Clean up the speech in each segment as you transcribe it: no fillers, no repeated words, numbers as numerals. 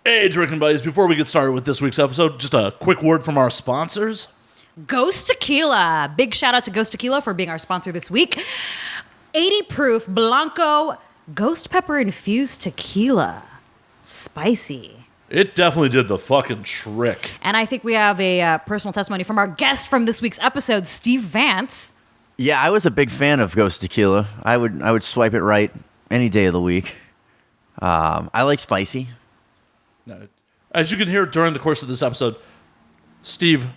Hey, drinking buddies, before we get started with this week's episode, just a quick word from our sponsors. Ghost Tequila. Big shout out to Ghost Tequila for being our sponsor this week. 80 proof Blanco ghost pepper infused tequila. Spicy. It definitely did the fucking trick. And I think we have a personal testimony from our guest from this week's episode, Steve Vance. Yeah, I was a big fan of Ghost Tequila. I would swipe it right any day of the week. I like spicy. Now, as you can hear during the course of this episode, Steve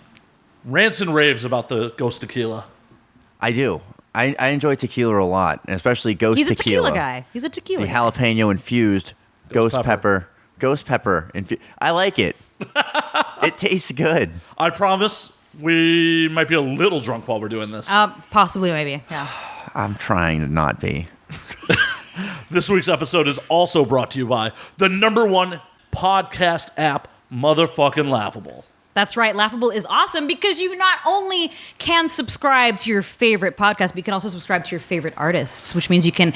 rants and raves about the Ghost Tequila. I do. I enjoy tequila a lot, and especially Ghost Tequila. He's a tequila guy. He's a tequila The guy. jalapeno infused Ghost pepper. Ghost pepper. I like it. It tastes good. I promise we might be a little drunk while we're doing this. Possibly, maybe. Yeah. I'm trying to not be. This week's episode is also brought to you by the #1 podcast app, motherfucking Laughable. That's right. Laughable is awesome because you not only can subscribe to your favorite podcast, but you can also subscribe to your favorite artists, which means you can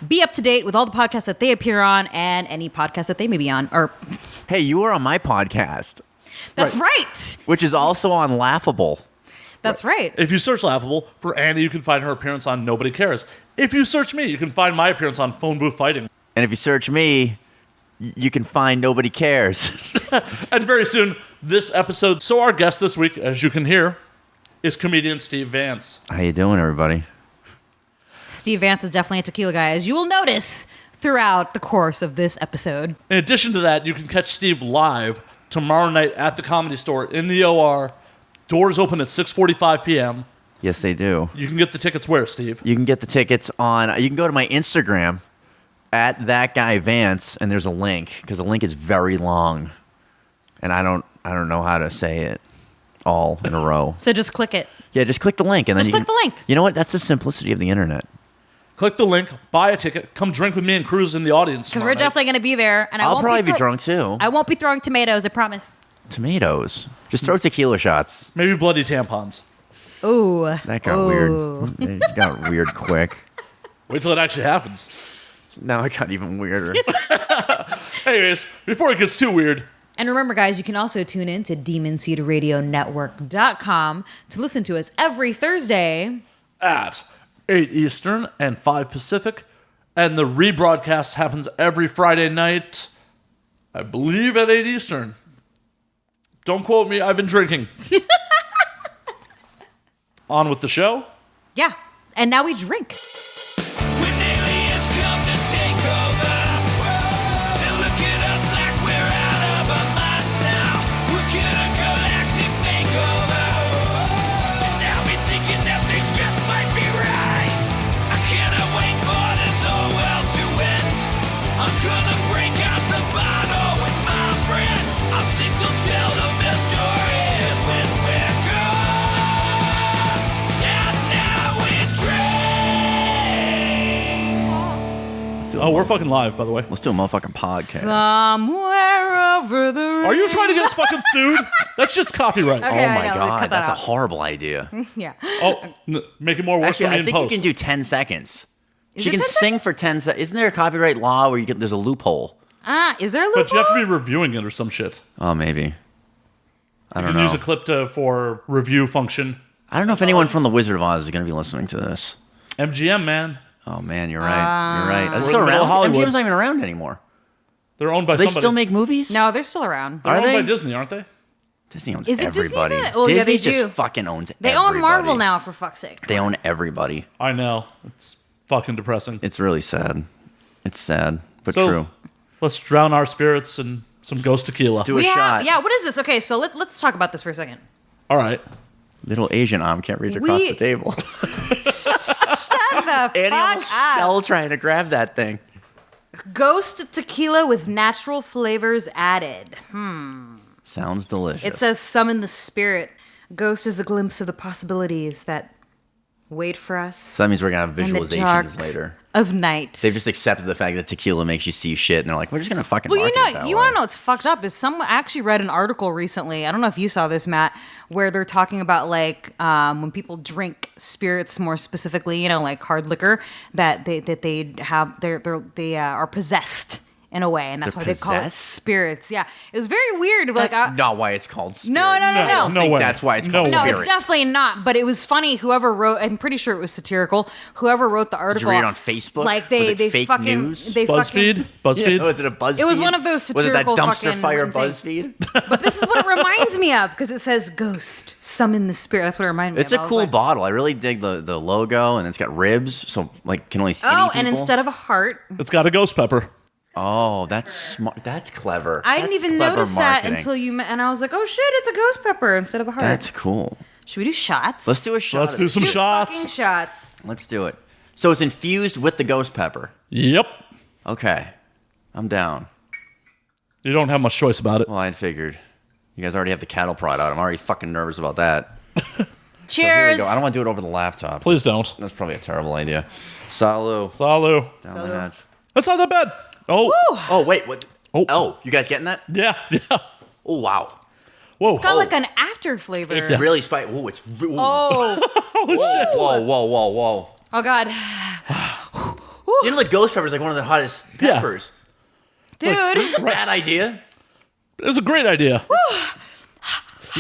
be up to date with all the podcasts that they appear on and any podcast that they may be on. Or, Hey, you were on my podcast, that's right. which is also on Laughable. That's right. If you search Laughable, for Annie, you can find her appearance on Nobody Cares. If you search me, you can find my appearance on Phone Booth Fighting. And if you search me, you can find Nobody Cares. And very soon, this episode. So our guest this week, as you can hear, is comedian Steve Vance. How you doing, everybody? Steve Vance is definitely a tequila guy, as you will notice throughout the course of this episode. In addition to that, you can catch Steve live tomorrow night at the Comedy Store in the OR. Doors open at 6:45 p.m. Yes, they do. You can get the tickets where, Steve? You can get the tickets on. You can go to my Instagram at that guy Vance, and there's a link because the link is very long, and I don't know how to say it all in a row. So just click it. Yeah, just click the link, and Just then click the link. You know what? That's the simplicity of the internet. Click the link, buy a ticket, come drink with me and Cruz in the audience. Because we're definitely going to be there. And I'll probably be drunk too. I won't be throwing tomatoes, I promise. Tomatoes. Just throw tequila shots. Maybe bloody tampons. Ooh. That got weird. It got weird quick. Wait till it actually happens. Now it got even weirder. Anyways, before it gets too weird, And remember, guys, you can also tune in to DemonSeedRadioNetwork.com to listen to us every Thursday at 8 Eastern and 5 Pacific, and the rebroadcast happens every Friday night, I believe at 8 Eastern. Don't quote me, I've been drinking. On with the show. Yeah. And now we drink. When aliens come to take over, they look at us like we're out of our minds now. We're gonna galactic makeover, and now we're thinking that they just might be right. I cannot wait for this whole world to end. I'm gonna break out the bottle with my friends. I think they'll tell the best stories when we're gone. And now we drink. Oh, we're fucking live, by the way. Let's do a motherfucking podcast. Somewhere over the Are you trying to get us fucking sued? That's just copyright. Okay, Oh I my know, cut god, that that's a out. horrible idea. Yeah. Oh, make it more worse Actually, for me I in think you post. can do 10 seconds. Is She it can 10 sing for 10 seconds. Isn't there a copyright law where there's a loophole? Is there a loophole? But you have to be reviewing it or some shit. Oh, maybe. I You don't can use know. a clip for review function. I don't know if anyone from The Wizard of Oz is going to be listening to this. MGM, man. Oh, man, you're right. You're right. It's We're still in the middle around. of Hollywood. MGM's not even around anymore. They're owned by Do they somebody. still make movies? No, they're still around. They're Are owned they? by Disney, aren't they? Disney owns Is it Disney everybody. that- oh, yeah, Disney they just do. fucking owns They everybody. own Marvel now, for fuck's sake. They own everybody. I know. It's fucking depressing. It's really sad. It's sad, but So, true. Let's drown our spirits in some Ghost Tequila. Do a shot. Yeah, what is this? Okay, so let's talk about this for a second. All right. Little Asian arm can't reach across the table. Shut the Annie fuck almost up. fell trying to grab that thing. Ghost Tequila with natural flavors added. Sounds delicious. It says summon the spirit. Ghost is a glimpse of the possibilities that wait for us. So that means we're going to have in the visualizations dark later. of night. They've just accepted the fact that tequila makes you see shit, and they're like, we're just going to fucking Well, market it you that know, you way. want to know what's fucked up is I actually read an article recently. I don't know if you saw this, Matt, where they're talking about like when people drink spirits, more specifically, you know, like hard liquor, that they are possessed in a way, and that's They're why they call it possessed? spirits. Yeah, it was very weird. That's not why it's called spirit. No. I don't No think way. that's why it's No called way. No, spirit. it's definitely not. But it was funny. Whoever wrote, I'm pretty sure it was satirical. Whoever wrote the Did article, you read it on Facebook? like they Was it fake fucking news? they BuzzFeed? fucking. BuzzFeed? Yeah, was it a BuzzFeed? It was one of those satirical Was it that dumpster fucking fire things. BuzzFeed? But this is what it reminds me of because it says "Ghost, summon the spirit." That's what it reminded me It's of. a I was cool like, bottle. I really dig the logo, and it's got ribs, so like can only skinny Oh, people. and instead of a heart, It's got a ghost pepper. Oh, that's smart. That's clever. I didn't That's even clever notice that marketing. until you and I was like, "Oh shit, it's a ghost pepper instead of a heart." That's cool. Should we do shots? Let's do a shot. Let's of do this. some Fucking shots. shots. Let's do it. So it's infused with the ghost pepper. Yep. Okay, I'm down. You don't have much choice about it. Well, I figured. You guys already have the cattle prod out. I'm already fucking nervous about that. So here we Cheers. go. I don't want to do it over the laptop. Please don't. That's probably a terrible idea. Salut. Salut. Down the Salut. hatch. That's not that bad. Oh. Oh, wait. What? Oh. Oh, you guys getting that? Yeah. Yeah. Oh, wow. Whoa. It's got Oh. like an after flavor. It's really spicy. Oh, it's. Ooh. Oh, Whoa. oh god, You know, the ghost pepper is like one of the hottest Yeah. peppers. dude. It's a bad idea. It was a great idea.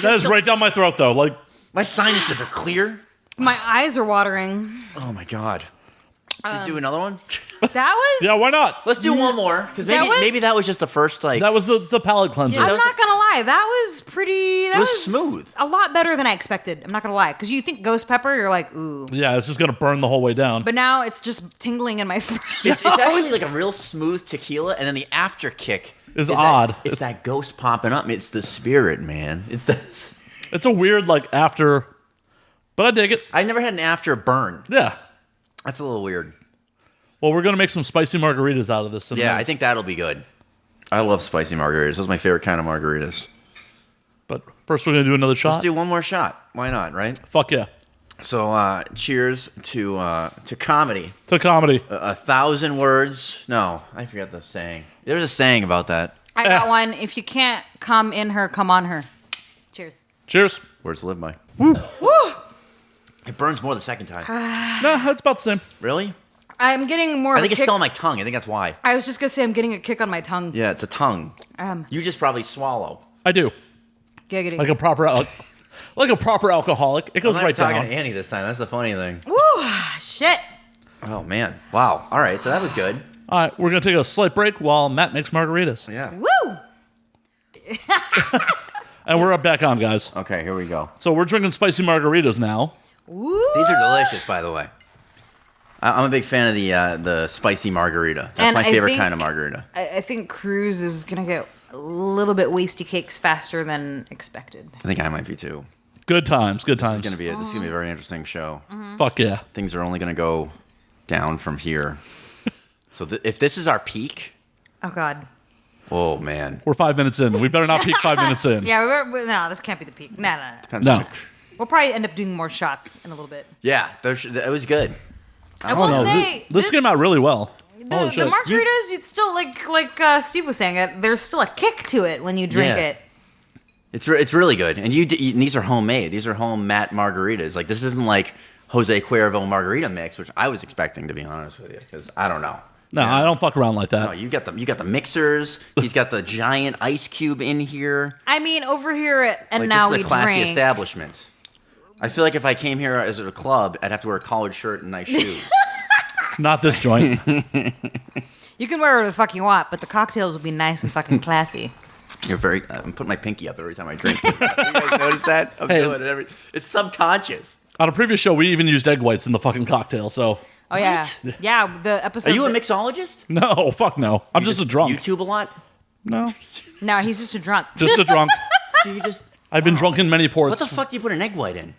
That is right down my throat, though. Like, My sinuses are clear. My eyes are watering. Oh, my God. Did you do another one? That was. yeah, why not? Let's do one more. Because maybe that was just the first, like. That was the palate cleanser. I'm that was not gonna lie. That was pretty. That was was smooth. A lot better than I expected. I'm not gonna lie, because you think ghost pepper, you're like, ooh. Yeah, it's just gonna burn the whole way down. But now it's just tingling in my throat. It's actually like a real smooth tequila, and then the after kick Is that- odd. It's that ghost popping up. It's the spirit, man. It's this. It's a weird like after, but I dig it. I never had an after burn. Yeah. That's a little weird. Well, we're gonna make some spicy margaritas out of this. Yeah, I think that'll be good. I love spicy margaritas. Those are my favorite kind of margaritas. But first, we're gonna do another shot. Let's do one more shot. Why not, right? Fuck yeah. So, cheers to comedy. To comedy. 1,000 words. No, I forgot the saying. There's a saying about that. I got one. If you can't come in her, come on her. Cheers. Cheers. Words to live by. Woo! It burns more the second time. Nah, that's about the same. Really? I'm getting more. I of think a it's kick. still on my tongue. I think that's why. I was just gonna say I'm getting a kick on my tongue. Yeah, it's a tongue. You just probably swallow. I do. Giggity. Like a proper alcoholic. It goes I'm not right talking down. to Annie this time. That's the funny thing. Woo! Shit. Oh, man. Wow. All right, so that was good. All right, we're gonna take a slight break while Matt makes margaritas. Yeah. Woo! And we're back on, guys. Okay, here we go. So we're drinking spicy margaritas now. Woo! These are delicious, by the way. I'm a big fan of the spicy margarita. That's And my I favorite think- kind of margarita. I think Cruz is gonna get a little bit wasty cakes faster than expected. I think I might be too. Good times. Good This times. is gonna be a very interesting show. Fuck yeah. Things are only gonna go down from here. So if this is our peak, Oh God. oh man. We're 5 minutes in. We better not peek 5 minutes in. Yeah. No, this can't be the peak. No. Depends No. on the- We'll probably end up doing more shots in a little bit. Yeah, it was good. I will No, say this came out really well. Holy the shit. margaritas, it's still like Steve was saying, there's still a kick to it when you drink Yeah. it. It's really good, and and these are homemade. These are home Matt margaritas. Like this isn't like Jose Cuervo margarita mix, which I was expecting, to be honest with you, because I don't know. No, I don't fuck around like that. No, you got the mixers. He's got the giant ice cube in here. I mean, over here at And Like, Now this We is a classy Drink. establishment. I feel like if I came here as a club, I'd have to wear a collared shirt and nice shoes. Not this joint. You can wear whatever the fuck you want, but the cocktails will be nice and fucking classy. I'm putting my pinky up every time I drink. You guys notice that? I'm Hey. doing it it's subconscious. On a previous show, we even used egg whites in the fucking cocktail, so. Oh yeah, yeah. The episode. Are you a mixologist? No, fuck no. I'm just a drunk. YouTube a lot? No. No, he's just a drunk. Just a drunk. So you just I've been drunk in many ports. what the fuck do you put an egg white in?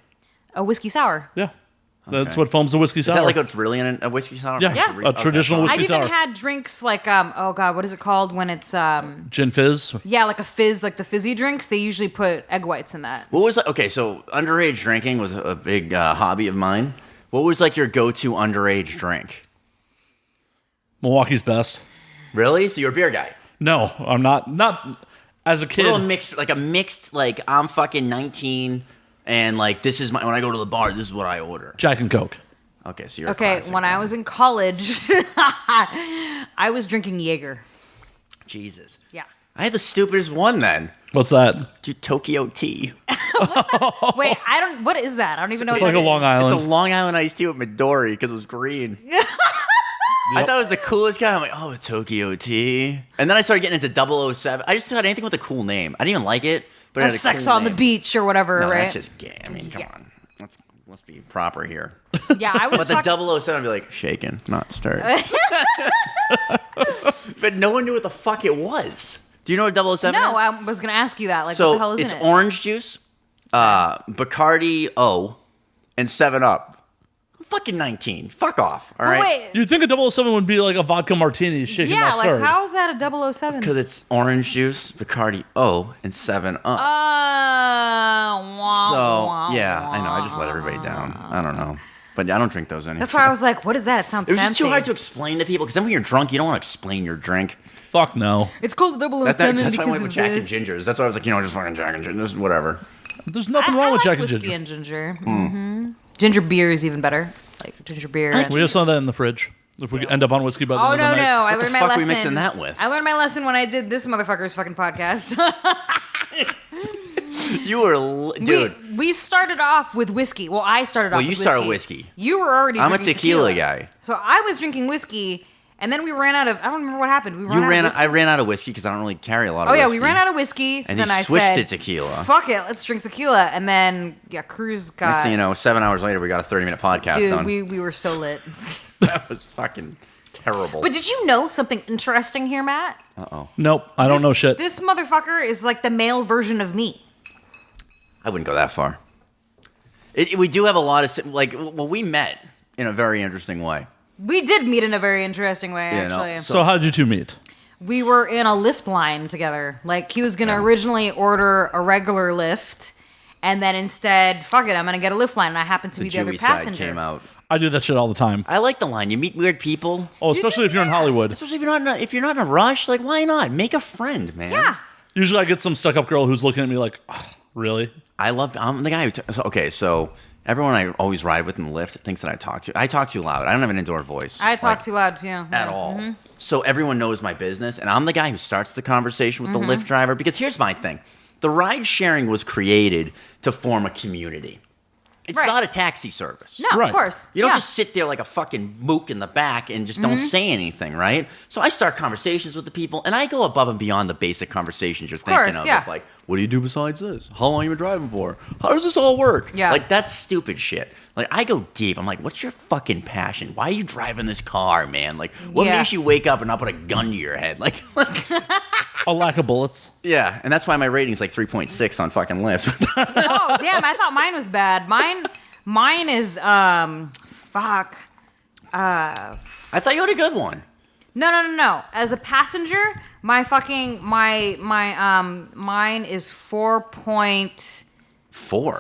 A whiskey sour. Yeah. That's what foams the whiskey Is sour. that like what's really in a whiskey sour? Yeah, Yeah. a traditional fine. whiskey I've even sour. had drinks like oh god, what is it called when it's Gin fizz. yeah, like a fizz, like the fizzy drinks. They usually put egg whites in that. What was okay? So underage drinking was a big hobby of mine. What was like your go-to underage drink? Milwaukee's best. Really? So you're a beer guy? No, I'm not. Not as a kid. What about a mixed like I'm fucking 19 and like this is when I go to the bar, this is what I order. Jack and Coke. Okay, so you're a Okay, classic when I then. was in college, I was drinking Jaeger. Jesus. Yeah. I had the stupidest one then. What's that? Dude, Tokyo tea. Wait, what is that? I don't even know It's what like that a Long is. Island. It's a Long Island iced tea with Midori because it was green. I thought it was the coolest guy. I'm like, oh, Tokyo tea. And then I started getting into 007. I just thought anything with a cool name. I didn't even like it, but it had a Sex cool on the name. beach or whatever, No, right? that's just gay. I mean, come on. Let's be proper here. Yeah, I was But the fucking- 007 would be like, shaken, not stirred. But no one knew what the fuck it was. Do you know what 007 No, is? I was going to ask you that. Like, So what the hell is in it's it? orange juice, Bacardi O, and 7-Up. I'm fucking 19. Fuck off, all But right? wait, You'd think a 007 would be like a vodka martini, shaken yeah, not like stirred. how is that a 007? Because it's orange juice, Bacardi O, and 7-Up. So, yeah, I know. I just let everybody down. I don't know. But I don't drink those anymore. That's why I was like, what is that? It sounds It was fancy. just too hard to explain to people because then when you're drunk, you don't want to explain your drink. Fuck no. It's called 007 That's why I because went with of Jack this. and Gingers. That's why I was like, just fucking Jack and Gingers, whatever. There's nothing wrong I with like Jack and whiskey Ginger. and ginger. Mm-hmm. Ginger beer is even better. Like ginger beer. And We have some of that in the fridge. If we end up on whiskey by the oh, end of no, the night. no. I What the learned my fuck are we lesson. mixing that with? I learned my lesson when I did this motherfucker's fucking podcast. You were, dude. We started off with whiskey. Well, I started off Well, with you started whiskey. You were already I'm a drinking tequila guy. So I was drinking whiskey, and then we ran out of, I don't remember what happened. We ran out of whiskey. I ran out of whiskey because I don't really carry a lot of Oh, whiskey. yeah, we ran out of whiskey, so And then you I switched said, to tequila. fuck it, let's drink tequila. And then, yeah, Cruz got, Next thing you know, 7 hours later, we got a 30-minute podcast dude, done. we were so lit. That was fucking terrible. But did you know something interesting here, Matt? Nope, I don't know shit. This motherfucker is like the male version of me. I wouldn't go that far. We do have a lot of, we met in a very interesting way. We did meet in a very interesting way, Yeah, no. actually. So how did you two meet? We were in a lift line together. Like, he was going to originally order a regular lift, and then instead, fuck it, I'm going to get a lift line, and I happened to be the other Jewy side passenger. came out. I do that shit all the time. I like the line. You meet weird people. Oh, especially if you're in Hollywood. Especially if you're not in a rush. Like, why not? Make a friend, man. Yeah. Usually I get some stuck-up girl who's looking at me like, "Ugh, really? I'm the guy who... So everyone I always ride with in the lift thinks that I talk too loud. I don't have an indoor voice. I talk like, too loud, too. at all. So everyone knows my business, and I'm the guy who starts the conversation with the Lyft driver. Because here's my thing: the ride sharing was created to form a community. It's Right. not a taxi service. No, Right. of course. You don't Yeah. just sit there like a fucking mook in the back and just don't say anything, right? So I start conversations with the people, and I go above and beyond the basic conversations you're thinking course, of. yeah. Of like, what do you do besides this? How long you been driving for? How does this all work? Yeah. Like, that's stupid shit. Like, I go deep. I'm like, what's your fucking passion? Why are you driving this car, man? Like, what Yeah. makes you wake up and not put a gun to your head? Like A lack of bullets. yeah. And that's why my rating's like 3.6 on fucking Lyft. Oh, damn, I thought mine was bad. Mine is, fuck. I thought you had a good one. No. As a passenger, mine is 4.7 4.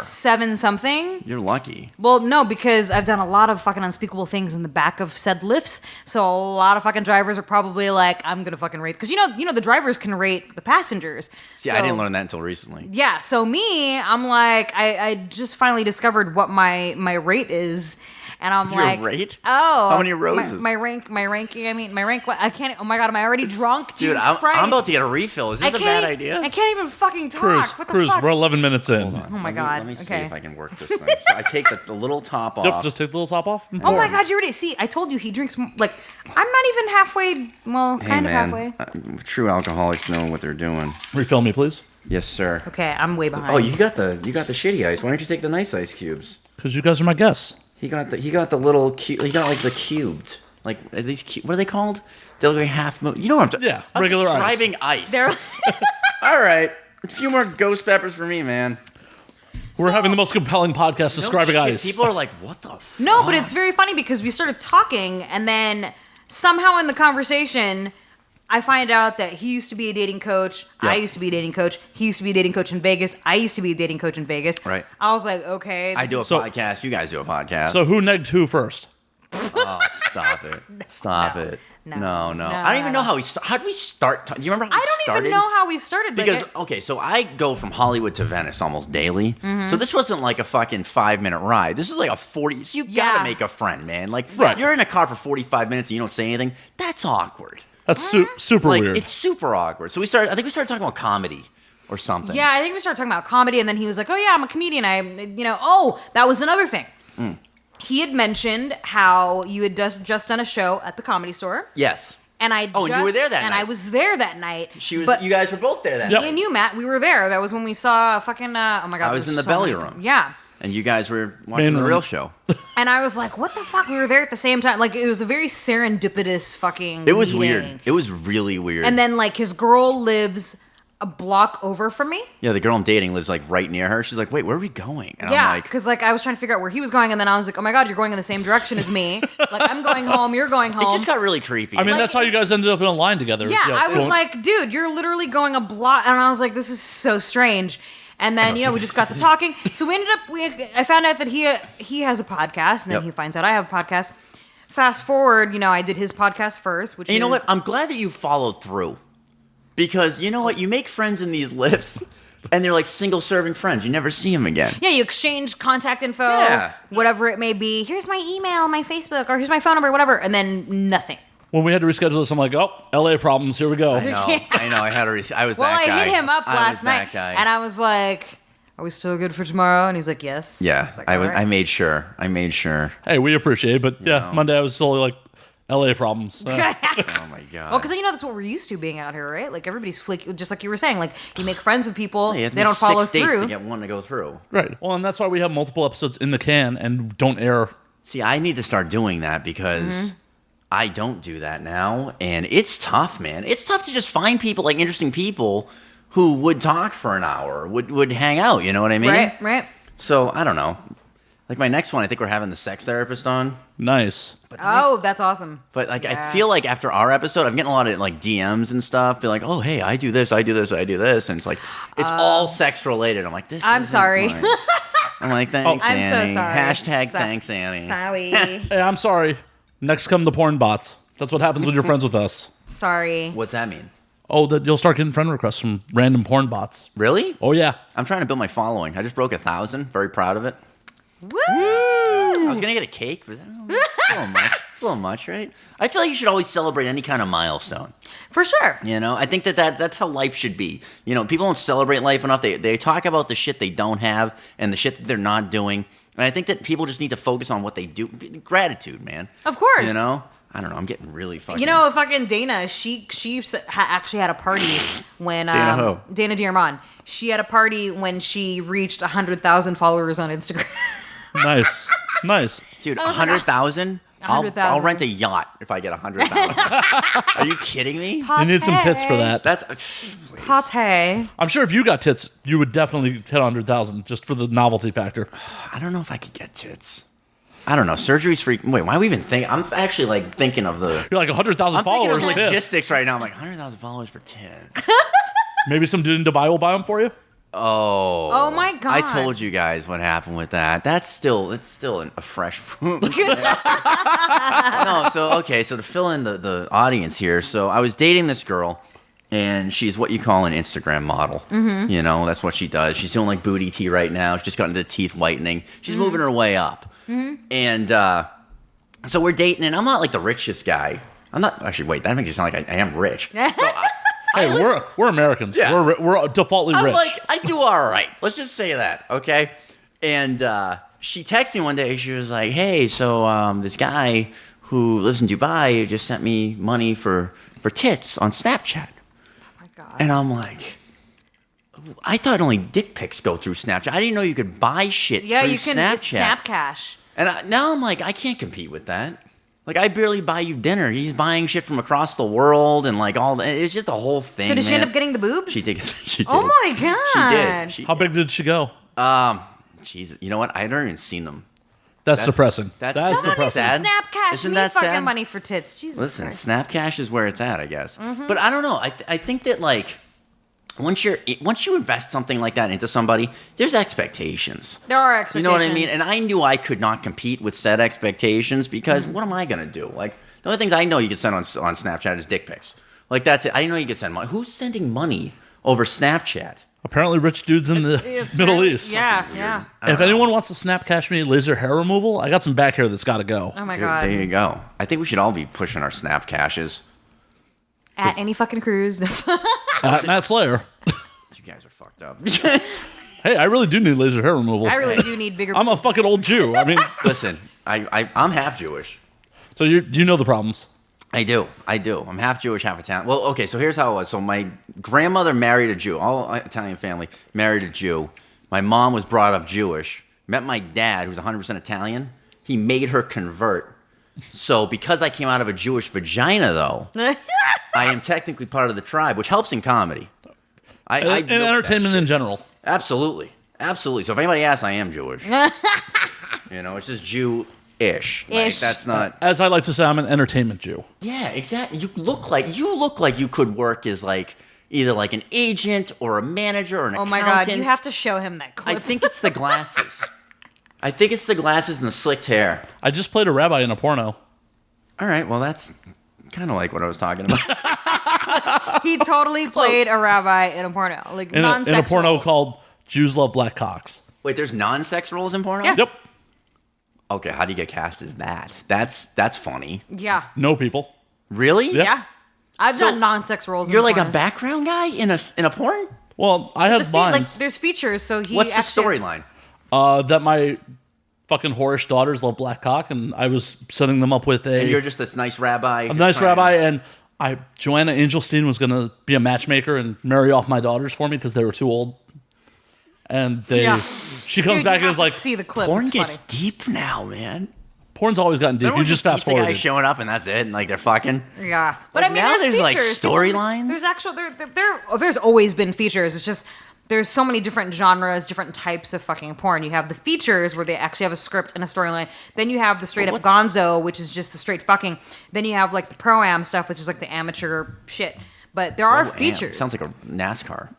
something. You're lucky. Well, no, because I've done a lot of fucking unspeakable things in the back of said lifts. So a lot of fucking drivers are probably like, I'm gonna fucking rate, because you know the drivers can rate the passengers. See, So- I didn't learn that until recently. Yeah, so me, I'm like, I just finally discovered what my rate is, and I'm Your like, rate? oh, How many roses? My ranking. I mean, my rank. I can't. Oh my god, am I already drunk? Dude, Jesus I'm Christ. about to get a refill. Is this a bad idea? I can't even fucking talk. Cruise, What the Cruise, fuck? we're 11 minutes in. Hold on. Oh my Let me- God. Let me see Okay. if I can work this thing. So I take the little top off. Yep, just take the little top off. Oh my god, you already see? I told you he drinks like I'm not even halfway. Well, Hey, kind of man, halfway. true alcoholics know what they're doing. Refill me, please. Yes, sir. Okay, I'm way behind. Oh, you got the shitty ice. Why don't you take the nice ice cubes? Because you guys are my guests. He got the little he got like the cubed. Like are these what are they called? They're like half moon. You know what I'm talking? Yeah, regular ice. describing ice. They're All right, a few more ghost peppers for me, man. We're having the most compelling podcast describing No shit, ice. People are like, what the fuck? No, but it's very funny because we started talking, and then somehow in the conversation, I find out that he used to be a dating coach. Yeah. I used to be a dating coach. He used to be a dating coach in Vegas. I used to be a dating coach in Vegas. Right. I was like, okay. I do a is- So- podcast. You guys do a podcast. So who negged who first? Oh, stop it. Stop it. No. No. I don't even know how how did we start? Do you remember how we I don't started? even know how we started. Like, Because, okay, so I go from Hollywood to Venice almost daily. So this wasn't like a fucking 5-minute ride. This is like a 40. So you Yeah. gotta make a friend, man. Like, Right. you're in a car for 45 minutes and you don't say anything. That's awkward. That's super Like weird. it's super awkward. So I think we started talking about comedy or something. Yeah, I think we started talking about comedy, and then he was like, "Oh yeah, I'm a comedian." That was another thing. He had mentioned how you had just done a show at the Comedy Store, Yes. and I. Oh, and you were there that and night. I was there that night. You but guys were both there that Yep. night. me and you, Matt, we were there. That was when we saw fucking. Oh my god, I was there in the so belly many- room. Yeah. And you guys were watching Main the room. real show. And I was like, what the fuck? We were there at the same time. Like, it was a very serendipitous fucking It was meeting. weird. It was really weird. And then, like, his girl lives a block over from me. yeah, the girl I'm dating lives like right near her. She's like, "Wait, where are we going?" And Yeah, I'm like, because, like, I was trying to figure out where he was going, and then I was like, oh my god, you're going in the same direction as me. Like, I'm going home, you're going home. it just got really creepy. I mean, that's how you guys ended up in a line together. Yeah, I was going- like, dude, you're literally going a block, and I was like, this is so strange. And then we just got to talking. So we ended up. I found out that he has a podcast, and then Yep. he finds out I have a podcast. Fast forward, I did his podcast first, which And you know is, what? I'm glad that you followed through, because you know what? You make friends in these lifts, and they're like single serving friends. You never see them again. Yeah, you exchange contact info, Yeah. whatever it may be. Here's my email, my Facebook, or here's my phone number, whatever, and then nothing. when we had to reschedule this, I'm like, oh, LA problems. Here we go. I know. I had a. I was Well, that guy. I hit him up I last was night, that guy. and I was like, "Are we still good for tomorrow?" And he's like, "Yes." yeah, was like, I "All right." made sure. I made sure. Hey, we appreciate it. But yeah, know. Monday I was still like, LA problems. Oh my god. Well, because that's what we're used to being out here, right? Like everybody's flick, just like you were saying. Like you make friends with people, You have to they make don't follow 6 dates through. to get one to go through. Right. Well, and that's why we have multiple episodes in the can and don't air. See, I need to start doing that because I don't do that now, and it's tough, man. It's tough to just find people, like interesting people, who would talk for an hour, would hang out. You know what I mean? Right. So I don't know. Like my next one, I think we're having the sex therapist on. Nice. Oh, that's awesome. But like, I Yeah. feel like after our episode, I'm getting a lot of like DMs and stuff. Be like, "Oh, hey, I do this, I do this, I do this," and it's like, it's all sex related. I'm like, this. I'm isn't sorry. right. I'm like, thanks, I'm so Annie. sorry. Hashtag So- thanks, Annie. Sorry. Hey, I'm sorry. Next come the porn bots. That's what happens when you're friends with us. Sorry. What's that mean? Oh, that you'll start getting friend requests from random porn bots. Really? Oh yeah. I'm trying to build my following. I just broke 1,000. Very proud of it. Woo! I was gonna get a cake, but it's a little much. It's a little much, right? I feel like you should always celebrate any kind of milestone. For sure. You know, I think that's how life should be. You know, people don't celebrate life enough. They talk about the shit they don't have and the shit that they're not doing. And I think that people just need to focus on what they do. Gratitude, man. Of course. You know, I don't know. I'm getting really fucking. Fucking Dana, she actually had a party when Dana who? Dana Diarmond. She had a party when she reached 100,000 followers on Instagram. Nice. dude, 100,000. I'll 100,000. rent a yacht if I get 100,000. Are you kidding me? You need some tits for that. That's Pate. I'm sure if you got tits, you would definitely hit 100,000 just for the novelty factor. I don't know if I could get tits. I don't know. Surgery's free. Wait, why are we even thinking? I'm actually like thinking of the. You're like 100,000 I'm thinking followers. of tits. logistics right now. I'm like 100,000 followers for tits. Maybe some dude in Dubai will buy them for you. Oh my God. I told you guys what happened with that. It's still a fresh wound. No, so to fill in the audience here, so I was dating this girl, and she's what you call an Instagram model. Mm-hmm. You know, that's what she does. She's doing like booty tea right now. She's just got into teeth whitening. She's moving her way up. Mm-hmm. And so we're dating, and I'm not like the richest guy. I'm not actually. Wait, that makes it sound like I am rich. So Hey, we're Americans. Yeah. We're defaultly I'm rich. like, I do all right. Let's just say that, okay? And she texted me one day. She was like, hey, so this guy who lives in Dubai just sent me money for tits on Snapchat. Oh my God. And I'm like, I thought only dick pics go through Snapchat. I didn't know you could buy shit Yeah, through you can Snapchat. get Snap Cash. And now I'm like, I can't compete with that. Like, I barely buy you dinner. He's buying shit from across the world and like all that. It's just a whole thing. So did she end man. up getting the boobs? She did. She did. Oh my God. She did. How big did she go? Jesus, you know what? I haven't even seen them. That's depressing. that's- That's Someone Somebody depressing. sad. Snap Cash Isn't me that fucking sad? money for tits. Jesus Listen, Christ. Snapcash is where it's at, I guess. Mm-hmm. But I don't know. I think that like once you invest something like that into somebody, there's expectations. There are expectations. You know what I mean? And I knew I could not compete with said expectations because what am I gonna do? Like the only things I know you can send on Snapchat is dick pics. Like that's it. I didn't know you could send money. Who's sending money over Snapchat? Apparently, rich dudes in the It's Middle very- East. Yeah. If anyone wants to snap cash me laser hair removal, I got some back hair that's got to go. Oh my Dude, God. there you go. I think we should all be pushing our Snap cashes. At any fucking cruise. At Matt Slayer. You guys are fucked up. Hey, I really do need laser hair removal. I really do need bigger. I'm a fucking old Jew. I mean, Listen, I'm half Jewish. so you know the problems. I do. I'm half Jewish, half Italian. Well, okay, so here's how it was. So my grandmother married a Jew. All Italian family married a Jew. My mom was brought up Jewish. Met my dad, who's 100% Italian. He made her convert. So because I came out of a Jewish vagina, though, I am technically part of the tribe, which helps in comedy. I And milk that entertainment shit. in general. Absolutely. So if anybody asks, I am Jewish. It's just Jew-ish. Like, Ish. that's not... As I like to say, I'm an entertainment Jew. Yeah, exactly. You look like you could work as like either like an agent or a manager or an Oh accountant. my god, you have to show him that clip. I think it's the glasses. I think it's the glasses and the slicked hair. I just played a rabbi in a porno. All right, well that's kind of like what I was talking about. He totally played a rabbi in a porno, like In non-sex a porno role. called Jews Love Black Cocks. Wait, there's non-sex roles in porno? Yeah. Yep. Okay, how do you get cast as that? That's funny. Yeah, No people. Really? Yeah. yeah. I've So, done non-sex roles. You're in like a pornos. background guy in a porn? Well, I had It's a like lines there's features, so he. What's the actually has- storyline? that my fucking whorish daughters love black cock, and I was setting them up with And you're a just this nice rabbi. nice rabbi, and Joanna Angelstein was going to be a matchmaker and marry off my daughters for me because they were too old. And Yeah. she comes Dude, back you and have is to like, see the clip. Porn It's gets funny. deep now, man. porn's always gotten deep. Remember You just fast the guy forward. showing up and that's it, and like they're fucking. Yeah, but Like, I mean, now there's there's, like, features. storylines? There's actual there's always been features. It's just there's so many different genres, different types of fucking porn. You have the features where they actually have a script and a storyline. Then you have the straight up gonzo, which is just the straight fucking. Then you have like the pro-am stuff, which is like the amateur shit. But there are features. Sounds like a NASCAR.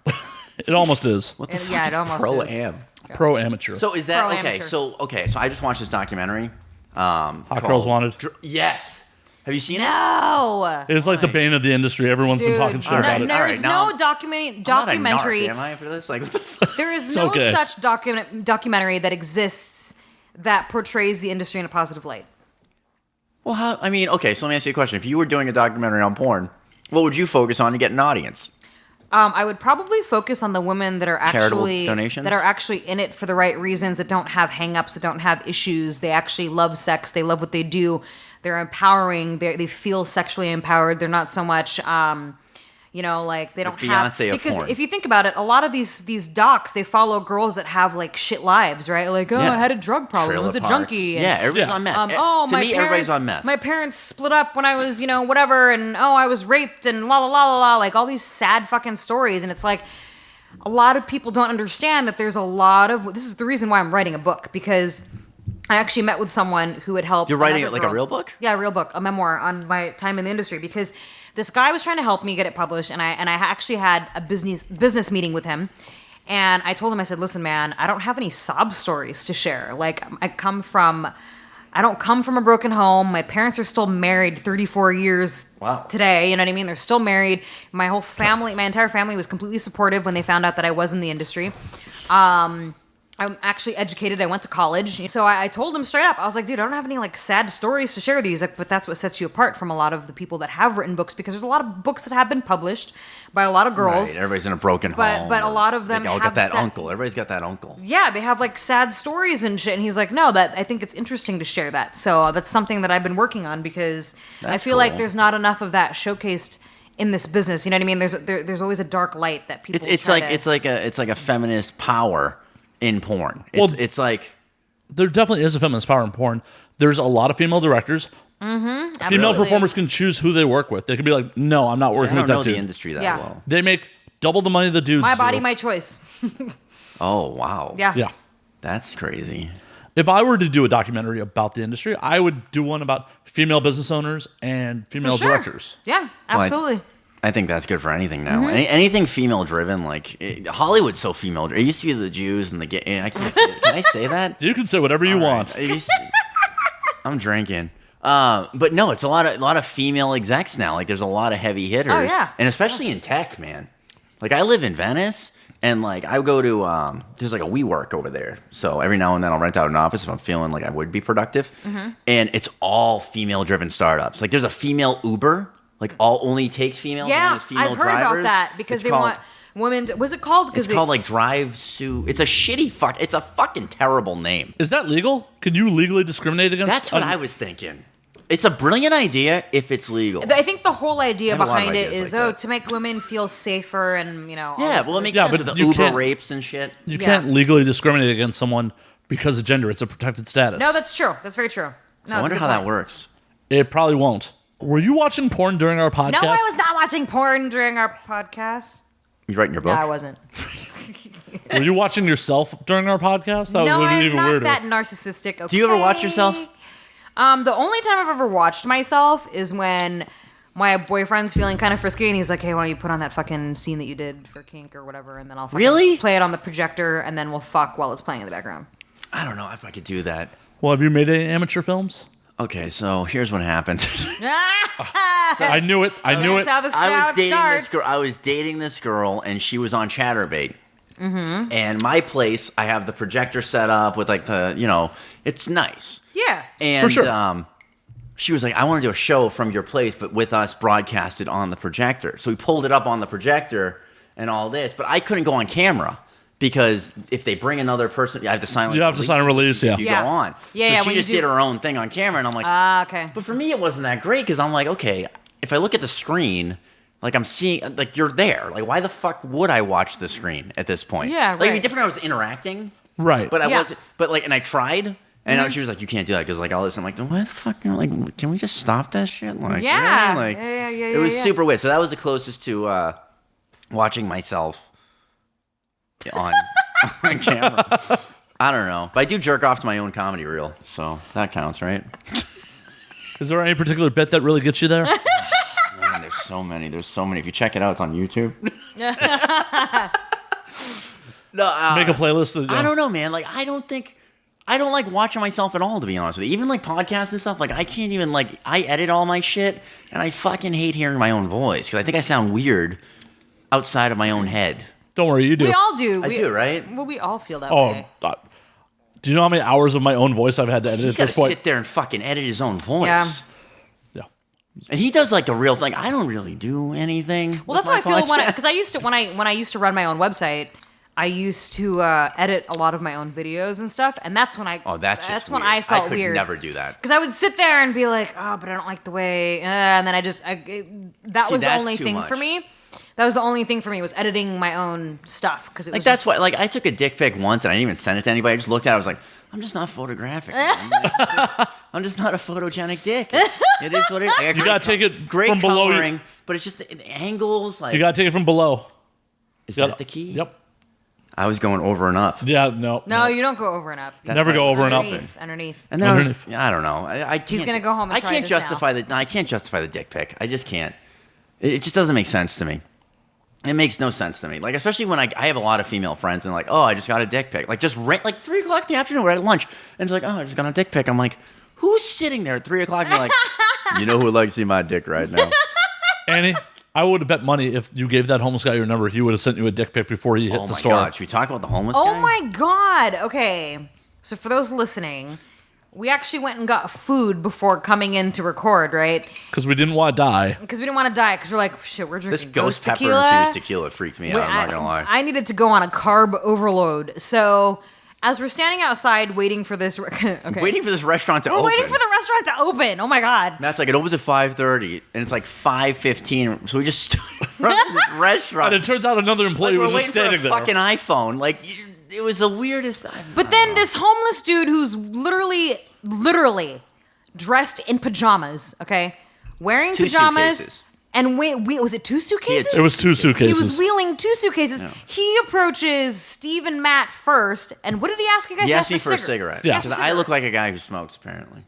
It almost is. What the fuck Yeah, is it almost pro is. am? Pro amateur. So is that Pro-amateur. So I just watched this documentary. Hot called Girls Wanted. Yes. Have you seen it? No. It's like the bane of the industry. Everyone's been talking shit All about right, it. all There's right, now no I'm not a documentary. narc, am I after this? Like what the fuck? There is no okay. such documentary that exists that portrays the industry in a positive light. Well, how? I mean, okay. So let me ask you a question. If you were doing a documentary on porn, what would you focus on to get an audience? I would probably focus on the women that are Charitable actually donations? that are actually in it for the right reasons, that don't have hangups, that don't have issues. They actually love sex. They love what they do. They're empowering. They feel sexually empowered. They're not so much, like they don't have. Beyonce of Because porn. if you think about it, a lot of these docs, they follow girls that have like shit lives, right? Like, oh, Yeah. I had a drug problem. I was a Trailer parks. junkie. and, Yeah, everybody's Yeah. on meth. to To me, me, everybody's on meth. My parents split up when I was, whatever, and I was raped and la la la la la, like all these sad fucking stories. And it's like a lot of people don't understand that there's a lot of. This is the reason why I'm writing a book, because I actually met with someone who had helped. You're writing another it like a girl. real book? Yeah, a real book, a memoir on my time in the industry, because this guy was trying to help me get it published, and I actually had a business meeting with him. And I told him, I said, listen, man, I don't have any sob stories to share. Like, I don't come from a broken home. My parents are still married 34 years Wow. today. You know what I mean? They're still married. My whole family, my entire family was completely supportive when they found out that I was in the industry. I'm actually educated. I went to college. So I told him straight up, I was like, dude, I don't have any like sad stories to share with you. He's like, but that's what sets you apart from a lot of the people that have written books, because there's a lot of books that have been published by a lot of girls. Right, everybody's in a broken home. But a or lot of them they all have got that set- uncle. Everybody's got that uncle. Yeah, they have like sad stories and shit. And he's like, no, that I think it's interesting to share that. So that's something that I've been working on, because I That's feel like cool. there's not enough of that showcased in this business. You know what I mean? There's always a dark light that people. It's try like to- it's like a feminist power in porn. Well- It's like There definitely is a feminist power in porn. There's a lot of female directors. Female Absolutely. performers can choose who they work with. They can be like, no, I'm not I working don't with that know the dude. industry that Yeah. well. They make double the money the dudes My body, do. my choice. Oh wow. Yeah. Yeah. That's crazy. If I were to do a documentary about the industry, I would do one about female business owners and female For sure. directors. Yeah, absolutely. I think that's good for anything now. Mm-hmm. Anything female driven, Hollywood's so female driven. It used to be the Jews and the gay. I can't say. Can I say that? You can say whatever you All right. want. It used- I'm drinking. But no, it's a lot of female execs now. Like there's a lot of heavy hitters. Oh, yeah. And especially in tech, man. Like I live in Venice, and like I go to there's like a WeWork over there. So every now and then I'll rent out an office if I'm feeling like I would be productive. Mm-hmm. And it's all female driven startups. Like there's a female Uber. like all only takes females. only Yeah, has female I've heard about drivers. that because It's they called- want women. Was it called? It's called like Drive Sue. It's a shitty fuck. It's a fucking terrible name. Is that legal? Can you legally discriminate against? That's what I was thinking. It's a brilliant idea if it's legal. I think the whole idea I have a lot of behind it ideas is like that. to make women feel safer and all Yeah, this well, it other makes Yeah, sense but with the you Uber can't- rapes and shit. You Yeah. can't legally discriminate against someone because of gender. It's a protected status. No, that's true. That's very true. No, I wonder how that works. It probably won't. Were you watching porn during our podcast? No, I was not watching porn during our podcast. You writing your No, book? I wasn't. Were you watching yourself during our podcast? That No, would be I'm even not weirder. that narcissistic. Okay? Do you ever watch yourself? The only time I've ever watched myself is when my boyfriend's feeling kind of frisky and he's like, hey, why don't you put on that fucking scene that you did for kink or whatever, and then I'll fucking Really? play it on the projector and then we'll fuck while it's playing in the background. I don't know if I could do that. Well, have you made any amateur films? Okay, so here's what happened. I knew it. I knew That's it. how the I was dating starts. this girl. I was dating this girl, and she was on Chatterbait. Mm-hmm. And my place, I have the projector set up with like it's nice. Yeah. And For sure. she was like, I want to do a show from your place, but with us broadcasted on the projector. So we pulled it up on the projector and all this, but I couldn't go on camera because if they bring another person, I have to sign. Like, You have to sign a release, yeah. If you Yeah. go on, Yeah, so yeah, she when you just do- did her own thing on camera, and I'm like, Okay. But for me, it wasn't that great because I'm like, okay, if I look at the screen, like I'm seeing, like you're there. Like, why the fuck would I watch the screen at this point? Yeah, like it'd be right. different if I was interacting, Right. but I Yeah. wasn't. But like, and I tried, and she was like, you can't do that because like all this. I'm like, why the fuck? Like, can we just stop that shit? Like, Yeah. really? Like, Yeah, it was yeah. super weird. So that was the closest to watching myself on on camera. I don't know, but I do jerk off to my own comedy reel, so that counts, right? Is there any particular bit that really gets you there? Man, there's so many. There's so many. If you check it out, it's on YouTube. No, Make a playlist. Of, I don't know, man. Like, I don't like watching myself at all, to be honest with you. Even like podcasts and stuff. Like, I can't even like. I edit all my shit, and I fucking hate hearing my own voice because I think I sound weird outside of my own head. Don't worry, you do. We all do. I do, right? Well, we all feel that Oh, way. do you know how many hours of my own voice I've had to edit He's at got this to point? sit there and fucking edit his own voice. Yeah. Yeah. And he does like the real thing. I don't really do anything. Well, that's how I feel because I used to when I used to run my own website. I used to edit a lot of my own videos and stuff, and that's when I. Oh, that's just when weird. I felt I could weird. never do that. Because I would sit there and be like, oh, but I don't like the way, and then that See, was the that's only too thing much. for me. That was the only thing for me was editing my own stuff because it was Like that's just, why. Like I took a dick pic once and I didn't even send it to anybody. I just looked at it. I was like, I'm just not photographic. Man. I'm just not a photogenic dick. It is what it is. You gotta take it great from below you- coloring, but it's just the angles. Like, You gotta take it from below. is You that gotta- the key? Yep. I was going over and up. Yeah. No. No, you don't go over and up. That's Never why go I was over and up. stupid. Underneath. And then Underneath. I don't know. I can't. gonna go home and I try can't this justify the. No, I can't justify the dick pic. I just can't. It just doesn't make sense to me. It makes no sense to me. Like especially when I have a lot of female friends and like, oh, I just got a dick pic. Like just like 3 o'clock in the afternoon, we're at lunch, and it's like, oh, I just got a dick pic. I'm like, who's sitting there at 3 o'clock? And you're like, you know who would like to see my dick right now? Annie, I would have bet money if you gave that homeless guy your number, he would have sent you a dick pic before he hit Oh the my store. god! Should we talk about the homeless Oh guy? my god. Okay. So for those listening, we actually went and got food before coming in to record, right? Because we didn't want to die. Because we didn't want to die. Because we're like, shit, we're drinking This ghost pepper tequila. infused tequila freaked me out. I'm not gonna lie. I needed to go on a carb overload. So as we're standing outside waiting for this, okay, Waiting for this restaurant to we're open. waiting for the restaurant to open. Oh my god. Matt's like, it opens at 5:30, and it's like 5:15. So we just stood in front of this restaurant. And it turns out another employee Like, was we're just waiting for a standing there. fucking iPhone. Like, it was the weirdest. But then this homeless dude who's literally dressed in pajamas, okay, wearing Two pajamas, suitcases. and wait, was it 2 suitcases? It was 2 He suitcases. was wheeling 2 suitcases. He approaches Steve and Matt first, and what did he ask you guys? He asked me for a cigarette. Yeah. Because I look like a guy who smokes, apparently.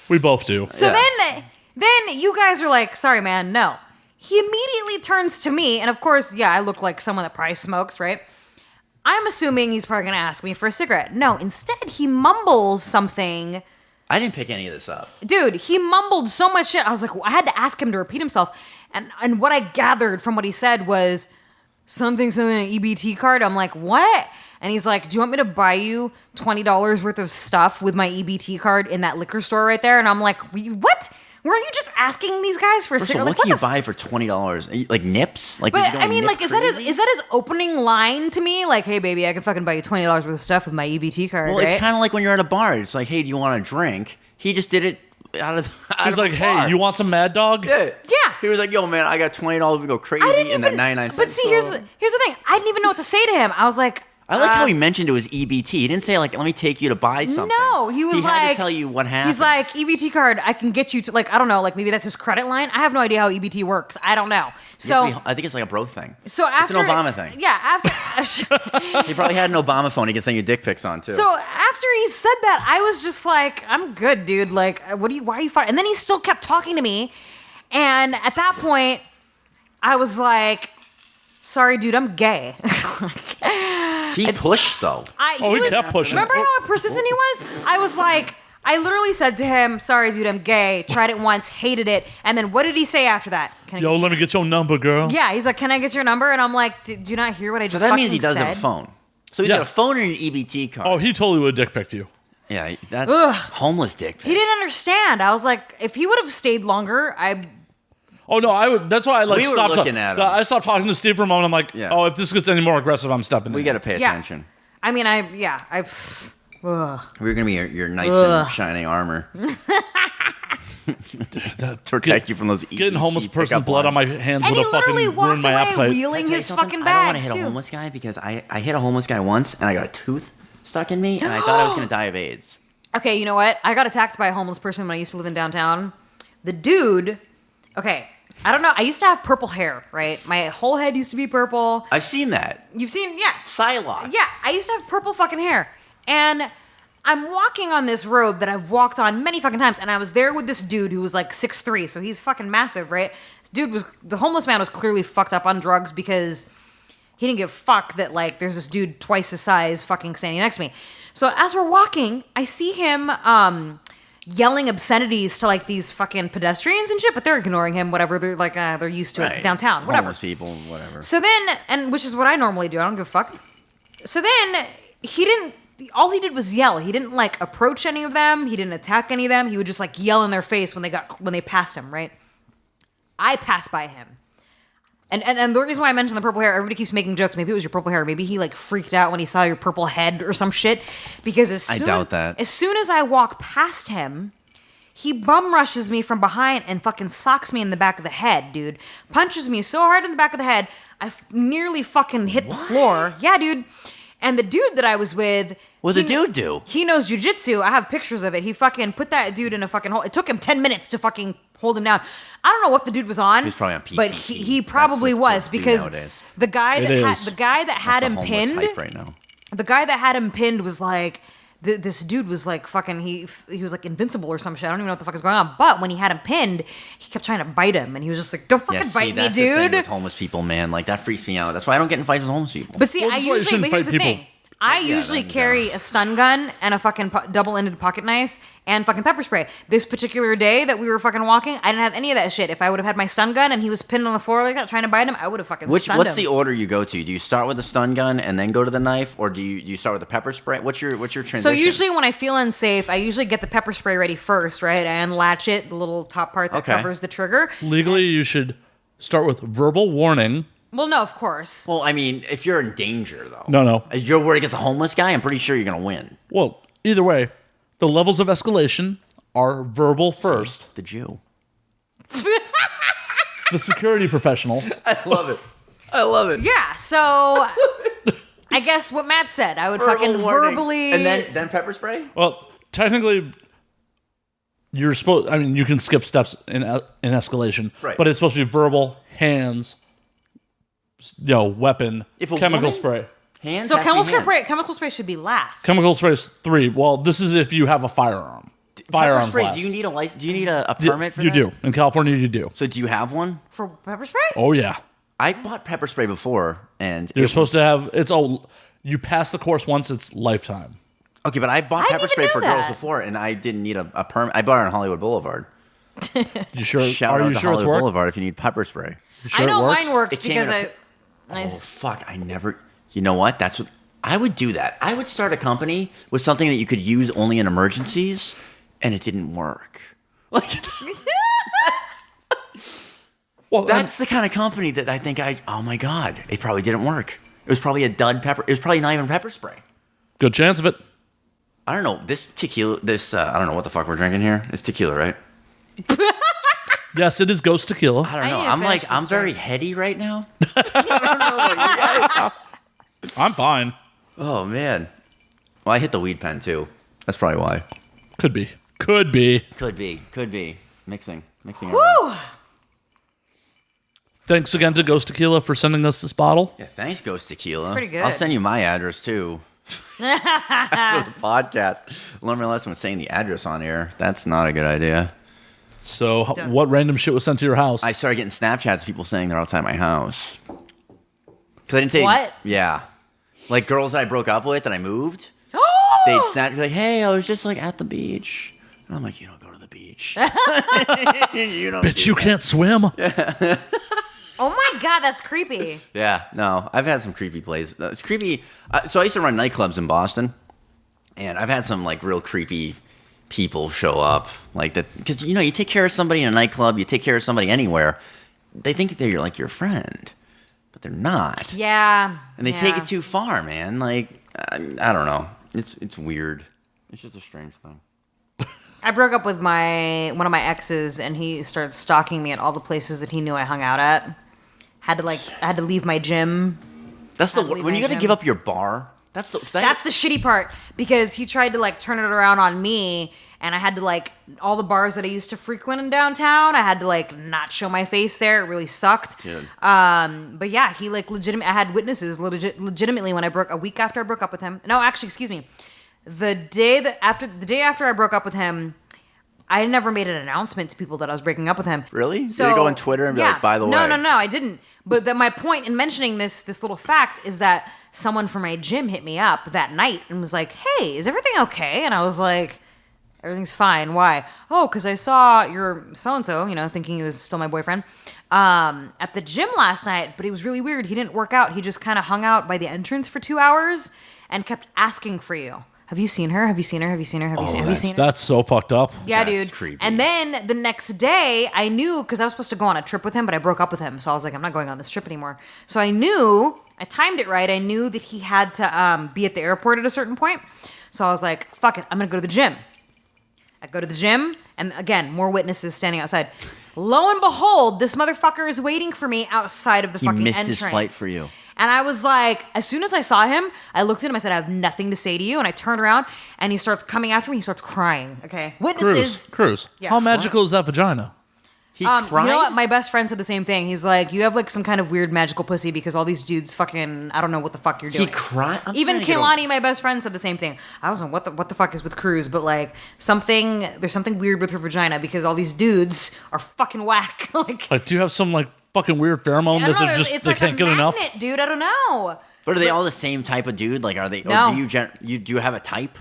We both do. So Yeah. then you guys are like, sorry, man, no. He immediately turns to me, and of course, yeah, I look like someone that probably smokes, right? I'm assuming he's probably going to ask me for a cigarette. No, instead, he mumbles something. I didn't pick any of this up. Dude, he mumbled so much shit. I was like, I had to ask him to repeat himself. And what I gathered from what he said was something EBT card. I'm like, what? And he's like, do you want me to buy you $20 worth of stuff with my EBT card in that liquor store right there? And I'm like, what? Weren't you just asking these guys for a First of cigarette? all, Like, what can you the buy for $20? Like nips? Like, is he But going I mean, nip like, is that crazy? his opening line to me? Like, hey, baby, I can fucking buy you $20 worth of stuff with my EBT card, Well, right? it's kind of like when you're at a bar. It's like, hey, do you want a drink? He just did it out of. He's like, hey, you want some Mad Dog? Yeah. Yeah. He was like, yo, man, I got $20. We go crazy. I didn't and even. that 99 cents. But see, here's the thing. I didn't even know what to say to him. I was like, I like how he mentioned it was EBT. He didn't say like, let me take you to buy something. no, he was he like, had to tell you what happened. He's like, EBT card, I can get you to, like, I don't know, like maybe that's his credit line. I have no idea how EBT works. I don't know. So, I think it's like a bro thing. so after it's an Obama thing. Yeah, after. He probably had an Obama phone he could send you dick pics on too. So after he said that, I was just like, I'm good, dude. Like, why are you fighting? And then he still kept talking to me. And at that point, I was like, sorry, dude, I'm gay. he pushed though. He kept pushing. Remember how persistent he was? I was like, I literally said to him, sorry, dude, I'm gay. Tried it once, hated it. And then what did he say after that? Yo, let me get your number, girl. Yeah, he's like, can I get your number? And I'm like, did you not hear what I So just that fucking means he does said? have a phone. So he's Yeah. got a phone and an EBT card. Oh, he totally would have dick picked you. Yeah, that's Ugh. homeless dick pic. He didn't understand. I was like, if he would have stayed longer, Oh no, I would. That's why I like We were stopped. looking at him. I stopped talking to Steve for a moment. I'm like, Yeah. oh, if this gets any more aggressive, I'm stepping. We in. got to pay yeah. attention. I mean, ugh. We're gonna be your knights Ugh. in shining armor That- to protect you from those. Getting EBT homeless person pickup blood on lines. my hands And would he have literally fucking ruined walked my away appetite. wheeling Tell you his something? fucking I don't want to bags, hit a too. homeless guy because I hit a homeless guy once and I got a tooth stuck in me and I thought I was gonna die of AIDS. Okay, you know what? I got attacked by a homeless person when I used to live in downtown. The dude, okay, I don't know. I used to have purple hair, right? My whole head used to be purple. I've seen that. You've seen, yeah. Psylocke. Yeah, I used to have purple fucking hair. And I'm walking on this road that I've walked on many fucking times, and I was there with this dude who was like 6'3", so he's fucking massive, right? The homeless man was clearly fucked up on drugs because he didn't give a fuck that, like, there's this dude twice his size fucking standing next to me. So as we're walking, I see him yelling obscenities to, like, these fucking pedestrians and shit, but they're ignoring him, whatever. They're like, they're used to it downtown, whatever. Homeless people, whatever. So then, and which is what I normally do. I don't give a fuck. So then all he did was yell. He didn't like approach any of them. He didn't attack any of them. He would just like yell in their face when they passed him, right? I passed by him. And the reason why I mentioned the purple hair, everybody keeps making jokes. Maybe it was your purple hair. Maybe he like freaked out when he saw your purple head or some shit. Because I doubt that. As soon as I walk past him, he bum rushes me from behind and fucking socks me in the back of the head, dude. Punches me so hard in the back of the head, I nearly fucking hit the floor. Yeah, dude. And the dude that I was with... What did the dude do? He knows jujitsu. I have pictures of it. He fucking put that dude in a fucking hole. It took him 10 minutes to fucking hold him down. I don't know what the dude was on. He was probably on PCP. But he probably That's what was kids do because nowadays. the guy that had him That's the homeless pinned... hype right now. The guy that had him pinned was like... This dude was like fucking, he was like invincible or some shit. I don't even know what the fuck is going on. But when he had him pinned, he kept trying to bite him. And he was just like, don't fucking bite me, that's the thing dude. with homeless people, man. Like, that freaks me out. That's why I don't get in fights with homeless people. But see, Well, that's why you shouldn't but here's fight the people. thing. I usually carry a stun gun and a fucking double-ended pocket knife and fucking pepper spray. This particular day that we were fucking walking, I didn't have any of that shit. If I would have had my stun gun and he was pinned on the floor like that trying to bite him, I would have fucking stunned What's him. the order you go to? Do you start with the stun gun and then go to the knife, or do you start with the pepper spray? What's your transition? So usually when I feel unsafe, I usually get the pepper spray ready first, right? I unlatch it, the little top part that covers the trigger. Legally, you should start with verbal warning. Well, no, of course. Well, I mean, if you're in danger, though. No. If you're worried against a homeless guy, I'm pretty sure you're going to win. Well, either way, the levels of escalation are verbal first. The Jew. The security professional. I love it. I love it. Yeah, so I guess what Matt said, I would fucking warning. verbally... And then pepper spray? Well, technically, you're supposed. I mean, you can skip steps in escalation, Right. but it's supposed to be verbal, hands, weapon, If a chemical woman- spray. Hands So has to be hands. chemical spray should be last. Chemical spray is 3. Well, this is if you have a firearm. Pepper Firearms spray, last. do you need a license? Do you need a permit for You that? do. In California, you do. So do you have one? For pepper spray? Oh, yeah. I bought pepper spray before, and You're supposed to have. You pass the course once, it's lifetime. Okay, but I bought I pepper didn't spray even for know girls that. before, and I didn't need a permit. I bought it on Hollywood Boulevard. You sure? Shout Are out you to sure it's Hollywood work? Boulevard if you need pepper spray. You sure I know it works? mine works It came because in a I... pi- Oh, Nice. fuck. I never... You know what? That's what... I would do that. I would start a company with something that you could use only in emergencies, and it didn't work. Like, Well, That's the kind of company that I think oh my God, it probably didn't work. It was probably a dud pepper. It was probably not even pepper spray. good chance of it. I don't know. This tequila, I don't know what the fuck we're drinking here. It's tequila, right? Yes, it is Ghost Tequila. I don't I know. need to I'm finish this I'm very drink. heady right now. I don't know about you guys. I'm fine. Oh, man. Well, I hit the weed pen, too. That's probably why. Could be. Could be. Could be. Mixing. Woo! Thanks again to Ghost Tequila for sending us this bottle. Yeah, thanks, Ghost Tequila. It's pretty good. I'll send you my address, too. For the podcast. Learn my lesson with saying the address on air. That's not a good idea. So, Done. what random shit was sent to your house? I started getting Snapchats of people saying they're outside my house. Because I didn't say... What? Yeah. Like, girls that I broke up with and I moved, they'd snap, be like, hey, I was just, like, at the beach. And I'm like, you don't go to the beach. You don't Bitch, do you that. can't swim. Oh my God, that's creepy. Yeah, no, I've had some creepy plays. It's creepy. So I used to run nightclubs in Boston, and I've had some like real creepy people show up, like that, because you take care of somebody in a nightclub, you take care of somebody anywhere, they think that they're like your friend, but they're not, Yeah. and they take it too far, man. Like I don't know, it's weird. It's just a strange thing. I broke up with one of my exes, and he started stalking me at all the places that he knew I hung out at. I had to leave my gym. That's the I'd leave when you my got to gym. give up your bar. That's the shitty part, because he tried to like turn it around on me, and I had to like all the bars that I used to frequent in downtown, I had to like not show my face there. It really sucked. Dude. But yeah, he like I had witnesses legitimately when a week after I broke up with him. No, actually, excuse me. The day after I broke up with him, I never made an announcement to people that I was breaking up with him. Really? So, Did you go on Twitter and be like, by the way? No, I didn't. But my point in mentioning this little fact is that someone from my gym hit me up that night and was like, hey, is everything okay? And I was like, everything's fine. Why? Oh, because I saw your so-and-so, thinking he was still my boyfriend, at the gym last night, but he was really weird. He didn't work out. He just kind of hung out by the entrance for 2 hours and kept asking for you. Have you seen her? Have you seen her? Have you seen her? Have you seen her? That's so fucked up. Yeah, That's dude. creepy. And then the next day, I knew, because I was supposed to go on a trip with him, but I broke up with him. So I was like, I'm not going on this trip anymore. So I timed it right. I knew that he had to be at the airport at a certain point. So I was like, fuck it, I'm going to go to the gym. I go to the gym, and again, more witnesses standing outside. Lo and behold, this motherfucker is waiting for me outside of the fucking missed entrance. his flight for you. And I was like, as soon as I saw him, I looked at him, I said, I have nothing to say to you. And I turned around, and he starts coming after me. He starts crying, okay? Witnesses. Cruz. Yeah. How magical is that vagina? He cried. You know what? My best friend said the same thing. He's like, you have like some kind of weird magical pussy because all these dudes fucking, I don't know what the fuck you're doing. He cried. I'm Even trying to get Kehlani, my best friend, said the same thing. I was like, what the fuck is with Cruz? But like there's something weird with her vagina because all these dudes are fucking whack. Like, do you have some like fucking weird pheromone I don't know, that it's they like can't a get enough? magnet, dude. I don't know. But are they all the same type of dude? Like, are they? No. Or do you have a type?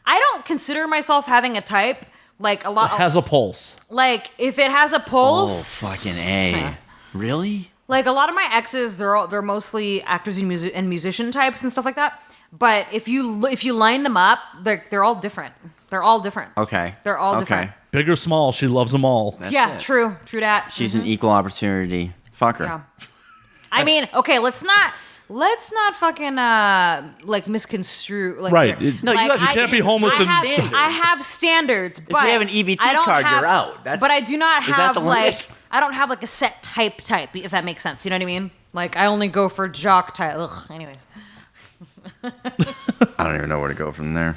I don't consider myself having a type. Like a lot. Has a pulse. Like if it has a Oh, pulse. fucking A. Really? Like a lot of my exes, they're mostly actors and musician types and stuff like that. But if you line them up, they're all different. They're all different. Okay. They're all Okay. different. Big or small, she loves them all. That's Yeah, it. true that. She's an equal opportunity fucker. Yeah. I mean, okay, let's not fucking like misconstrue like Right. No, you can't be homeless I and- have, Standard. I have standards, but you have an EBT I don't card, have- you're out. But I do not is that have the limit? like I don't have like a set type, if that makes sense. You know what I mean? Like I only go for jock type. Ugh. Anyways. I don't even know where to go from there.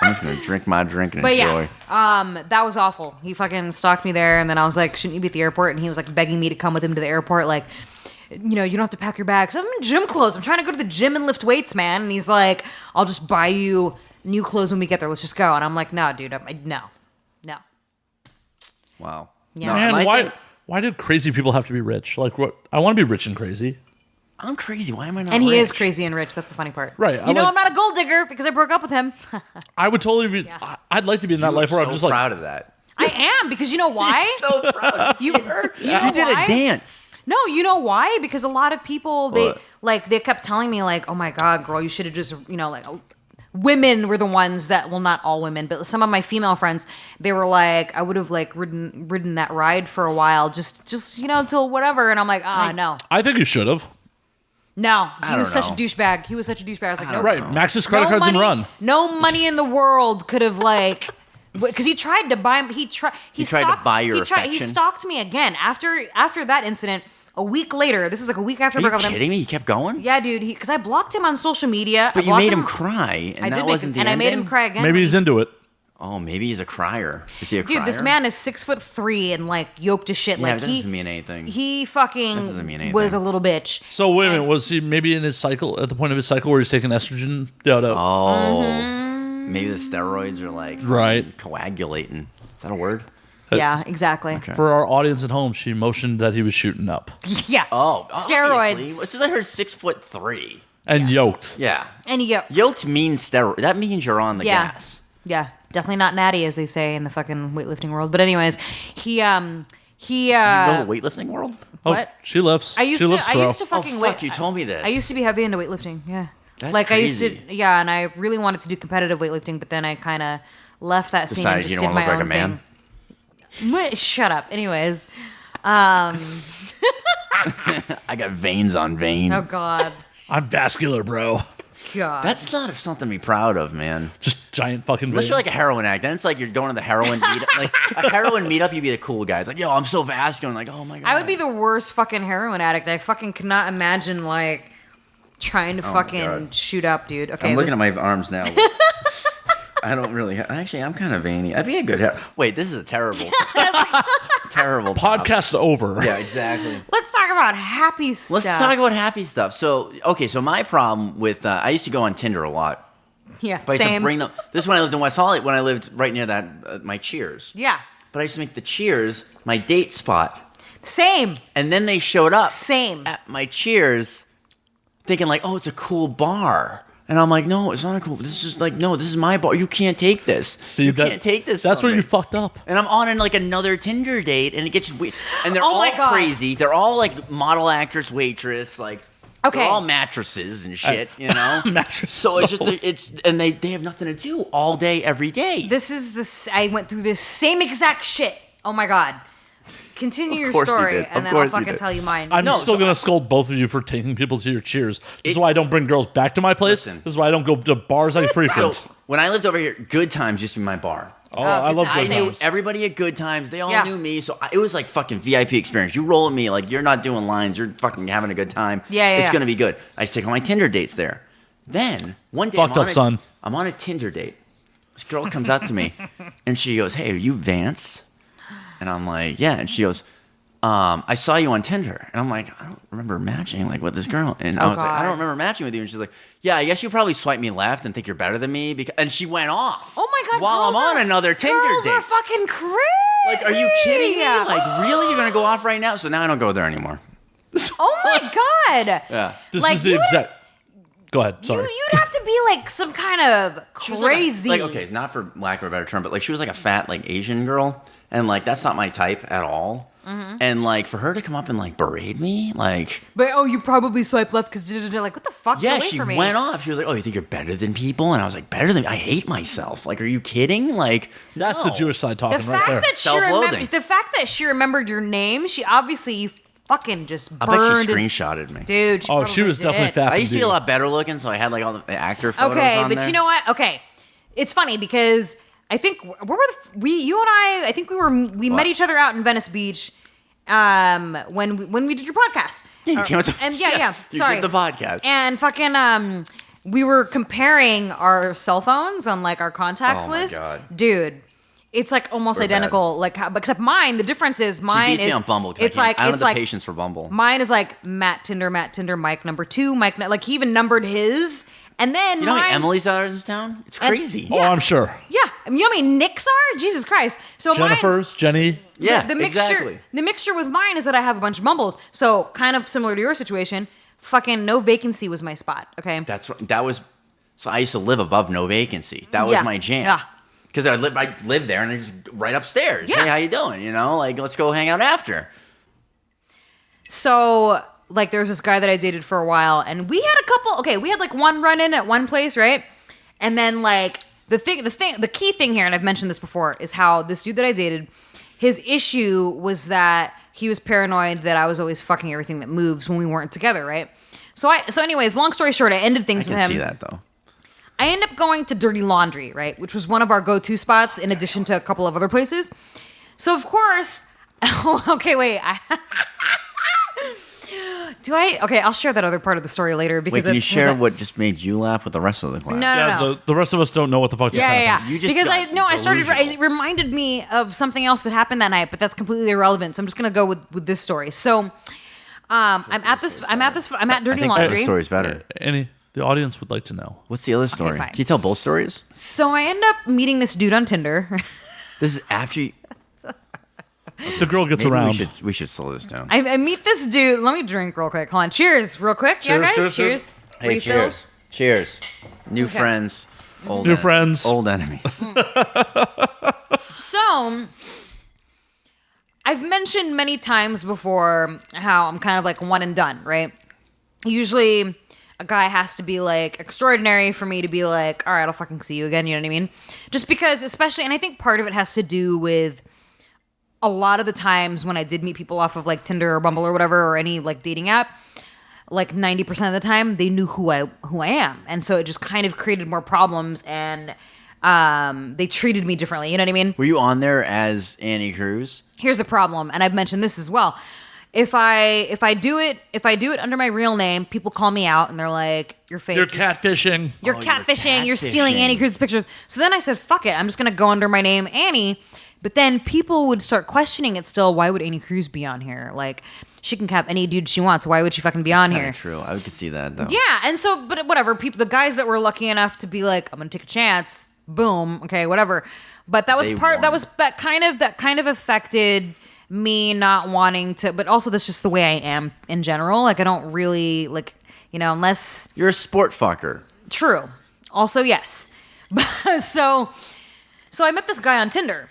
I'm just gonna drink my drink and But enjoy. yeah, that was awful. He fucking stalked me there, and then I was like, shouldn't you be at the airport? And he was like begging me to come with him to the airport, like, you don't have to pack your bags. I'm in gym clothes. I'm trying to go to the gym and lift weights, man. And he's like, I'll just buy you new clothes when we get there. Let's just go. And I'm like, no, dude, no. Wow. Yeah. No, Man, my why thing- why did crazy people have to be rich? Like, what? I want to be rich and crazy. I'm crazy. Why am I not? And he is rich? crazy and rich. That's the funny part. Right, I You know, like- I'm not a gold digger because I broke up with him. I would totally be. Yeah. I'd like to be in that life where so I'm just like, proud of that. I am because you know why? So proud. You know You did why? a dance. No, you know why? Because a lot of people What? they kept telling me like, "Oh my god, girl, you should have just, women were the ones that, well, not all women, but some of my female friends, they were like, I would have like ridden that ride for a while, just till whatever. And I'm like, no. I think you should have. No, I he don't was such a know. douchebag. He was such a douchebag. I was like, no, Right, Max's credit cards money, and run. No money in the world could have like, because he tried to buy. He tried to buy your He affection? stalked me again after that incident. A week later, this is like a week after I Are you broke up with him. kidding me? He kept going? Yeah, dude. Because I blocked him on social media. But I you blocked made him cry, and I that did, wasn't the and I made him ending? cry again. Maybe when he's into it. Oh, maybe he's a crier. Is he a crier? Dude, this man is 6'3" and like yoked to shit. Yeah, like but that doesn't mean anything. He That fucking doesn't mean anything. was a little bitch. So wait a minute, was he maybe in his cycle, at the point of his cycle where he's taking estrogen? Yeah, no. Oh, Mm-hmm. maybe the steroids are like Right. coagulating. Is that a word? Yeah, exactly. Okay. For our audience at home, she motioned that he was shooting up Yeah. Oh, Steroids. obviously. So I heard 6'3". and yoked. Yeah. And he yoked. Yoked means steroid. That means you're on the Yeah. gas. Yeah, definitely not natty as they say in the fucking weightlifting world. But anyways, he You know the weightlifting world? Oh, What? she lifts. I used she to lifts, I bro. used to fucking fuck, weight. you told me this. I used to be heavy into weightlifting. Yeah. That's like crazy. I used to, yeah, and I really wanted to do competitive weightlifting, but then I kind of left that scene and Decided just you did don't my wanna own look like a man? thing. Shut up. Anyways, I got veins on veins. oh god, I'm vascular, bro. god. That's not something to be proud of, man. Just giant fucking Unless veins. you're like a heroin addict, then it's like you're going to the heroin meetup. Like a heroin meetup, you'd be the cool guy. It's like, yo, I'm so vascular. Like, oh my god. I would be the worst fucking heroin addict. I fucking could not imagine like trying to my fucking God. shoot up, dude. Okay, I'm looking this- at my arms now. I don't really. Actually, I'm kind of veiny. I'd be a good. Wait, this is a terrible, terrible topic. podcast over. Yeah, exactly. Let's talk about happy stuff. Let's talk about happy stuff. So, okay, so my problem with I used to go on Tinder a lot. Yeah, But I used to same. bring them. This is when I lived in West Hollywood. When I lived right near that my Cheers. Yeah, But I used to make the Cheers my date spot, same, and then they showed up same. at my Cheers, thinking like, oh, it's a cool bar. And I'm like, no, it's not a cool. This is like, no, this is my bar. You can't take this. See, you that, can't take this. That's from where me. you fucked up. And I'm on like another Tinder date, and it gets weird. And they're Oh all my God. crazy. They're all like model actress, waitress, like Okay. they're all mattresses and shit, you know. Mattress. So it's just and they have nothing to do all day, every day. This is this. I went through this same exact shit. Oh my god. Continue your course you story, did. Of and then I'll course you fucking did. tell you mine. I'm No, still so gonna I- scold both of you for taking people to your Cheers. This is why I don't bring girls back to my place. Listen. This is why I don't go to bars I So frequent. when I lived over here, Good Times used to be my bar. Oh, I love I good I knew times. everybody at Good Times. They all Yeah. knew me, so it was like fucking VIP experience. You roll with me, like you're not doing lines. You're fucking having a good time. Yeah, it's yeah. gonna be good. I used to take all my Tinder dates there. Then one day, Fucked up, son. I'm on a Tinder date. This girl comes up to me, and she goes, "Hey, are you Vance?" And I'm like, "Yeah." And she goes, "I saw you on Tinder." And I'm like, "I don't remember matching like with this girl." And I was like, "I God. don't remember matching with you." And she's like, "Yeah, I guess you probably swipe me left and think you're better than me." And she went off. Oh my god. While I'm girls on are- another Tinder girls date. are fucking crazy. Like, are you kidding me? Like, really? You're gonna go off right now? So now I don't go there anymore. Oh my god. Yeah. This like, is the you exact. Go ahead. Sorry. You'd have to be like some kind of She was like a- crazy. Like, okay, not for lack of a better term, but like she was like a fat like Asian girl, and like that's not my type at all. Mm-hmm. And like for her to come up and like berate me, like But you probably swipe left because like what the fuck? yeah, Get away she from me. went off. She was like, "Oh, you think you're better than people?" And I was like, "Better than me? I hate myself." Like, are you kidding? Like, That's no. the Jewish side The talking right fact there. that she Self-loathing. remembered your name, she obviously you fucking just I burned. bet she screenshotted me. Dude, Oh, she was probably definitely did. fat. I used to be a dude. lot better looking, so I had like all the actor photos Okay, on but there. you know what? Okay, it's funny because I think where were you and I think we met each other out in Venice Beach when we did your podcast. Yeah, you came out to, And yeah. you Sorry. did the podcast. And fucking we were comparing our cell phones on like our contacts Oh my list. God. Dude, it's like almost We're identical. Like except mine, the difference is She mine beats me is on Bumble. 'cause it's I like don't it's have like the patience for Bumble. mine is like Matt Tinder, Mike number 2, Mike like he even numbered his. And then You know how mine, many Emily's are in this town? It's crazy. Oh, I'm sure. yeah, I mean, you know how many Nicks are? Jesus Christ! So Jennifer's, Jenny. Yeah, the mixture, exactly. The mixture with mine is that I have a bunch of Bumbles. So kind of similar to your situation. Fucking no vacancy was my spot. Okay. That was. So I used to live above no vacancy. That was Yeah, my jam. yeah. Because I lived there and I just right upstairs. Yeah. Hey, how you doing? You know, like let's go hang out after. So like there was this guy that I dated for a while, and we had a couple. Okay, we had like one run in at one place, right? And then like the key thing here, and I've mentioned this before, is how this dude that I dated, his issue was that he was paranoid that I was always fucking everything that moves when we weren't together, right? So anyways, long story short, I ended things with him. I can see that though. I ended up going to Dirty Laundry, right? Which was one of our go-to spots in addition to a couple of other places. So of course, okay, wait. Okay, I'll share that other part of the story later because Wait, can you share what just made you laugh with the rest of the class? No. The rest of us don't know what the fuck just happened. You just because got it reminded me of something else that happened that night, but that's completely irrelevant. So I'm just gonna go with this story. So, I'm at Dirty Laundry. The story's better. Annie, the audience would like to know. What's the other story? fine. Can you tell both stories? So I end up meeting this dude on Tinder. This is after you... The girl gets Maybe around. we should slow this down. I meet this dude. Let me drink real quick. Hold on. Cheers, real quick. Cheers, yeah, guys. cheers. Hey, Refills? cheers. New friends. New friends. Old enemies. So, I've mentioned many times before how I'm kind of like one and done, right? Usually, a guy has to be like extraordinary for me to be like, all right, I'll fucking see you again. You know what I mean? Just because, especially, and I think part of it has to do with a lot of the times when I did meet people off of like Tinder or Bumble or whatever, or any like dating app, like 90% of the time they knew who I am. And so it just kind of created more problems, and they treated me differently. You know what I mean? Were you on there as Annie Cruz? Here's the problem, and I've mentioned this as well. If I do it under my real name, people call me out and they're like, "You're fake. You're catfishing. You're Oh, catfishing. You're catfishing. stealing Annie Cruz's pictures." So then I said, "Fuck it. I'm just gonna go under my name, Annie." But then people would start questioning it still. Why would Annie Cruz be on here? Like, she can cap any dude she wants. Why would she fucking be on here? True. I could see that though. Yeah, and so, but whatever. People, the guys that were lucky enough to be like, I'm gonna take a chance. Boom. Okay, whatever. But that was that kind of affected me not wanting to. But also, that's just the way I am in general. Like, I don't really like, unless You're a sport fucker. true. Also, yes. So I met this guy on Tinder.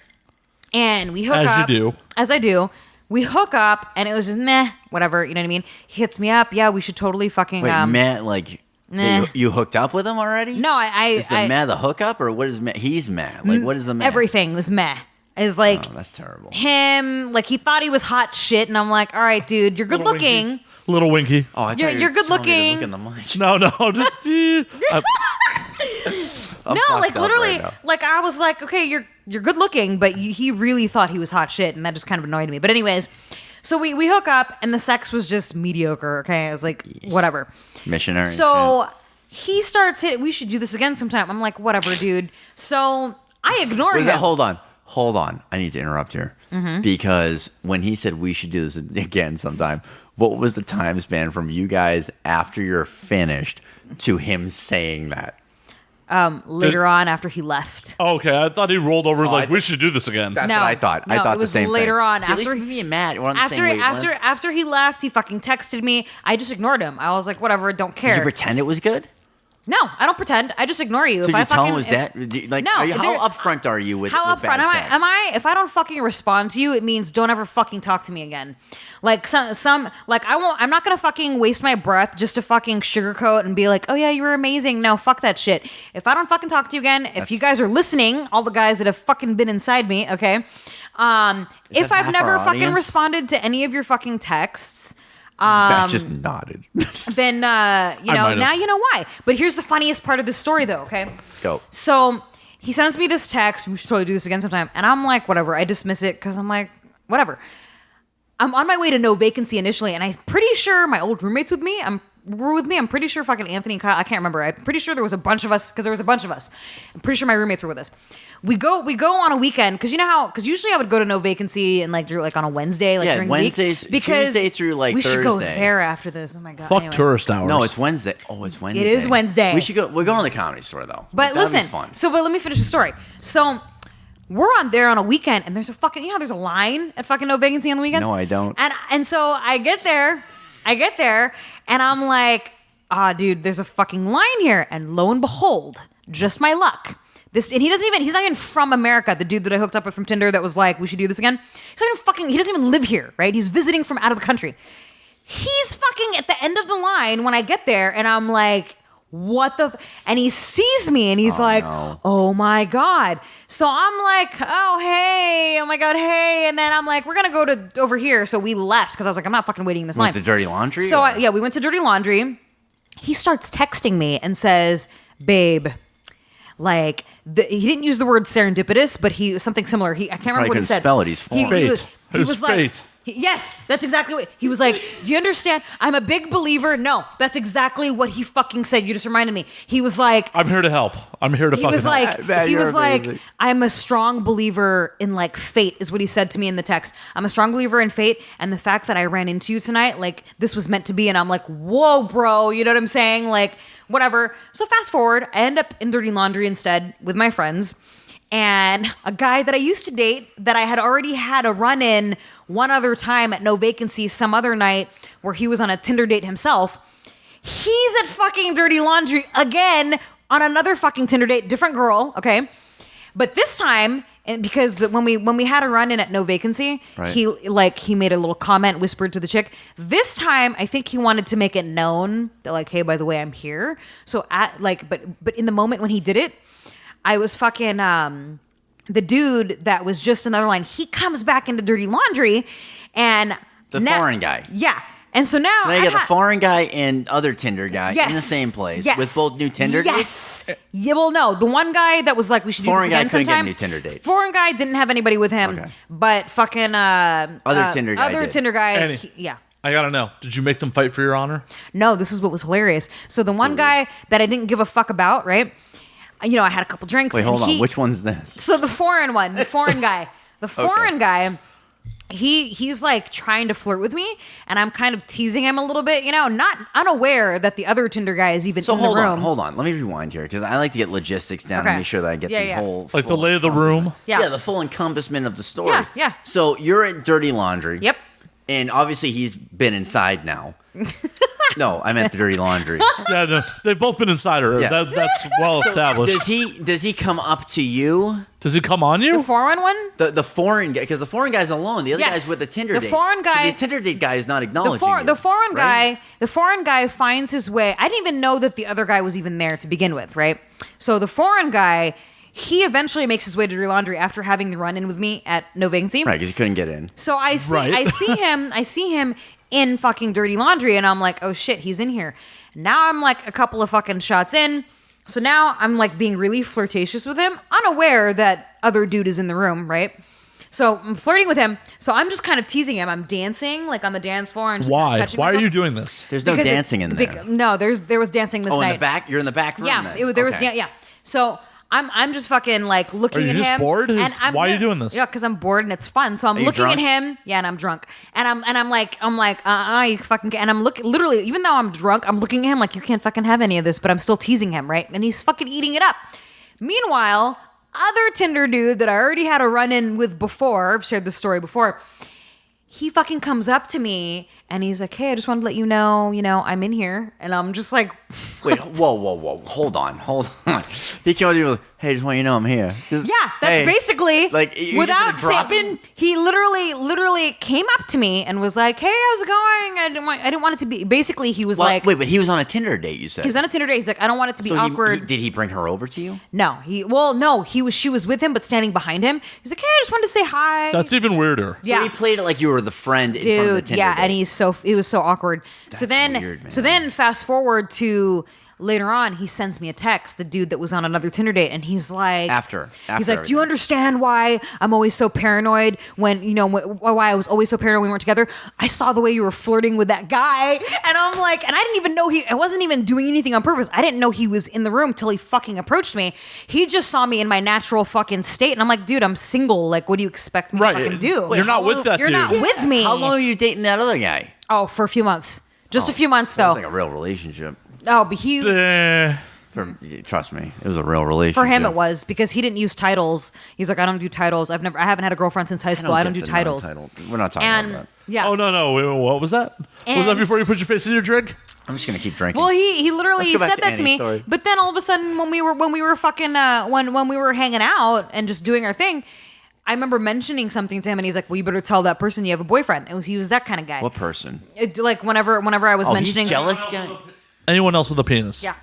And we hook As up. you do. As I do. We hook up, and it was just meh, whatever. You know what I mean? He hits me up. Yeah, we should totally fucking. Wait, Matt, like nah. you hooked up with him already? No, Is the Matt the hookup, or what is Matt? He's Matt. Like, what is the Matt? everything was meh. It's like Oh, that's terrible. him. Like, he thought he was hot shit, and I'm like, all right, dude, you're good looking. Little winky. Oh, I thought You're you were good telling me to looking. Look in the mic. No, just. I'm No, fucked like up literally, right now. like I was like, okay, you're good looking, but he really thought he was hot shit, and that just kind of annoyed me. But anyways, so we hook up, and the sex was just mediocre. Okay, I was like, whatever. Missionary. So he starts hitting. We should do this again sometime. I'm like, whatever, dude. So I ignore Wait, him. hold on. I need to interrupt here Mm-hmm. because when he said we should do this again sometime, what was the time span from you guys after you're finished to him saying that? Later on, after he left. Okay, I thought he rolled over like, I we should do this again. That's No, what I thought. I no, thought it was the same later thing. on, See, at least after- me and Matt were on the same wavelength. After he left, he fucking texted me. I just ignored him. I was like, whatever, don't Did care. you pretend it was good? No, I don't pretend. I just ignore you. So I you tell him fucking- it was that? Like, No, how upfront are you with How with upfront bad sex? am I? If I don't fucking respond to you, it means don't ever fucking talk to me again. Like some like I won't. I'm not gonna fucking waste my breath just to fucking sugarcoat and be like, oh yeah, you were amazing. No, fuck that shit. If I don't fucking talk to you again, if you guys are listening, all the guys that have fucking been inside me, okay. If that I've half never our fucking audience? responded to any of your fucking texts. Matt just nodded. Then you know might have. now you know why. But here's the funniest part of the story, though. Okay. Go. So he sends me this text. We should totally do this again sometime. And I'm like, whatever. I dismiss it because I'm like, whatever. I'm on my way to no vacancy initially, and I'm pretty sure my old roommates were with me. I'm pretty sure fucking Anthony and Kyle. I can't remember. I'm pretty sure there was a bunch of us because there was a bunch of us. I'm pretty sure my roommates were with us. We go on a weekend because you know how usually I would go to no vacancy and like on a Wednesday Yeah, during Wednesdays- the week because Tuesday through, like, we should go Thursday. there after this. Oh my god. Fuck Anyways. tourist hours. No, it's Wednesday. Oh, it's Wednesday. It is Wednesday. We should go. We're going to the Comedy Store though. But That'd be listen, fun. but let me finish the story. So we're on there on a weekend, and there's a fucking, you know, there's a line at fucking no vacancy on the weekends. No, I don't. And so I get there, and I'm like, dude, there's a fucking line here, and lo and behold, just my luck. He's not even from America. The dude that I hooked up with from Tinder that was like, we should do this again. He doesn't even live here, right? He's visiting from out of the country. He's fucking at the end of the line when I get there, and I'm like, what the and he sees me and he's like, no. oh my God. So I'm like, oh hey, oh my God, hey. And then I'm like, we're gonna go to over here. So we left because I was like, I'm not fucking waiting in this line. Went to Dirty Laundry? So we went to Dirty Laundry. He starts texting me and says, babe, like he didn't use the word serendipitous, but he something similar. I can't remember what he said. Spell it. He's foreign. Fate. He was like, fate. yes, that's exactly what he was like. Do you understand? I'm a big believer. No, that's exactly what he fucking said. You just reminded me. He was like, I'm here to help. I'm here to he fucking was help. like, Man, he you're was like, amazing. I'm a strong believer in like fate, is what he said to me in the text. I'm a strong believer in fate, and the fact that I ran into you tonight, like this was meant to be. And I'm like, whoa, bro, you know what I'm saying? Like, whatever. So fast forward, I end up in Dirty Laundry instead with my friends. And a guy that I used to date that I had already had a run in one other time at No Vacancy some other night where he was on a Tinder date himself. He's at fucking Dirty Laundry again on another fucking Tinder date, different girl, okay? But this time, and because when we had a run in at No Vacancy, Right. he made a little comment, whispered to the chick. This time, I think he wanted to make it known that like, hey, by the way, I'm here. So but in the moment when he did it, I was fucking the dude that was just another line. He comes back into Dirty Laundry, and The foreign guy. Yeah, and so now So now you got the foreign guy and other Tinder guy in the same place yes, with both new Tinder Yes. Yeah, well, no, the one guy that was like, we should do this Foreign guy again couldn't get a sometime. new Tinder date. Foreign guy didn't have anybody with him, Okay. but fucking Other Tinder guy did. Tinder guy, Annie. yeah. I gotta know. Did you make them fight for your honor? No, this is what was hilarious. So the one guy that I didn't give a fuck about, right? You know, I had a couple drinks. Wait, and hold on. Which one's this? So the foreign one, the foreign guy, guy, he's like trying to flirt with me, and I'm kind of teasing him a little bit, you know, not unaware that the other Tinder guy is even in the room. Hold on. Let me rewind here because I like to get logistics down Okay. and make sure that I get Yeah, the yeah. whole Like the full lay of the room? Yeah. the full encompassment of the story. Yeah, yeah. So you're at Dirty Laundry. Yep. And obviously he's been inside now. No, I meant the Dirty Laundry. Yeah, no, they've both been inside her. Yeah. That's well established. Does he come up to you? Does he come on you? The foreign one? The foreign guy, because the foreign guy's alone. The other Yes. guy's with the Tinder The date. foreign guy- So the Tinder date guy is not acknowledging you, The foreign right? guy finds his way. I didn't even know that the other guy was even there to begin with, right? So the foreign guy, he eventually makes his way to Dirty Laundry after having the run-in with me at No Vacancy. Right, because he couldn't get in. So I see, Right. I see him in fucking Dirty Laundry, and I'm like, oh shit, he's in here. Now I'm like a couple of fucking shots in. So now I'm like being really flirtatious with him, unaware that other dude is in the room, right? So I'm flirting with him. So I'm just kind of teasing him. I'm dancing like on the dance floor and just Why? touching Why are myself. you doing this? There's no Because dancing in there. No, there was dancing this Oh, night. in the back? You're in the back room Yeah, then? there was Okay. yeah. So I'm just fucking like looking Are you at just him. bored? and I'm Why are you doing this? Yeah, because I'm bored and it's fun. So I'm Are you looking drunk? at him. Yeah, and I'm drunk. And I'm like, you fucking and I'm looking literally, even though I'm drunk, I'm looking at him like you can't fucking have any of this, but I'm still teasing him, right? And he's fucking eating it up. Meanwhile, other Tinder dude that I already had a run-in with before, I've shared this story before, he fucking comes up to me and he's like, hey, I just wanted to let you know, I'm in here. And I'm just like, Wait, whoa. Hold on. He came up to you like, hey, just want you to know I'm here. Just, yeah, that's hey. basically Like, you without just drop saying, in? he literally came up to me and was like, hey, how's it going? I didn't want it to be, basically he was Well, like, wait, but he was on a Tinder date, you said. he was on a Tinder date. He's like, I don't want it to be So awkward. did he bring her over to you? No, she was with him, but standing behind him. He's like, hey, I just wanted to say hi. That's even weirder. yeah. So he played it like you were the friend in front of the Dude, Tinder yeah, date. and it was so awkward. So then, weird, man. so then, fast forward to later on, he sends me a text, the dude that was on another Tinder date, and he's like, After he's like, do you everything. understand why I'm always so paranoid when why I was always so paranoid when we weren't together? I saw the way you were flirting with that guy, and I'm like, and I didn't even know I wasn't even doing anything on purpose. I didn't know he was in the room till he fucking approached me. He just saw me in my natural fucking state, and I'm like, dude, I'm single. Like, what do you expect me to fucking do? You're not with that You're dude. not with me. How long are you dating that other guy? Oh, for a few months. Just a few months, though. Sounds like a real relationship. Oh, but he, Trust me, it was a real relationship. for him it was, because he didn't use titles. He's like, I don't do titles. I haven't had a girlfriend since high school. I don't do get the titles. non-title. We're not talking And about that. yeah. Oh, no. Wait, what was that? Was And- that before you put your face in your drink? I'm just gonna keep drinking. Well, he literally Let's go back said to that to me. Annie's story. But then all of a sudden, when we were fucking when we were hanging out and just doing our thing, I remember mentioning something to him, and he's like, "Well, you better tell that person you have a boyfriend." He was that kind of guy. What person? Like whenever I was Oh, mentioning, he's jealous guy. Anyone else with a penis? Yeah.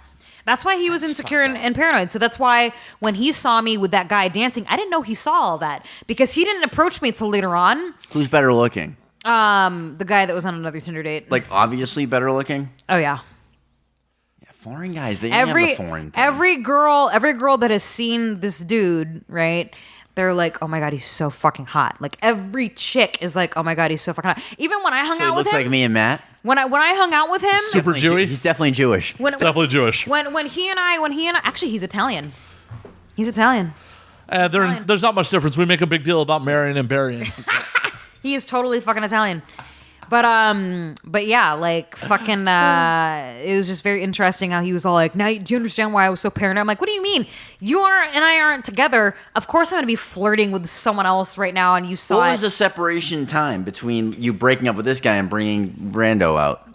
That's why he was insecure and paranoid. So that's why when he saw me with that guy dancing, I didn't know he saw all that because he didn't approach me until later on. Who's better looking? The guy that was on another Tinder date. Like, obviously better looking? Oh yeah. Yeah, foreign guys, they have the foreign thing. Every girl that has seen this dude, right? They're like, oh my God, he's so fucking hot. Like every chick is like, oh my God, he's so fucking hot. Even when I hung So out he with looks him. like me and Matt? When I hung out with him. Super Jewy? He's definitely Jewish. Definitely Jewish. When he and I, actually he's Italian. He's Italian. There's not much difference. We make a big deal about marrying and burying. He is totally fucking Italian. But yeah, like fucking it was just very interesting how he was all like, now do you understand why I was so paranoid? I'm like, what do you mean? You and I aren't together. Of course I'm gonna be flirting with someone else right now and you saw What it. was the separation time between you breaking up with this guy and bringing Rando out?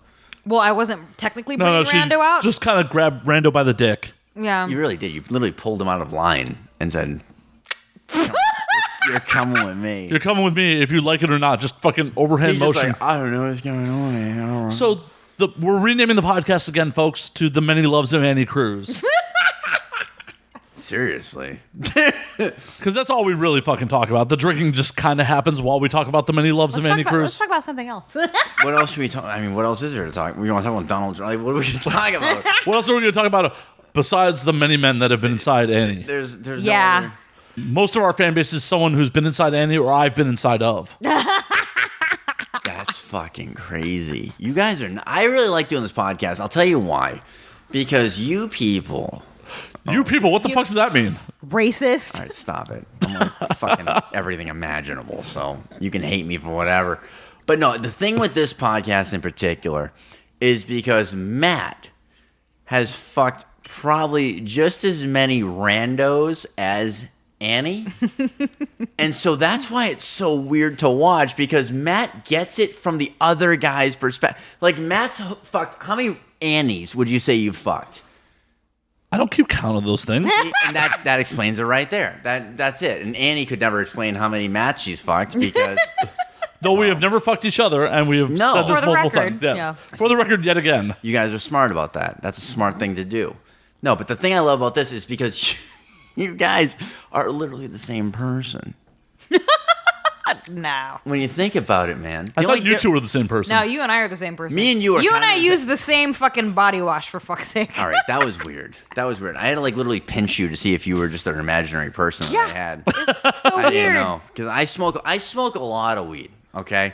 Well, I wasn't technically No, bringing she Rando out. just kind of grabbed Rando by the dick. Yeah. You really did. You literally pulled him out of line and said, you're coming with me. You're coming with me if you like it or not. Just fucking overhand He's just motion. like, I don't know what's going on. I don't know. So we're renaming the podcast again, folks, to The Many Loves of Annie Cruz. Seriously. Because that's all we really fucking talk about. The drinking just kind of happens while we talk about The Many Loves of Annie Let's Cruz. talk about something else. What else should we talk? I mean, what else is there to talk? We want to talk about Donald Trump. Like, what are we going to talk about? What else are we going to talk about besides the many men that have been inside Annie? There's Yeah. no other. Most of our fan base is someone who's been inside Annie or I've been inside of. That's fucking crazy. You guys are. I really like doing this podcast. I'll tell you why. Because you people. You people, what the fuck does that mean? Racist. All right, stop it. I'm like fucking everything imaginable. So you can hate me for whatever. But no, the thing with this podcast in particular is because Matt has fucked probably just as many randos as Annie. And so that's why it's so weird to watch, because Matt gets it from the other guy's perspective. Like, Matt's fucked. How many Annies would you say you've fucked? I don't keep count of those things. And that explains it right there. That's it. And Annie could never explain how many Matts she's fucked because Though we have never fucked each other, and we have No. said this For the multiple record, times. yeah. For the record, yet again. you guys are smart about that. That's a smart thing to do. No, but the thing I love about this is because you guys are literally the same person. No. When you think about it, man. I The thought only you two were the same person. No, you and I are the same person. Me and you are You and kinda I the use the same fucking body wash, for fuck's sake. All right, that was weird. That was weird. I had to like literally pinch you to see if you were just an imaginary person that I had. It's so I weird. didn't know because I smoke a lot of weed. Okay,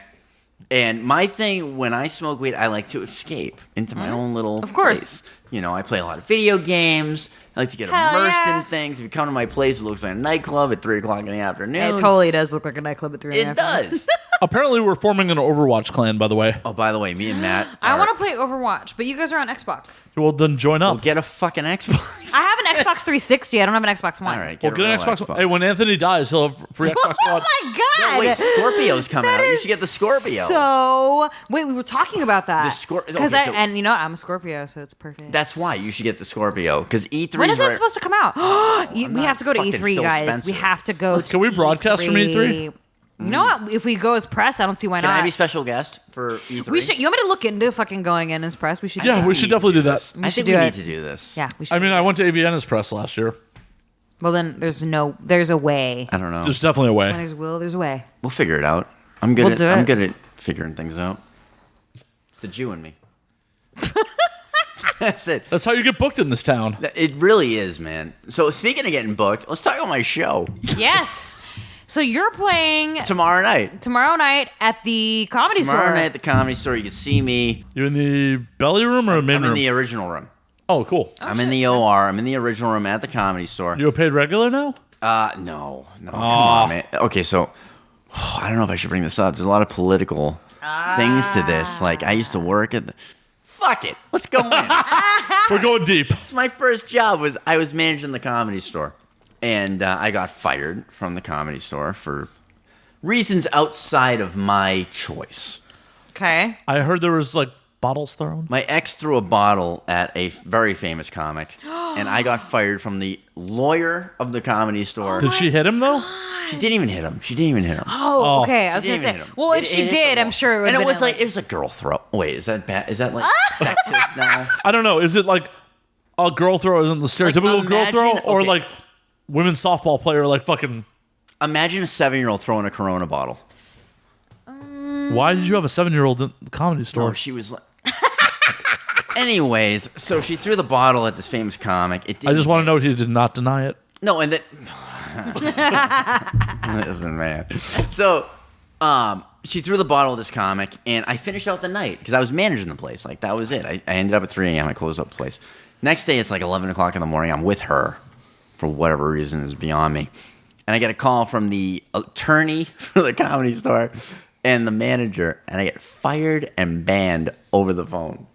and my thing when I smoke weed, I like to escape into my own little. Of course. place. You know, I play a lot of video games. I like to get Hell immersed yeah. in things. If you come to my place, it looks like a nightclub at 3:00 in the afternoon. It totally does look like a nightclub at 3 It does. Apparently, we're forming an Overwatch clan, by the way. Oh, by the way, me and Matt. I want to play Overwatch, but you guys are on Xbox. Well, then join up. We'll get a fucking Xbox. I have an Xbox 360. I don't have an Xbox One. All right, Well, get an a real Xbox. Hey, when Anthony dies, he'll have free Xbox Oh One. my god! No, wait, Scorpio's coming That out. You is should get the Scorpio. So wait, we were talking about that. Okay, so- and you know I'm a Scorpio, so it's perfect. That's why you should get the Scorpio because E3. when is that supposed to come out? We not have to go to fucking E3, Phil guys. Spencer. We have to go. to Can we broadcast from E3? You know what? If we go as press, I don't see why Can not. I be special guest for E3? We should. You want me to look into fucking going in as press? We should. Yeah, we should definitely do that. I should think we do need it. to do this. Yeah, we should. I mean, I went to AVN's press last year. well, then there's a way. I don't know. There's definitely a When way. there's a will, there's a way. We'll figure it out. I'm good. We'll do I'm it. good at figuring things out. It's the Jew in me. That's it. That's how you get booked in this town. It really is, man. So speaking of getting booked, let's talk about my show Yes. So you're playing tomorrow night. tomorrow night at the Comedy Tomorrow Store. night at the Comedy Store, you can see me. You in the belly room or main I'm room? in the original room. Oh, cool. I'm in the OR. I'm in the original room at the Comedy Store. You a paid regular now? No, come on, man. Okay, so I don't know if I should bring this up. There's a lot of political things to this. Like I used to work at the. Fuck it, let's go in. We're going deep. It's my first job. I was managing the Comedy Store, and I got fired from the Comedy Store for reasons outside of my choice. Okay. I heard there was like bottles thrown. My ex threw a bottle at a very famous comic, and I got fired from the lawyer of the Comedy Store. Did she hit him though? She didn't even hit him. Oh, okay. I was She gonna didn't say. even hit him. Well, if It she hit the did, I'm wall. sure it would And have it been was like it was a girl throw. Wait, is that bad? Is that like sexist now? I don't know. Is it like a girl throw isn't the stereotypical girl throw, imagine- or okay. like women's softball player, like fucking. Imagine a 7-year-old throwing a Corona bottle. Why did you have a 7-year-old in the Comedy Store? Oh, she was like. Anyways, so she threw the bottle at this famous comic. I just want to note he did not deny it. No, and that. Listen, man. So, she threw the bottle at this comic, and I finished out the night because I was managing the place. Like, that was it. I ended up at 3 a.m. I closed up the place. Next day, it's like 11 o'clock in the morning. I'm with her for whatever reason is beyond me. And I get a call from the attorney for the Comedy Store and the manager, and I get fired and banned over the phone.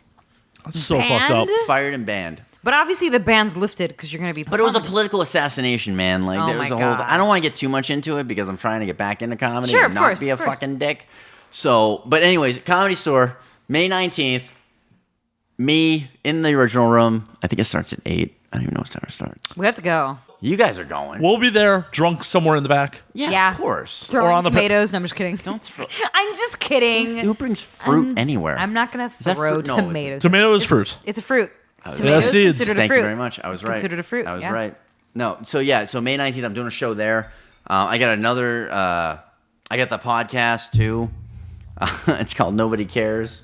That's so fucked up. Banned? Fired and banned. But obviously the ban's lifted because you're going to be. But it was a political assassination, man. Like, Oh there was my a whole. God. I don't want to get too much into it because I'm trying to get back into comedy Sure, and of not course, be a of course. fucking dick. So, but anyways, Comedy Store, May 19th. Me in the original room. I think it starts at 8. I don't even know what time it starts. We have to go. You guys are going. We'll be there, drunk somewhere in the back. Yeah. Of course. Throwing on the tomatoes. No, I'm just kidding. Don't throw. I'm just kidding. Who brings fruit anywhere? I'm not going to that throw fruit? No, it's a- tomatoes. Tomato is fruit. It's a fruit. Yeah, Tomatoes seeds. considered a Thank fruit. you very much. I was right. Considered a fruit, I was yeah. right. No, so yeah, so May 19th, I'm doing a show there. I got another. I got the podcast too. It's called Nobody Cares.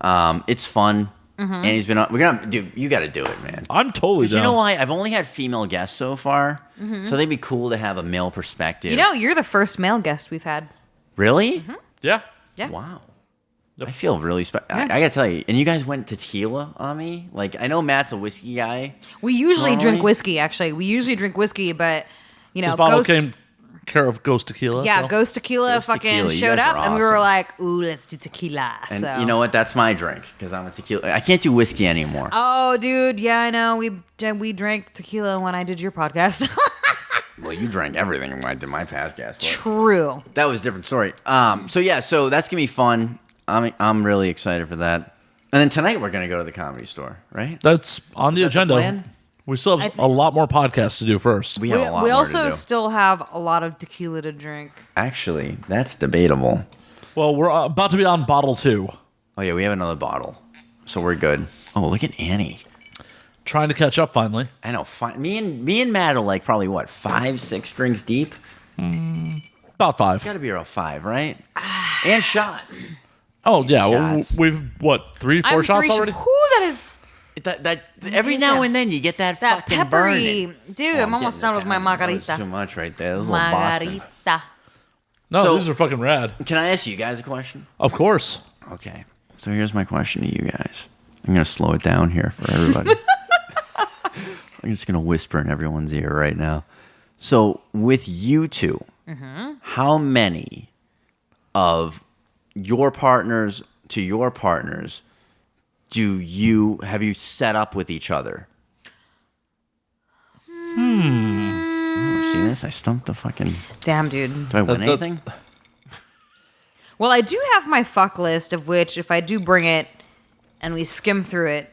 It's fun. Mm-hmm. And he's been on. We're gonna do. You got to do it, man. I'm totally 'Cause down. you know why? I've only had female guests so far, so they'd be cool to have a male perspective. You know, you're the first male guest we've had. really? Yeah. Yeah. Wow. Yep. I feel really special. I gotta tell you, and you guys went to tequila on me. Like, I know Matt's a whiskey guy. We usually Normally? drink whiskey, actually. We usually drink whiskey, but, you know, This bottle Ghost, came care of Ghost Tequila. yeah, so. Ghost Tequila Ghost fucking Tequila, you showed guys up, are and we were awesome. like, ooh, let's do tequila. And so. you know what? That's my drink because I'm a tequila. I can't do whiskey anymore. Oh, dude, yeah, I know. We drank tequila when I did your podcast. Well, you drank everything when I did my past gas. But True. that was a different story. So yeah, so that's gonna be fun. I'm really excited for that. And then tonight we're gonna go to the Comedy Store, right? That's on the that the agenda. plan? We still have a lot more podcasts to do first. We have a lot We more also to do. still have a lot of tequila to drink. Actually, that's debatable. Well, we're about to be on bottle 2. Oh yeah, we have another bottle, so we're good. Oh, look at Annie. Trying to catch up finally. I know. Me and Matt are like probably what 5-6 drinks deep. About 5. Got to be around 5, right? And shots. Oh, yeah. Shots. We've, what, 3, 4 shots already? Whoo, that is That every now and then you get that fucking peppery. burning. Dude, Oh, I'm almost getting done it with my down. That was margarita. too much right there. That was a little Boston. Margarita. No, So- these are fucking rad. Can I ask you guys a question? Of course. Okay. So here's my question to you guys. I'm going to slow it down here for everybody. I'm just going to whisper in everyone's ear right now. So with you two, how many of your partners to your partners have you set up with each other? Oh, see this? I stumped the fucking... Damn, dude. Do I win That- anything? Well, I do have my fuck list, of which, if I do bring it and we skim through it,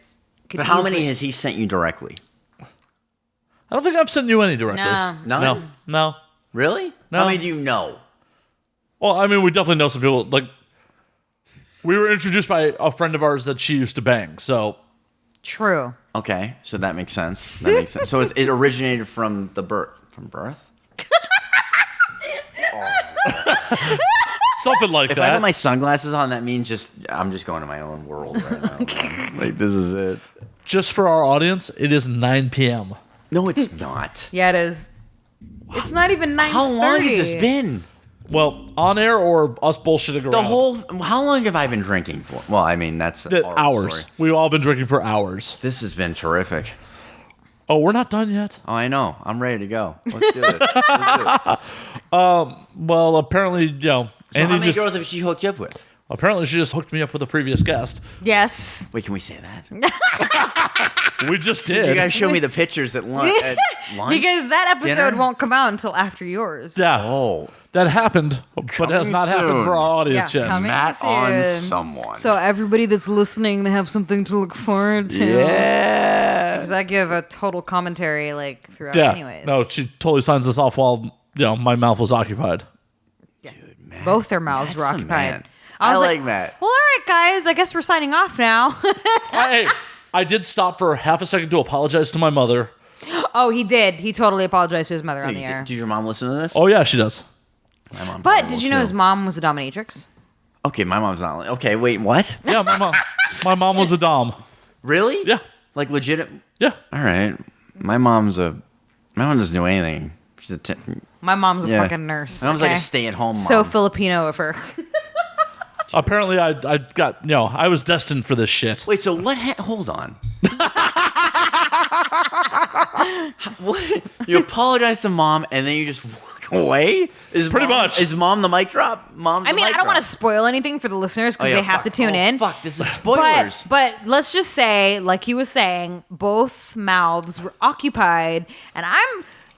could But how many easily- has he sent you directly? I don't think I've sent you any directly. No. None? No. Really? No. How many do you know? Well, I mean, we definitely know some people. Like, we were introduced by a friend of ours that she used to bang. So, True. Okay, so that makes sense. That makes sense. So it originated from the birth. From birth? something like If I that. put my sunglasses on, that means I'm just going to my own world right now. Man. Like, this is it. Just for our audience, it is 9 p.m. No, it's not. Yeah, it is. It's not even 9:30. How long has this been? Well, on air or us bullshitting around? How long have I been drinking for? Well, I mean, that's a horrible Hours. story. We've all been drinking for hours. This has been terrific. Oh, we're not done yet? Oh, I know. I'm ready to go. Let's do it. Let's do it. Well, apparently, So Andy how many just, girls have she hooked you up with? apparently she just hooked me up with a previous guest. Yes. Wait, can we say that? We just did. You guys show me the pictures at lunch. Because that episode Dinner? won't come out until after yours. Yeah. Oh, That happened, but has Coming not happened soon. for our audience Yeah, yet. coming Matt on soon. someone. So everybody that's listening, they have something to look forward to. Yeah. Because I give a total commentary like throughout Yeah. anyways. No, she totally signs us off while my mouth was occupied. Matt, Both their mouths Matt's were the occupied. man. I I was like Matt. Well, all right, guys. I guess we're signing off now. Hey, I did stop for half a second to apologize to my mother. Oh, he did. He totally apologized to his mother on the air. Did your mom listen to this? Oh, yeah, she does. My mom But probably did will you know too. his mom was a dominatrix? Okay, my mom's not. Okay, wait, what? Yeah, my mom was a dom. Really? Yeah. Like legit? Yeah. All right. My mom doesn't do anything. She's a My mom's a yeah. fucking nurse. My mom's okay? like a stay-at-home mom. So Filipino of her. Apparently, I got, I was destined for this shit. Wait, so what? Hold on. What? You apologize to mom and then you just walk away? Pretty much. Is mom the mic drop? Mom's I mean, I don't want to spoil anything for the listeners because they have to tune in. Fuck, this is spoilers. But let's just say, like he was saying, both mouths were occupied, and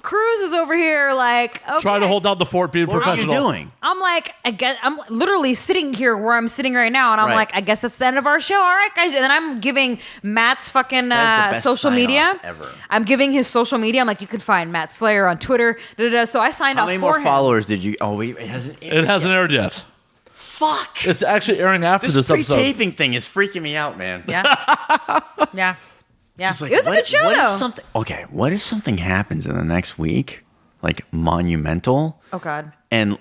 Cruz is over here like, okay. Try to hold down the fort, being What are you professional. doing? I'm like, I'm literally sitting here where I'm sitting right now, and I'm Right. like, I guess that's the end of our show. All right, guys. And then I'm giving Matt's fucking That is the best social media. sign-off ever. I'm giving his social media. I'm like, you can find Matt Slayer on Twitter. So I signed How off many for more him. followers did you? Oh, wait, it hasn't. It hasn't aired yet. Fuck. It's actually airing after This this episode. pre-taping thing is freaking me out, man. Yeah. Yeah. Yeah. It's like, It was a good show, though. What if something happens in the next week, like monumental, Oh, God. and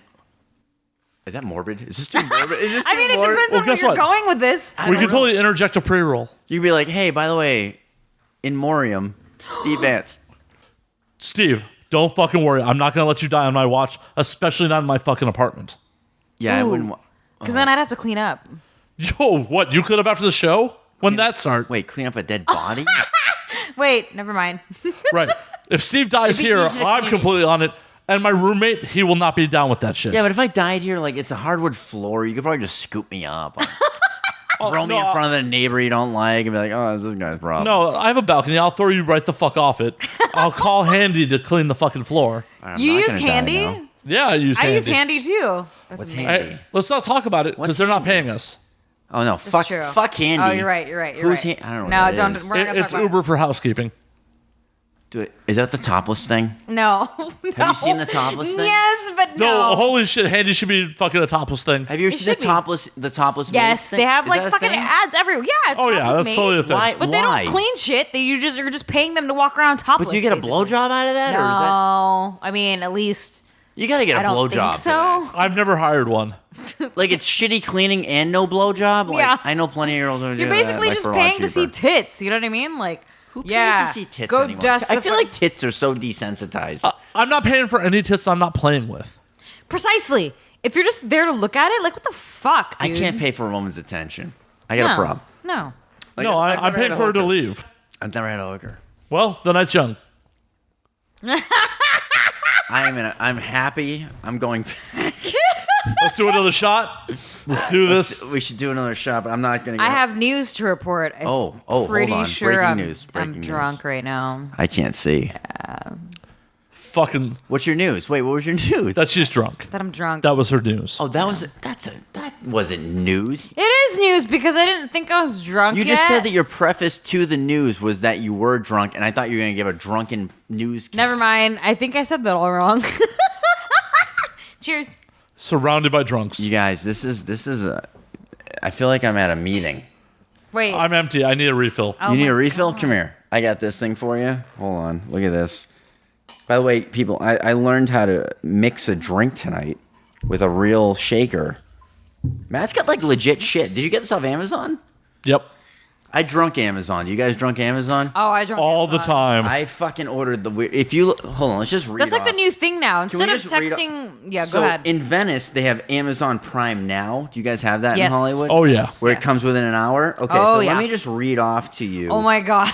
is that morbid? Is this too morbid? Is this I too mean, it morbid? depends Well, on where guess you're what? going with this. We can totally interject a pre-roll. You'd be like, hey, by the way, in Morium, Steve Vance. Steve, don't fucking worry. I'm not going to let you die on my watch, especially not in my fucking apartment. Yeah, I Ooh. wouldn't. Because then I'd have to clean up. Yo, what? You clean up after the show? When that start? Wait, clean up a dead body? Wait, never mind. Right. If Steve dies It'd be here, easy to I'm clean. completely on it. And my roommate, he will not be down with that shit. Yeah, but if I died here, like it's a hardwood floor, you could probably just scoop me up. Throw me in no, front of the neighbor you don't like and be like, oh, it's this guy's problem. No, I have a balcony. I'll throw you right the fuck off it. I'll call Handy to clean the fucking floor. I'm You not use gonna die Handy? now. Yeah, I use I Handy. use Handy too. That's What's amazing. Handy? Hey, let's not talk about it because What's they're not Handy? paying us. Oh no, fuck true. Handy. Oh, you're right. You're right. You're Who's right. I don't know. No, what that don't. is. We're not gonna It's talk about Uber for housekeeping. Is that the topless thing? No. Have you seen the topless thing? Yes, but No, no. holy shit, Handy should be fucking a topless thing. Have you ever It seen should be. the topless? maids Yes, thing? they have Is like that a fucking thing? ads everywhere. Yeah. Oh, yeah, topless that's totally a maids. thing. Why? But they Why? don't clean shit. You're just paying them to walk around topless. But do you get a basically. blowjob out of that, or is that No, I mean at least you got to get I a don't blowjob? think so. I've never hired one. Like it's shitty cleaning and no blowjob. Like, Yeah. I know plenty of girls who do You're that, basically like, just for a lot paying to see cheaper. tits. You know what I mean? Like, Who pays yeah, to see tits go anymore? dust. I the feel fuck- like tits are so desensitized. I'm not paying for any tits I'm not playing with. Precisely. If you're just there to look at it, like what the fuck, I dude? can't pay for a woman's attention. I got no, a problem. No. Like, No, I've I'm never paying had a for her to hooker. leave. I've never had a hooker. Well, the night's young. I'm happy. I'm going. Let's do another shot. Let's do this. We should do another shot, but I'm not gonna. I have news to report. I'm hold pretty on. sure Breaking I'm, news. I'm Breaking news. drunk right now. I can't see. Fucking, What's your news? Wait, what was your news? that she's drunk. That I'm drunk. That was her news. Oh, that wasn't news. It is news because I didn't think I was drunk You yet. just said that your preface to the news was that you were drunk, and I thought you were gonna give a drunken news. Never mind. I think I said that all wrong. Cheers. Surrounded by drunks. You guys, this is a. I feel like I'm at a meeting. Wait. I'm empty. I need a refill. Oh You need my a refill? God. Come here. I got this thing for you. Hold on. Look at this. By the way, people, I learned how to mix a drink tonight with a real shaker. Matt's got like legit shit. Did you get this off Amazon? Yep. I drunk Amazon. Do you guys drunk Amazon? Oh, I drunk All the Amazon. time. I fucking ordered the weird. If you hold on, let's just read. That's like the off. new thing now. Can we Instead of just read texting, yeah, So go ahead. in Venice, they have Amazon Prime Now. Do you guys have that Yes. in Hollywood? Oh, yeah. Where Yes. it comes within an hour. Okay, Oh, so yeah. let me just read off to you. Oh my god.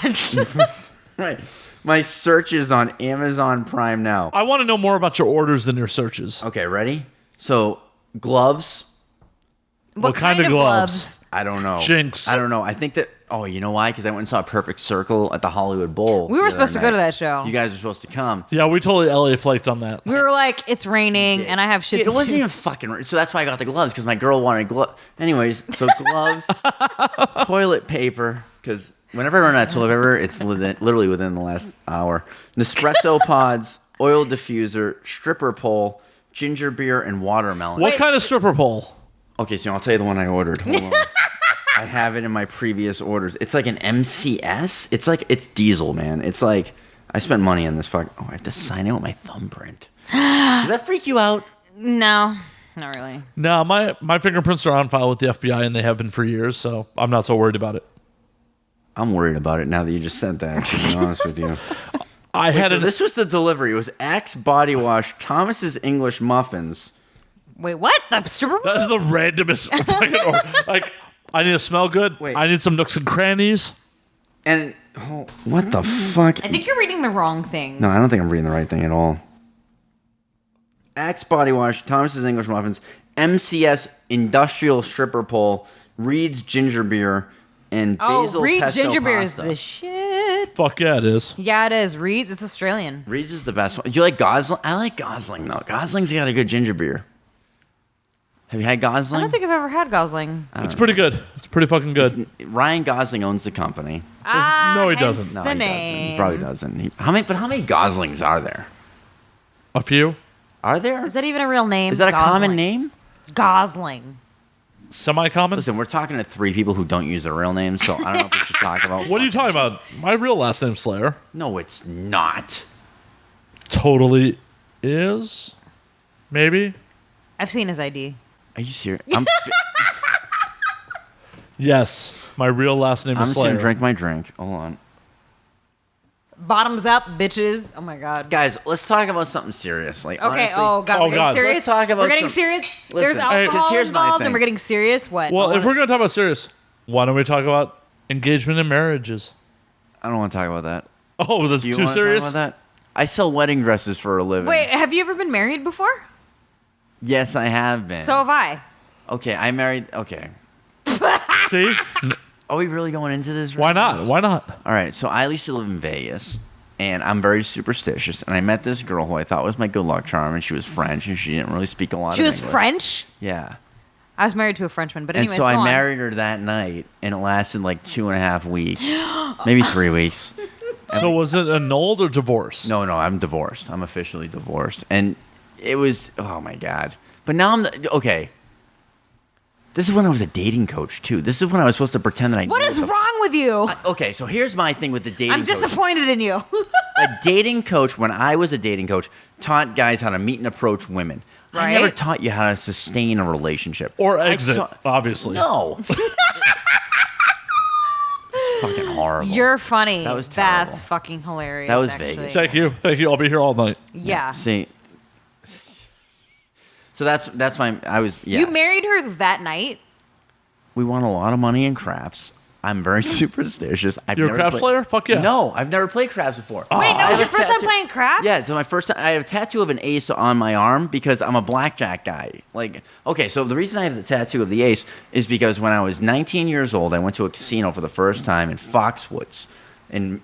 Right. My searches on Amazon Prime Now. I want to know more about your orders than your searches. Okay, ready? So gloves. what kind of gloves? I don't know. Jinx. I don't know. I think that. Oh, you know why? Because I went and saw Perfect Circle at the Hollywood Bowl. We were the other supposed to go night. to that show. You guys were supposed to come. Yeah, we totally LA flaked on that. We were like, it's raining, and I have shit It to wasn't do. even fucking. So that's why I got the gloves because my girl wanted gloves. Anyways, so gloves, toilet paper. Because whenever I run out of toilet paper, it's literally within the last hour. Nespresso pods, oil diffuser, stripper pole, ginger beer, and watermelon. What kind of stripper pole? Okay, so I'll tell you the one I ordered. Hold on. I have it in my previous orders. It's like an MCS. It's diesel, man. It's like I spent money on this fuck. Oh, I have to sign it with my thumbprint. Does that freak you out? No, not really. No, my fingerprints are on file with the FBI, and they have been for years, so I'm not so worried about it. I'm worried about it now that you just said that, to be honest with you. This was the delivery. It was Axe Body Wash, Thomas's English Muffins. Wait, what? That's the randomest fucking order. Like, I need to smell good. Wait. I need some nooks and crannies. And, what the fuck? I think you're reading the wrong thing. No, I don't think I'm reading the right thing at all. Axe Body Wash, Thomas's English Muffins, MCS Industrial Stripper Pole, Reed's Ginger Beer, and Basil Reed's Pesto ginger beer is Pasta. the shit. Fuck yeah, it is. Yeah, it is. Reed's, it's Australian. Reed's is the best one. Do you like Gosling? I like Gosling, though. Gosling's got a good ginger beer. Have you had Gosling? I don't think I've ever had Gosling. It's pretty good. It's pretty fucking good. Ryan Gosling owns the company. No, he hence doesn't. No, the he name. doesn't. He probably doesn't. How many Goslings are there? A few. Are there? Is that even a real name? Is that a common Gosling. name? Gosling. Semi-common? Listen, we're talking to 3 people who don't use their real names, so I don't know if we should talk about. What are you talking about? My real last name's Slayer. No, it's not. Totally is. Maybe. I've seen his ID. Are you serious? Yes. My real last name I'm is just Slayer. gonna drink my drink. Hold on, Bottoms up, bitches. Oh my god. guys. Let's talk about something serious. Like, Okay. honestly, Oh god. Oh, We're getting God. serious. Let's talk about We're getting some- serious. There's Listen, hey, 'cause alcohol here's my involved, thing. and we're getting serious. What? Well, if we're going to talk about serious, why don't we talk about engagement and marriages? I don't want to talk about that. Oh, that's Do you too want to talk serious? about that? I sell wedding dresses for a living. Wait, have you ever been married before? Yes, I have been. So have I. Okay, I married. Okay. See? Are we really going into this? Why not? Why not? All right, so I used to live in Vegas, and I'm very superstitious. And I met this girl who I thought was my good luck charm, and she was French, and she didn't really speak a lot She of was English. French. Yeah. I was married to a Frenchman, but And anyways, so go I on. married her that night, and it lasted like 2.5 weeks, maybe 3 weeks. So was it annulled or divorced? No, I'm divorced. I'm officially divorced, and it was oh my god. But now okay. This is when I was a dating coach too. This is when I was supposed to pretend that I. What knew is the- wrong with you? Okay, so here's my thing with the dating. I'm coach. disappointed in you. A dating coach, when I was a dating coach, taught guys how to meet and approach women. I Right. never taught you how to sustain a relationship. Or I exit, taught- obviously. No. It's fucking horrible. You're funny. That was terrible. That's fucking hilarious. That was actually. Vegas. Thank you. Thank you. I'll be here all night. Yeah. See. So that's my. I was. Yeah. You married her that night? We won a lot of money in craps. I'm very superstitious. You're a craps player? Fuck yeah. No, I've never played craps before. Wait, that I was have your a first time tattoo- playing craps? Yeah, so my first time, I have a tattoo of an ace on my arm because I'm a blackjack guy. Like, okay, so the reason I have the tattoo of the ace is because when I was 19 years old, I went to a casino for the first time in Foxwoods in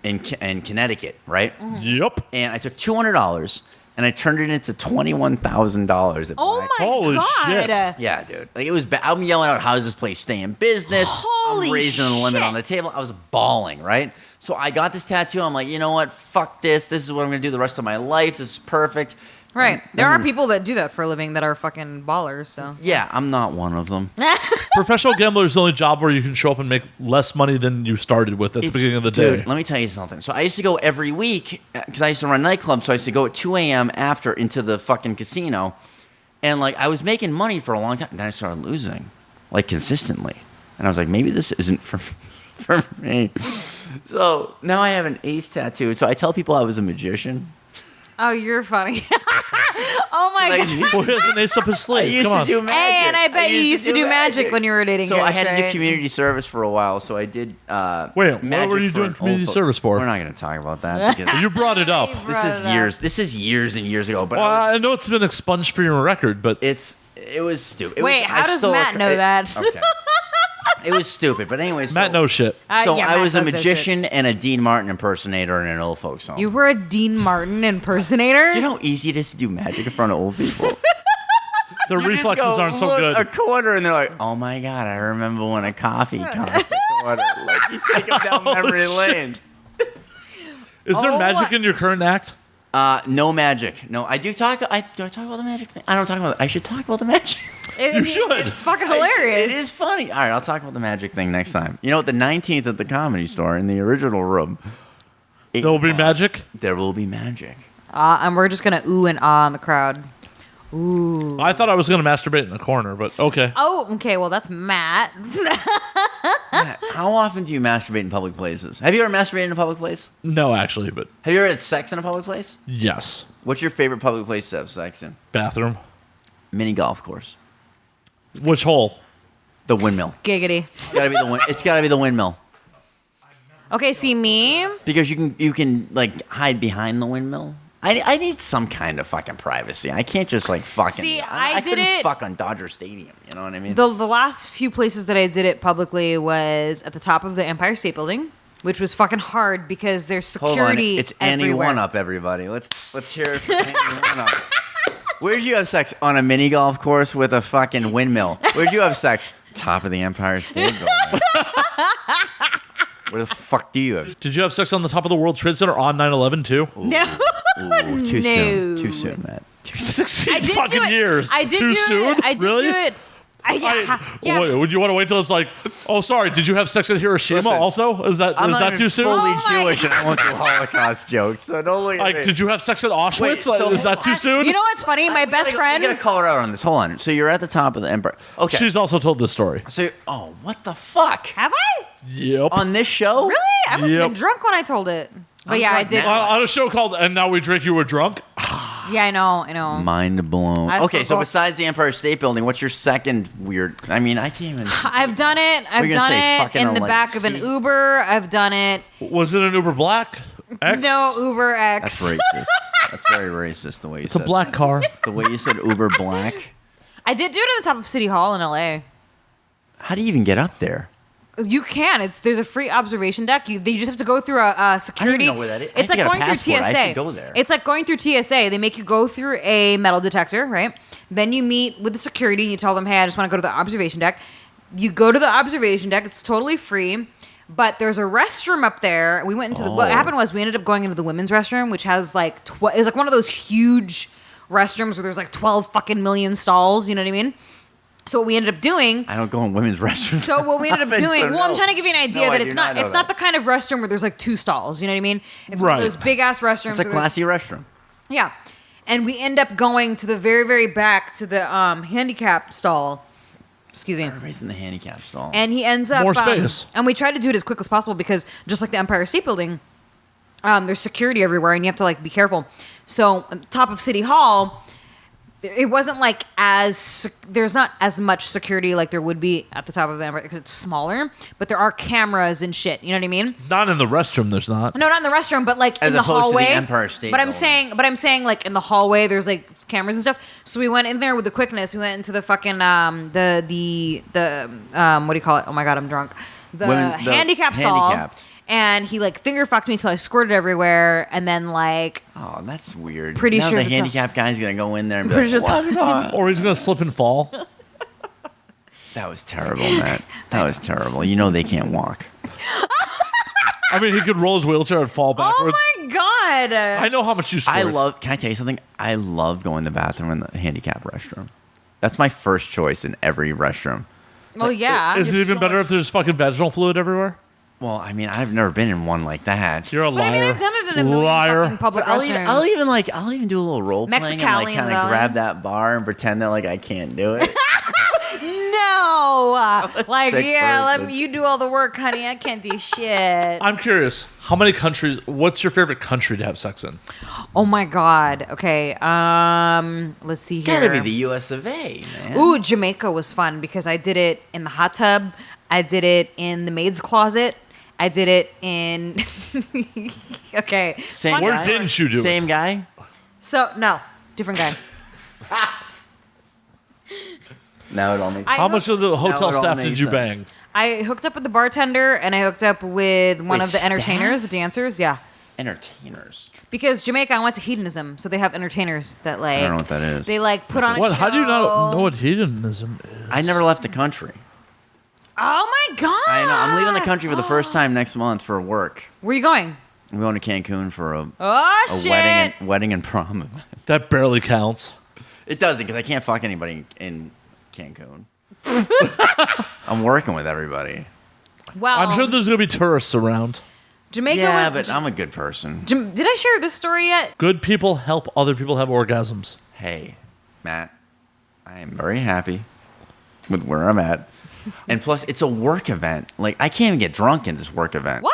Connecticut, right? Yep. And I took $200 and I turned it into $21,000 at Oh black. my Holy god. shit. Yeah, dude. Like it was. I'm yelling out, "How does this place stay in business?" Holy I'm raising the limit shit. on the table. I was bawling, right? So I got this tattoo. I'm like, you know what? Fuck this. This is what I'm gonna do the rest of my life. This is perfect. Right. There then- are people that do that for a living that are fucking ballers, so. Yeah, I'm not one of them. Professional gambler is the only job where you can show up and make less money than you started with at the It's- beginning of the dude, day. let me tell you something. So I used to go every week because I used to run nightclubs. So I used to go at 2 a.m. after into the fucking casino, and like I was making money for a long time. And then I started losing, like consistently, and I was like, maybe this isn't for me. So now I have an ace tattoo. So I tell people I was a magician. Oh, you're funny. Oh my Like, god. Well, he has an ace up his I sleeve. used Come to on. do magic. Hey, and I bet you used to do magic when you were dating So I coach, had to do right? community service for a while. So I did. Wait, what magic were you for doing an old community folks- service for? We're not going to talk about that. Because You brought it up. this is years. This is years and years ago. But Well, I was- I know it's been expunged for your record, but it was stupid. It Wait, was, how I does stole Matt know that? Okay. It was stupid, but anyways. Matt knows shit. So yeah, I Matt was a does know magician and a Dean Martin impersonator in an old folks home. You were a Dean Martin impersonator? Do you know how easy it is to do magic in front of old people? Their You just reflexes go, aren't so "Look, good. a quarter, and they're like, "Oh my god, I remember when a coffee cost a quarter." Like you take them down memory lane. Is there Oh. magic in your current act? No magic. No, I do talk. Do I talk about the magic thing? I don't talk about it. I should talk about the magic. You should. It's fucking hilarious. It is funny. All right, I'll talk about the magic thing next time. You know what? The 19th at the Comedy Store in the original room. There will be magic? There will be magic. And we're just gonna ooh and ah in the crowd. Ooh. I thought I was going to masturbate in the corner, but okay. Oh, okay. Well, that's Matt. Matt, how often do you masturbate in public places? Have you ever masturbated in a public place? No, actually, but Have you ever had sex in a public place? yes. What's your favorite public place to have sex in? Bathroom. Mini golf course. Which hole? The windmill. Giggity. It's gotta be the windmill. Okay, see me. Because you can like hide behind the windmill. I need some kind of fucking privacy. I can't just like fucking. See, I did couldn't it- fuck on Dodger Stadium. You know what I mean? The last few places that I did it publicly was at the top of the Empire State Building, which was fucking hard because there's Hold on, security it's Annie everywhere. One Up, everybody. Let's hear it for Annie One Up. Where'd you have sex? On a mini golf course with a fucking windmill. Where'd you have sex? Top of the Empire State Building. Where the fuck do you have? Did you have sex on the top of the World Trade Center on 9/11 too? No. Ooh, too No. soon. Too soon, Matt. Too soon. 16 I did fucking do it. years. I did Too do soon? it. I did really? do it. Yeah. Wait, would you want to wait till it's like, oh, sorry, did you have sex at Hiroshima Listen, also? Is that I'm is not that even too soon? fully Oh my Jewish and I won't do Holocaust jokes, so don't look at Like, me. did you have sex at Auschwitz? Wait, so Is that hold too on. soon? You know what's funny? My best friend. You gotta call her out on this. Hold on. So you're at the top of the Empire. Okay. She's also told this story. So, what the fuck? Have I? Yep. On this show? Really? I must have Yep. been drunk when I told it. But I'm yeah, I drunk did. now. On a show called And Now We Drink, You Were Drunk. Yeah, I know. Mind blown. I Okay, so forgot. besides the Empire State Building, what's your second weird? I mean, I can't even. I've done it. I've gonna done say it fucking in or the like back of an see- Uber. I've done it. Was it an Uber Black? X? No, Uber X. That's racist. That's very racist the way you It's a said black car. The way you said Uber Black. I did do it at the top of City Hall in LA. How do you even get up there? You can. There's a free observation deck. You just have to go through a security. know where that is. I It's have like to get a going through passport. I TSA. should go there. It's like going through TSA. They make you go through a metal detector, right? Then you meet with the security and you tell them, "Hey, I just want to go to the observation deck." You go to the observation deck. It's totally free. But there's a restroom up there. We went into what happened was we ended up going into the women's restroom, which has like it was like one of those huge restrooms where there's like 12 fucking million stalls. You know what I mean? So what we ended up doing. I don't go in women's restrooms. So what we ended up often, doing, so well, I'm no. trying to give you an idea No, I that do it's not not know it's not that. the kind of restroom where there's like 2 stalls. You know what I mean? It's one of Right. those big ass restrooms. It's a where there's- classy restroom. Yeah, and we end up going to the very very back to the handicap stall. Excuse me. Everybody's in the handicap stall. And he ends up More space. and we tried to do it as quick as possible because just like the Empire State Building, there's security everywhere and you have to like be careful. So on top of City Hall, it wasn't like there's not as much security like there would be at the top of the Empire because it's smaller, but there are cameras and shit. You know what I mean? Not in the restroom, there's not. No, not in the restroom, but like As in the opposed to the hallway. Empire State but I'm Building. saying like in the hallway, there's like cameras and stuff. So we went in there with the quickness. We went into the fucking the what do you call it? Oh my god, I'm drunk. The handicap stall. handicapped. And he like finger fucked me till I squirted everywhere, and then like Oh, that's weird. Pretty now sure the that's handicapped guy's gonna go in there and be Pretty like, sure "What?" Or he's going to slip and fall. That was terrible, Matt. That was terrible. You know they can't walk. I mean, he could roll his wheelchair and fall oh backwards. my god. I know how much you squirt. Can I tell you something? I love going to the bathroom in the handicap restroom. That's my first choice in every restroom. Well, yeah. Is it even better if there's fucking vaginal fluid everywhere? Well, I mean, I've never been in one like that. You're a But I liar. mean, I've done it in a million liar. fucking public But I'll restrooms. even do a little role playing and like Mexicali kind though. of grab that bar and pretend that like I can't do it. No, like sick yeah, person. you do all the work, honey. I can't do shit. I'm curious, how many countries, what's your favorite country to have sex in? Oh my god. Okay. Let's see here. Gotta be the U.S. of A, man. Ooh, Jamaica was fun because I did it in the hot tub. I did it in the maid's closet. I did it in. Okay. Same Where guy? didn't you do it? Same guy. So no, different guy. Now it all makes. How much of the hotel it all staff makes did you sense. bang? I hooked up with the bartender and I hooked up with one Wait, of the entertainers, staff? the dancers. Yeah. Entertainers. Because Jamaica, I went to hedonism, so they have entertainers that like. I don't know what that is. They like put on a What? show. How do you know what hedonism is? I never left the country. Oh my god! I know. I'm leaving the country for the first time next month for work. Where are you going? I'm going to Cancun for a shit. wedding and prom event. That barely counts. It doesn't because I can't fuck anybody in Cancun. I'm working with everybody. Well, I'm sure there's going to be tourists around. Jamaica. Yeah, but I'm a good person. Did I share this story yet? Good people help other people have orgasms. Hey, Matt, I am very happy with where I'm at. And plus, it's a work event. Like, I can't even get drunk in this work event. What?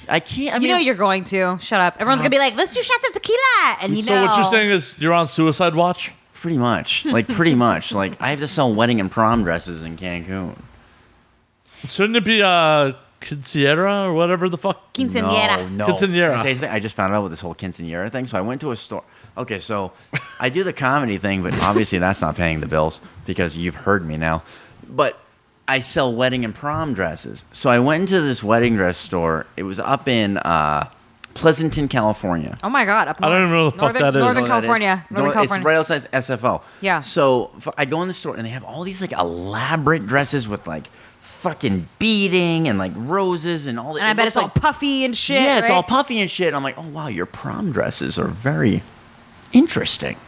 I can't. I mean, You know you're going to. Shut up. Everyone's going to be like, let's do shots of tequila. And you know. So what you're saying is you're on suicide watch? pretty much. Like, pretty much. Like, I have to sell wedding and prom dresses in Cancun. Shouldn't it be quinceañera or whatever the fuck? Quinceañera. No. Quinceañera. I just found out with this whole quinceañera thing. So I went to a store. Okay, so I do the comedy thing, but obviously that's not paying the bills because you've heard me now. But I sell wedding and prom dresses. So I went into this wedding dress store. It was up in Pleasanton, California. Oh my God. Up I don't north. even know the fuck that is. Northern You know what that California. is? Northern No, California. It's right outside SFO. Yeah. So I go in the store and they have all these like elaborate dresses with like fucking beading and like roses and all that. And I bet it's all puffy and shit. Yeah, it's right? all puffy and shit. And I'm like, oh wow, your prom dresses are very interesting.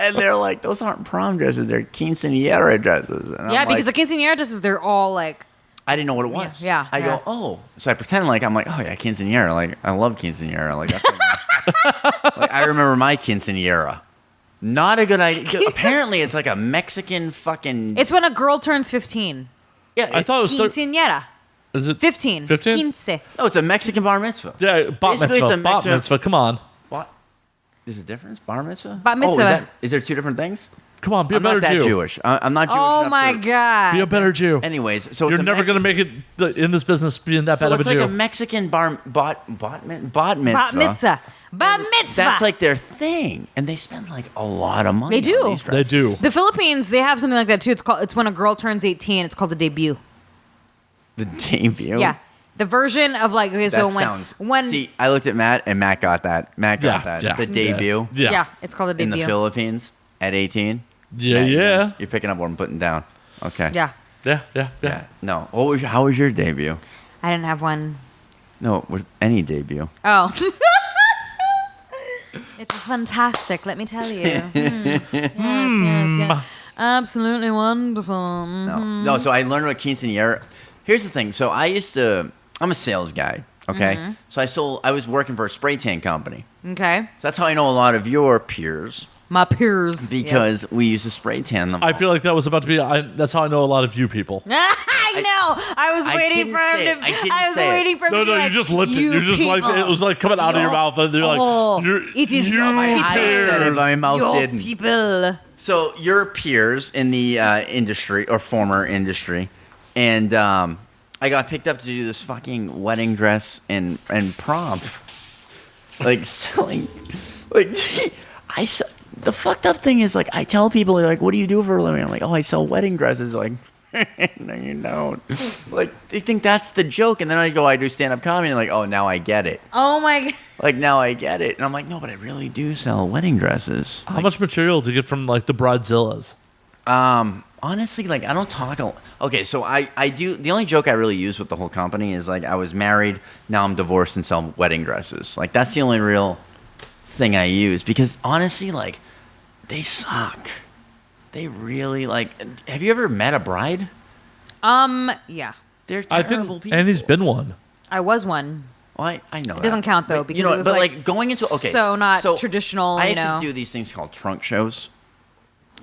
And they're like, those aren't prom dresses, they're quinceañera dresses. And Yeah, I'm because like, the quinceañera dresses, they're all like. I didn't know what it was. Yeah, I yeah. go, oh. So I pretend like I'm like, oh yeah, quinceañera. Like I love quinceañera. Like, that's like I remember my quinceañera. Not a good idea. Apparently, it's like a Mexican fucking. It's when a girl turns 15. Yeah, I thought it was Quinceañera. Is it 15. 15? Quince. no, it's a Mexican bar mitzvah. Yeah, bat Basically, mitzvah. it's a Bat Mexican- mitzvah. Come on. What? There's a difference? Bar mitzvah? Bat Oh, mitzvah. is there two different things? Come on, be a I'm better not that Jew. Jewish. I'm not Jewish. Oh enough my to- God. Be a better Jew. Anyways, so You're it's a never going to make it in this business being that bad of a it's like Jew. a Mexican bat mitzvah. Bat mitzvah. Bat mitzvah. That's like their thing, and they spend like a lot of money. They do. On these They dresses. do. The Philippines, they have something like that too. It's when a girl turns 18. It's called the debut. The debut. Yeah. The version of like, okay, That so sounds. when See, I looked at Matt, and Matt got that. Matt got Yeah, that. yeah, The debut Yeah. yeah, it's called the in debut. the Philippines at 18. Yeah, Matt, yeah. You're picking up what I'm putting down. Okay. Yeah. Yeah, yeah, Yeah. yeah. No. How was your debut? I didn't have one. No, with any debut. Oh. It was fantastic, let me tell you. Yes. Absolutely wonderful. No. So I learned about quinceañera. Here's the thing. So I'm a sales guy. Okay. Mm-hmm. So I was working for a spray tan company. Okay. So that's how I know a lot of your peers My peers. because we used to spray tan them. I feel like that was about to be. That's how I know a lot of you people. I know. I was I waiting didn't for him say to. it. I didn't I was say it. waiting for him No, to. be no, like, you just lipped it. "You You're just like people, it was like coming out of your mouth, and you're like, Oh, it is you my eyes said it, peers. but my mouth your didn't. people." So your peers in the industry or former industry, and I got picked up to do this fucking wedding dress and prom, like selling, like the fucked up thing is like I tell people they're like, what do you do for a living? I'm like, oh, I sell wedding dresses. Like, no, you don't. Like they think that's the joke, and then I go, I do stand up comedy. And like, oh, now I get it. Oh my God. Like now I get it, and I'm like, no, but I really do sell wedding dresses. How much material do you get from like the bridezillas? Honestly, like I don't talk. Okay, so I do. The only joke I really use with the whole company is like I was married, now I'm divorced and sell wedding dresses. Like that's the only real thing I use because honestly, like they suck. They really like. Have you ever met a bride? Yeah. They're I terrible think people. Annie's been one. I was one. Well, I know. It doesn't count, though, because it was, but like, going into so not traditional, I you have know. to do these things called trunk shows.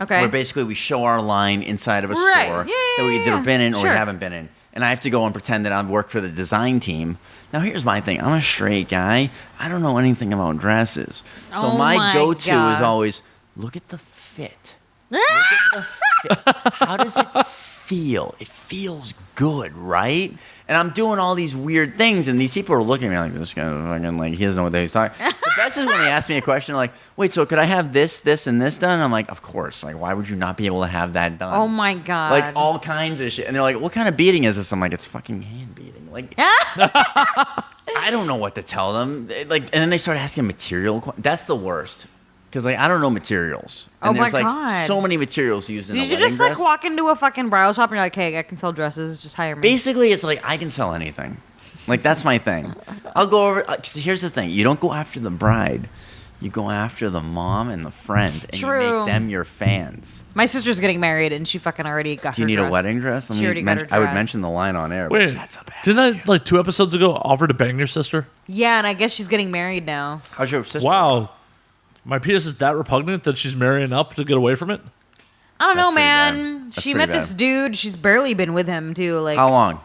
Okay. Where basically we show our line inside of a Right. store Yeah, that we either yeah. been in or Sure. we haven't been in. And I have to go and pretend that I work for the design team. Now, here's my thing. I'm a straight guy. I don't know anything about dresses. So Oh my my go-to God. is always, look at the fit. Look at the fit. How does it feel? It feels good, right? And I'm doing all these weird things, and these people are looking at me like, this guy, fucking, like, he doesn't know what he's talking. The best is when they ask me a question like, wait, so could I have this, this, and this done? I'm like, of course. Like, why would you not be able to have that done? Oh my God. Like, all kinds of shit. And they're like, what kind of beating is this? I'm like, it's fucking hand beating. Like, I don't know what to tell them. Like, and then they start asking material. That's the worst. Because, like, I don't know materials. And Oh my there's, like, God. so many materials used in a Did you wedding just dress. like walk into a fucking bridal shop and you're like, hey, I can sell dresses, just hire me? Basically, it's like, I can sell anything. Like, that's my thing. I'll go over. Here's the thing: you don't go after the bride. You go after the mom and the friends, and you True. make them your fans. My sister's getting married, and she fucking already got her Do you need dress. a wedding dress? She already got her I would dress. mention the line on air. Wait, but that's a bad. didn't I, like 2 episodes ago, offer to bang your sister? Yeah, and I guess she's getting married now. How's your sister? Wow. My PS is that repugnant that she's marrying up to get away from it? I don't know, pretty bad. man. That's She pretty met this bad. dude. She's barely been with him, too. Like, How long?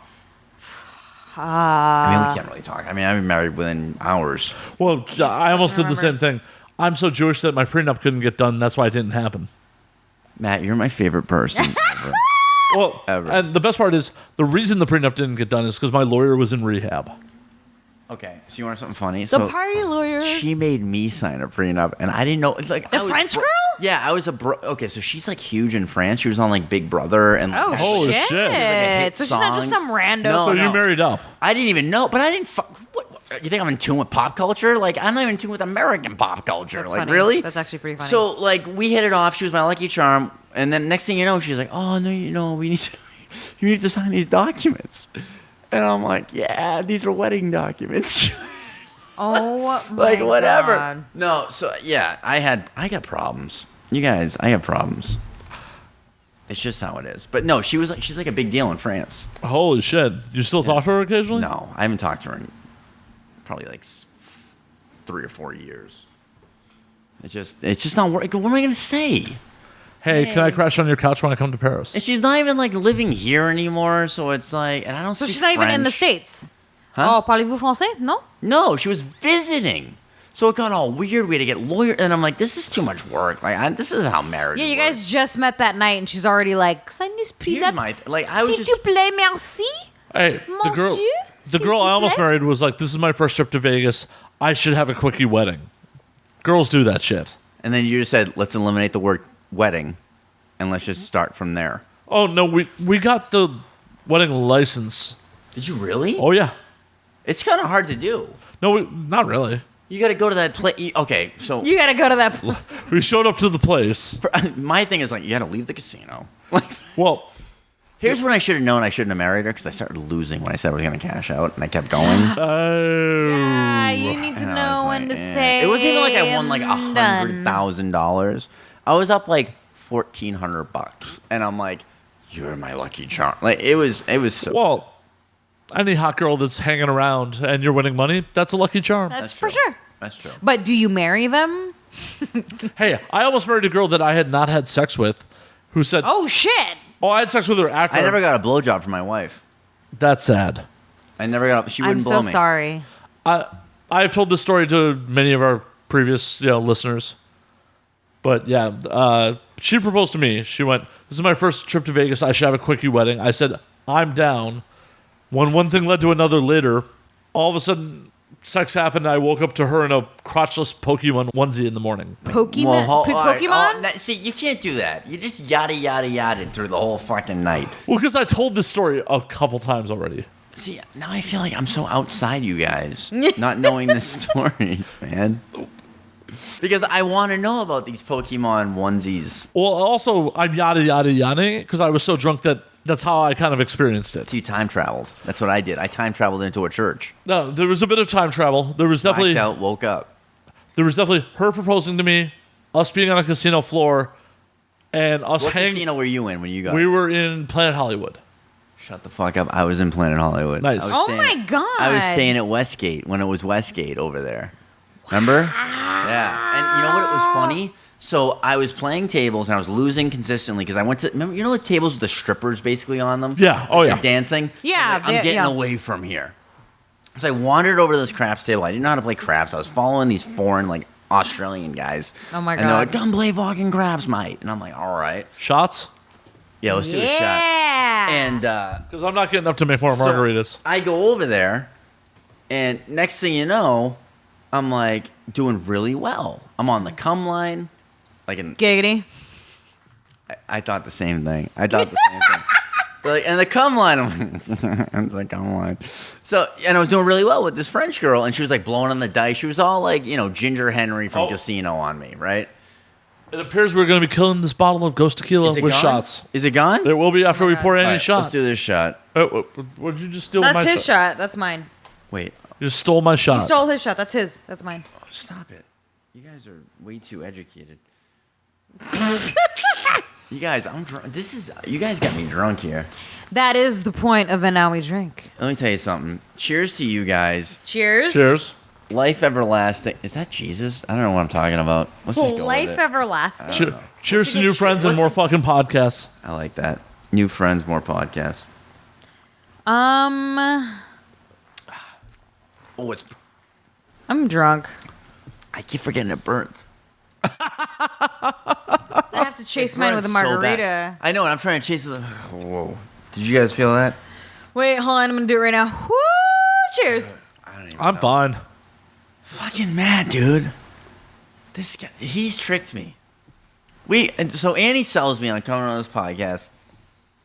I mean, we can't really talk. I mean, I've been married within hours. Well, I almost did the remember. same thing. I'm so Jewish that my prenup couldn't get done. That's why it didn't happen. Matt, you're my favorite person ever. Well, Ever. and the best part is the reason the prenup didn't get done is because my lawyer was in rehab. Okay, so you want something funny? the party lawyer. She made me sign a prenup, and I didn't know. It's like The I was French girl? Yeah, I was okay, so she's like huge in France. She was on like Big Brother and. Oh, Holy shit. shit. hit So she's not just song. some rando. No. So you married up. I didn't even know, but I didn't. What? You think I'm in tune with pop culture? Like I'm not even in tune with American pop culture. That's like funny. really? That's actually pretty funny. So like we hit it off. She was my lucky charm, and then next thing you know, she's like, "Oh no, we need to, you need to sign these documents," and I'm like, "Yeah, these are wedding documents." oh, my Like whatever. God. No, so yeah, I got problems. You guys, I got problems. It's just how it is. But no, she's like a big deal in France. Holy shit. You still talk to her occasionally? No, I haven't talked to her in probably like 3 or 4 years. It's just not working. What am I gonna say? Hey, can I crash on your couch when I come to Paris? And she's not even like living here anymore, so it's like, and I don't. So speak she's not even in the French. States. Huh? Oh, parlez-vous français? No? No, she was visiting. So it got all weird. We had to get lawyers, and I'm like, this is too much work. Like, this is how marriage. Yeah, you works. guys just met that night, and she's already like, sign this Here's prenup. my like. I was S'il just. te plaît, merci. Hey, the girl Monsieur, the s'il girl te I almost plaît. married was like, this is my first trip to Vegas. I should have a quickie wedding. Girls do that shit. And then you just said, let's eliminate the word wedding, and let's just start from there. Oh, no, we got the wedding license. Did you really? Oh, yeah. It's kind of hard to do. No, not really. You got to go to that place. Okay, so You gotta go to that. We showed up to the place. my thing is like, you got to leave the casino. Like, Well, here's when I should have known I shouldn't have married her because I started losing when I said I was going to cash out, and I kept going. Ah, you need to And I know was when like, to eh. say. It wasn't even like I won like I'm done. $100,000. I was up like $1,400, and I'm like, "You're my lucky charm." Like it was so. well, any hot girl that's hanging around and you're winning money, that's a lucky charm. That's for true. sure. That's true. But do you marry them? Hey, I almost married a girl that I had not had sex with who said, Oh shit! I had sex with her after. I never got a blowjob from my wife. That's sad. I never got. She I'm wouldn't so blow me. sorry. I've told this story to many of our previous listeners. But yeah, she proposed to me. She went, "This is my first trip to Vegas. I should have a quickie wedding." I said, "I'm down." When one thing led to another later, all of a sudden, sex happened. I woke up to her in a crotchless Pokemon onesie in the morning. Pokemon? Well, all right. Pokemon? See, you can't do that. You just yada yada yada through the whole fucking night. Well, because I told this story a couple times already. See, now I feel like I'm so outside you guys, not knowing the stories, man. Because I want to know about these Pokemon onesies. Well, also, I'm yada yada yada because I was so drunk that's how I kind of experienced it. So you time traveled. That's what I did. I time traveled into a church. No, there was a bit of time travel. There was definitely Blacked out, woke up. There was definitely her proposing to me, us being on a casino floor, and us What hanging. casino were you in when you got? We were in Planet Hollywood. Shut the fuck up. I was in Planet Hollywood. Nice. I was Oh staying- my God. I was staying at Westgate when it was Westgate over there. Remember? Yeah. And you know what? It was funny. So I was playing tables and I was losing consistently because I went to remember the tables with the strippers basically on them. Yeah. Oh, They're yeah. dancing. Yeah, I was like, I'm getting yeah. away from here. So I wandered over to this craps table. I didn't know how to play craps. I was following these foreign like Australian guys. Oh my And they're like, God. "Come play fucking craps, mate." And I'm like, "All right, Shots? yeah, let's do a shot." Yeah. And Because I'm not getting up to make more So, margaritas. I go over there, and next thing you know, I'm like doing really well. I'm on the cum line. Like Giggity. I thought the same thing. I thought the same thing. They're like, and the cum line, I'm like, it's like cum line. So, and I was doing really well with this French girl, and she was like blowing on the dice. She was all like, Ginger Henry from Oh. Casino on me, right? It appears we're going to be killing this bottle of Ghost Tequila Is it with gone? shots. Is it gone? It will be after we pour All any right, shot. let's do this shot. What did you just steal That's my his shot. That's mine. Wait. You just stole my shot. You stole his shot. That's his. That's mine. Oh, stop it. You guys are way too educated. You guys, I'm drunk. You guys got me drunk here. That is the point of And Now We Drink. Let me tell you something. Cheers to you guys. Cheers. Cheers. Life everlasting. Is that Jesus? I don't know what I'm talking about. Let's just go Life with it. everlasting. Cheers to new friends and more fucking podcasts. I like that. New friends, more podcasts. I'm drunk. I keep forgetting it burns. I have to chase mine with a Burns so margarita. bad. I know, and I'm trying to chase it. Whoa. Did you guys feel that? Wait, hold on. I'm going to do it right now. Woo! Cheers. I don't even I'm know. fine. Fucking mad, dude. This guy, he's tricked me. So Annie sells me on coming on this podcast.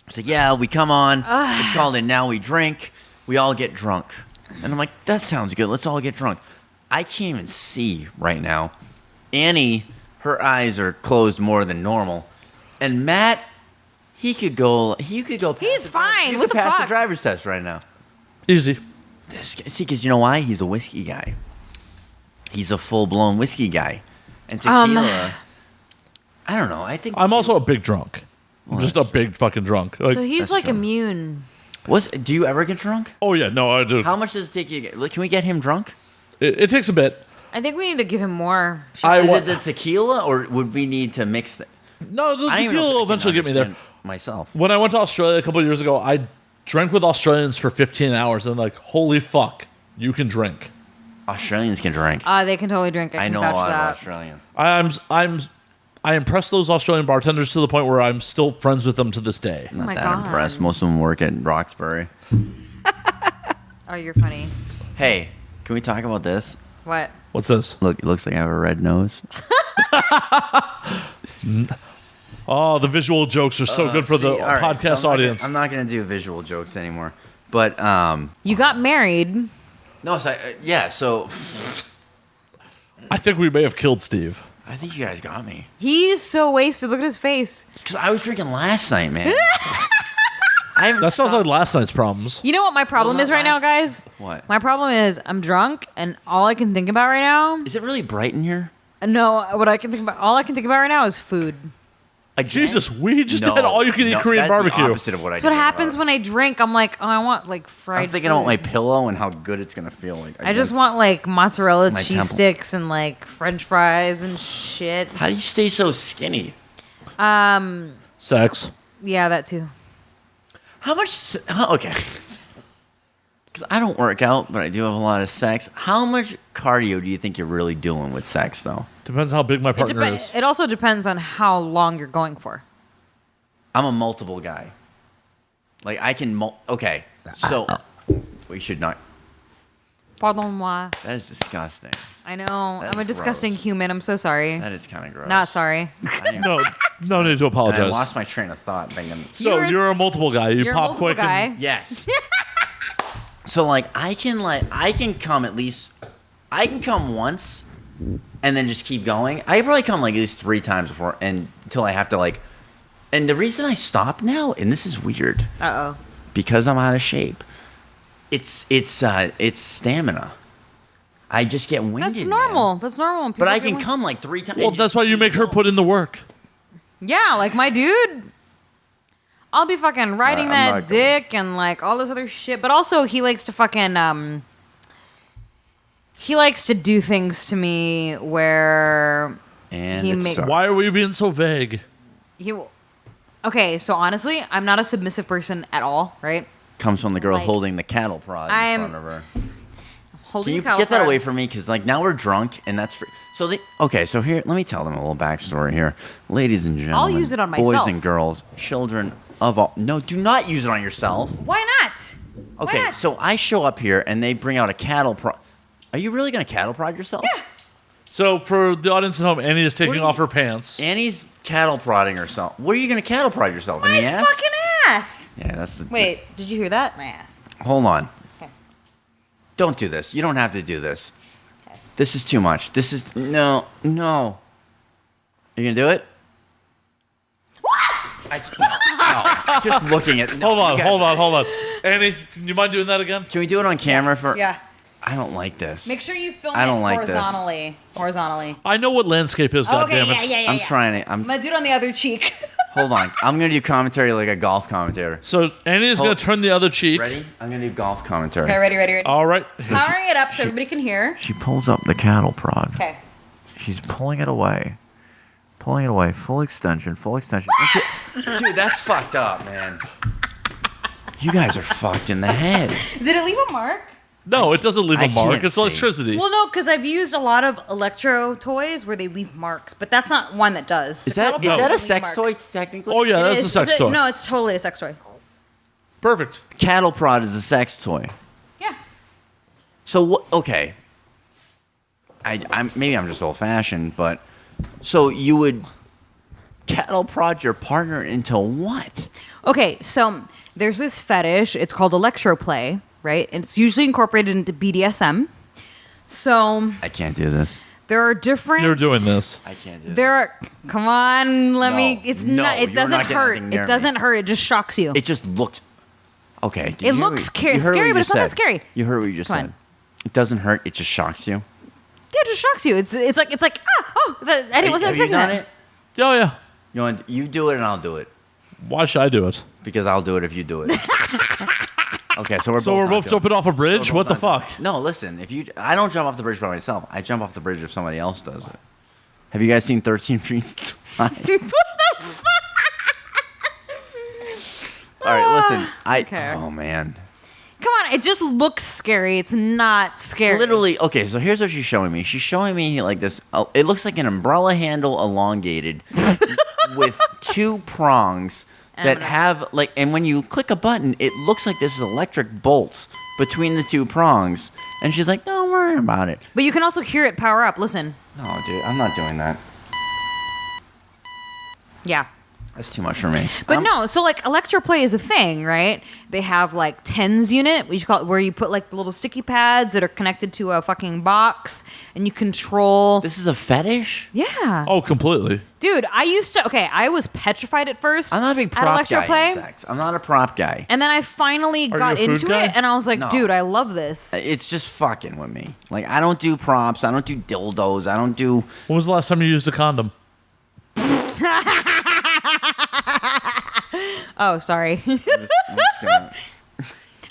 I said, yeah, we come on. It's called And Now We Drink. We all get drunk. And I'm like, that sounds good. Let's all get drunk. I can't even see right now. Annie, her eyes are closed more than normal. And Matt, he could go past He's fine. He What could the pass fuck? the driver's test right now. Easy. See, because you know why? He's a whiskey guy. He's a full-blown whiskey guy. And tequila, I don't know. I think I'm also a big drunk. I'm just a big fucking drunk. Like, So he's That's like true. immune. Do you ever get drunk? oh yeah, no, I do. How much does it take you to get? Can we get him drunk? It takes a bit. I think we need to give him more. Is it the tequila, or would we need to mix it? No, the I don't even know tequila if I will can eventually get me there. understand myself. When I went to Australia a couple of years ago, I drank with Australians for 15 hours, and I'm like, holy fuck, you can drink. Australians can drink. They can totally drink. I I can know a vouch lot for of that. Australians. I impress those Australian bartenders to the point where I'm still friends with them to this day. Not my that God. impressed. Most of them work at Roxbury. Oh, you're funny. Hey, can we talk about this? What? What's this? Look, it looks like I have a red nose. Oh, the visual jokes are so good for the See, all right, podcast so audience. I'm not going to do visual jokes anymore. But, You got married. no, so, yeah, so I think we may have killed Steve. I think you guys got me. He's so wasted. Look at his face. Because I was drinking last night, man. I haven't That sounds stopped. like last night's problems. You know what my problem Well, is right now, last- guys? What? My problem is I'm drunk, and all I can think about right now. Is it really bright in here? No, what I can think about. All I can think about right now is food. Again? Jesus, we just No, had all-you-can-eat no, Korean that's barbecue. The opposite of what I That's what think happens about. when I drink. I'm like, oh, I want like fried. I'm thinking food. about my pillow and how good it's gonna feel like. I just against- want like mozzarella my cheese temple. sticks and like French fries and shit. How do you stay so skinny? Sex. Yeah, that too. How much? Okay. Because I don't work out, but I do have a lot of sex. How much cardio do you think you're really doing with sex, though? Depends how big my partner is. It also depends on how long you're going for. I'm a multiple guy. Like I can. Okay. So we should not. Pardon moi. That is disgusting. I know. That's I'm a disgusting gross. human. I'm so sorry. That is kind of gross. Not sorry. No need to And I apologize. lost my train of thought thinking. So you're a multiple guy. You You're a pop multiple quick. guy. And, Yes. So I can come at least. I can come once, and then just keep going. I probably come like at least 3 times before, and until I have to like. And the reason I stop now, and this is weird, Uh-oh. because I'm out of shape. It's stamina. I just get winded. That's man. normal. That's normal. But I People can get come like 3 times. well, that's why you make her put in the work. Yeah, like my dude. I'll be fucking riding I'm that not going. dick and like all this other shit. But also he likes to fucking he likes to do things to me where And he it make- sucks. Why are we being so vague? he okay, so honestly, I'm not a submissive person at all, right? Comes from the girl Like, holding the cattle prod in I'm front of her. Holding Can you cow get that prod. away from me? Because now we're drunk, and that's free. So so here, let me tell them a little backstory here, ladies and gentlemen. use it on boys myself. and girls, children of all. No, do not use it on yourself. Why not? Okay, not? so I show up here, and they bring out a cattle prod. Are you really gonna cattle prod yourself? Yeah. So for the audience at home, Annie is taking What are off you- her pants. Annie's cattle prodding herself. What are you gonna cattle prod yourself in My the ass? fucking ass. Yeah, that's the. Wait, did you hear that? My ass. Hold on. Okay. Don't do this. You don't have to do this. This is too much. This is no. Are you gonna do it? What? No, just looking at. No, Hold you guys- on. Annie, can you mind doing that again? Can we do it on camera for? Yeah. I don't like this. Make sure you film I don't it like this. horizontally. I know what landscape is, Okay, goddammit. yeah. I'm trying to. I'm gonna do it on the other cheek. Hold on. I'm gonna do commentary like a golf commentator. So Annie is going to turn the other cheek. Ready? I'm gonna do golf commentary. Okay, ready. All right. Powering it up so everybody can hear. She pulls up the cattle prod. Okay. She's pulling it away. Full extension. Dude, that's fucked up, man. You guys are fucked in the head. Did it leave a mark? No, it doesn't leave I a mark. can't It's see. electricity. Well, no, because I've used a lot of electro toys where they leave marks, but that's not one that does. Is The that pedal a doesn't sex leave toy marks. technically? Oh, yeah, It that's is. a sex toy. No, it's totally a sex toy. Perfect. Cattle prod is a sex toy. Yeah. So what? Okay. I'm maybe I'm just old fashioned, but so you would cattle prod your partner into what? Okay, so there's this fetish. It's called electroplay, right? And it's usually incorporated into BDSM. So I can't do this. there are different. You're doing this. I can't do this. There are. Come on, let me. No, It's no, not. It you're doesn't not getting hurt. anything near It me. doesn't hurt. It just shocks you. It just looked. Okay. did It you hear looks what- scary- you heard what scary, you but it's not that said. scary. You heard what you just Come said. on. It doesn't hurt. It just shocks you. Yeah, it just shocks you. It's like I wasn't Have you expecting done that. it? Oh, yeah. You do it and I'll do it Why should I do it? because I'll do it if you do it. Okay, so we're So we're not both doing jumping it. off a bridge? We're What both the not fuck? doing it. No, listen. I don't jump off the bridge by myself. I jump off the bridge if somebody else does it. Have you guys seen 13 Reasons Why? All right, listen. Okay. Oh man. Come on, it just looks scary. It's not scary. Literally, okay, so here's what she's showing me. She's showing me like this. It looks like an umbrella handle elongated with two prongs that have like, and when you click a button, it looks like this electric bolt between the two prongs. And she's like, don't worry about it. But you can also hear it power up. Listen. No, dude, I'm not doing that. Yeah. That's too much for me. But no, so like electroplay is a thing, right? They have like TENS unit, where you put like the little sticky pads that are connected to a fucking box, and you control. This is a fetish? Yeah, Oh, completely. dude, I was petrified at first. I'm not a big at prop guy electroplay, in sex. I'm not a prop guy. and then I finally got you a food into guy? it, and I was like, No. dude, I love this. It's just fucking with me. Like, I don't do props. I don't do dildos. I don't do... When was the last time you used a condom? Oh, sorry. I'm just gonna...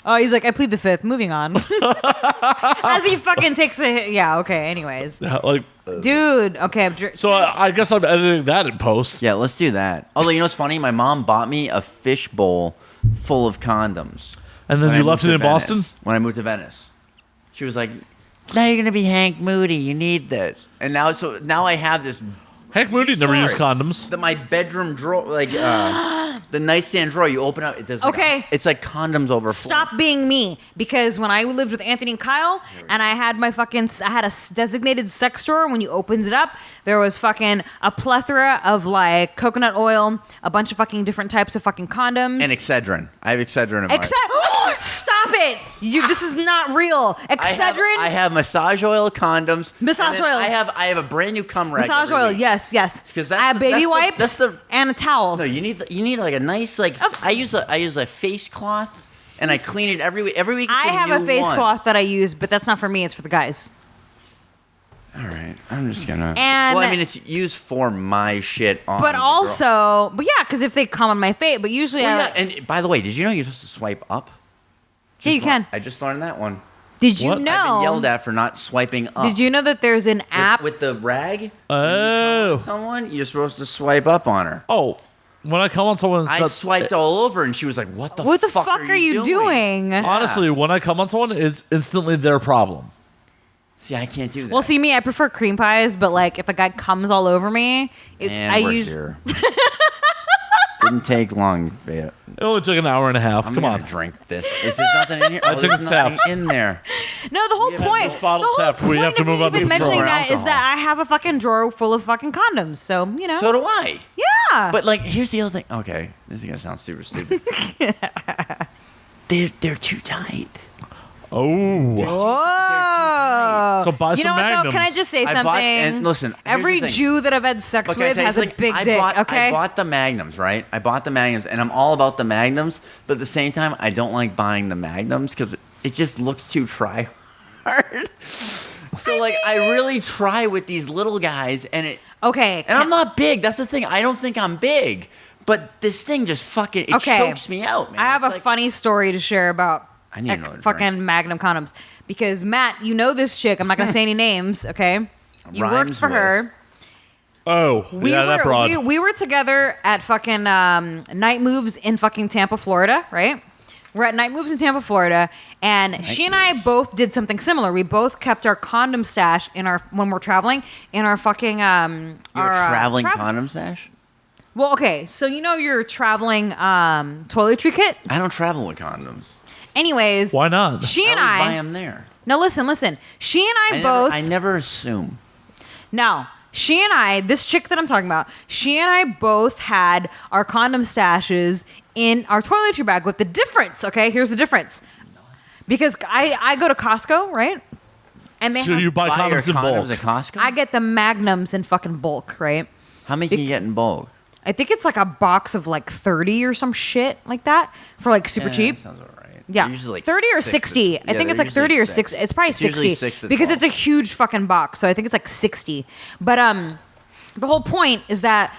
Oh, he's like, I plead the fifth. Moving on. As he fucking takes a hit. Yeah, okay, anyways. Like, Dude, okay. so I guess I'm editing that in post. Yeah, let's do that. Although, you know what's funny? My mom bought me a fish bowl full of condoms. And then when you I left moved it in to Venice. Boston? When I moved to Venice. She was like, now you're going to be Hank Moody. You need this. And now I have this... Hank Moody never used Sorry. condoms. My bedroom drawer, like the nightstand drawer, you open up, it does. Like Okay. it's like condoms overflow. Stop being me, because when I lived with Anthony and Kyle, and I had a designated sex drawer. When you opened it up, there was fucking a plethora of like coconut oil, a bunch of fucking different types of fucking condoms. And Excedrin. I have Excedrin in mine. Stop it! This is not real. Excedrin. I have massage oil condoms. Massage and then oil. I have a brand new cum rag. Massage every oil, week. yes. 'Cause I have baby wipes that's the- and a towel. No, you need like a nice like. I use a face cloth and I clean it every week. Every week. I it's have a new face one. cloth that I use, but that's not for me. It's for the guys. All right, I'm just gonna. And- well, I mean, it's used for my shit on. But the girl. also, because if they come on my face, but usually Well, I. yeah, and by the way, did you know you're supposed to swipe up? Yeah, you can. I just learned that one. Did you What? know? I've been yelled at for not swiping up. Did you know that there's an app? with the rag? Oh. Someone, you're supposed to swipe up on her. Oh. When I come on someone... I swiped all over, and she was like, "What the? What the fuck fuck are you doing? Honestly, when I come on someone, it's instantly their problem. See, I can't do that. Well, see me, I prefer cream pies, but like if a guy comes all over me, and we're here. Didn't take long. Yeah. It only took an hour and a half. I'm Come gonna on. drink this. Is there nothing in here? I think there's it's nothing tapped. in there. No, the whole Yeah, point. this bottle's the whole tapped. We point have to of move me on to even mentioning control that is alcohol. that I have a fucking drawer full of fucking condoms. So So do I. yeah. But like, here's the other thing. Okay, this is gonna sound super stupid. They're too tight. Oh. whoa. So buy You know some what though? Magnums. Can I just say I something? bought- and listen, here's every the thing. Jew that I've had sex But can I with tell you has a something? big dick. Okay. I bought the Magnums, right? I bought the Magnums, and I'm all about the Magnums. But at the same time, I don't like buying the Magnums because it just looks too try. hard. So like I really try with these little guys, and I'm not big. That's the thing. I don't think I'm big, but this thing just fucking chokes me out, man. I have a funny story to share about I need another fucking drink. Magnum condoms because Matt, you know this chick. I'm not gonna say any names. Okay, you worked Rhymes for with. her. Oh, that broad. We were together at fucking Night Moves in fucking Tampa, Florida, right? We're at Night Moves in Tampa, Florida, and she and I both did something similar. We both kept our condom stash when we're traveling in our fucking Your traveling condom stash? Well, okay, so you know your traveling toiletry kit. I don't travel with condoms. Anyways, Why not? She and I I buy them there. Now listen. She and I both. I never assume. No. She and I, this chick that I'm talking about, she and I both had our condom stashes in our toiletry bag with the difference, okay? Here's the difference. Because I go to Costco, right? And So you buy Buy your condoms in bulk. at Costco? I get the Magnums in fucking bulk, right? How many can you get in bulk? I think it's like a box of like 30 or some shit like that for like super cheap. That sounds all right. Yeah, They're usually like 30 or 6 60. I think it's like 30 or 6. It's probably 60 usually 6 to because 12. it's a huge fucking box. So I think it's like 60. But the whole point is that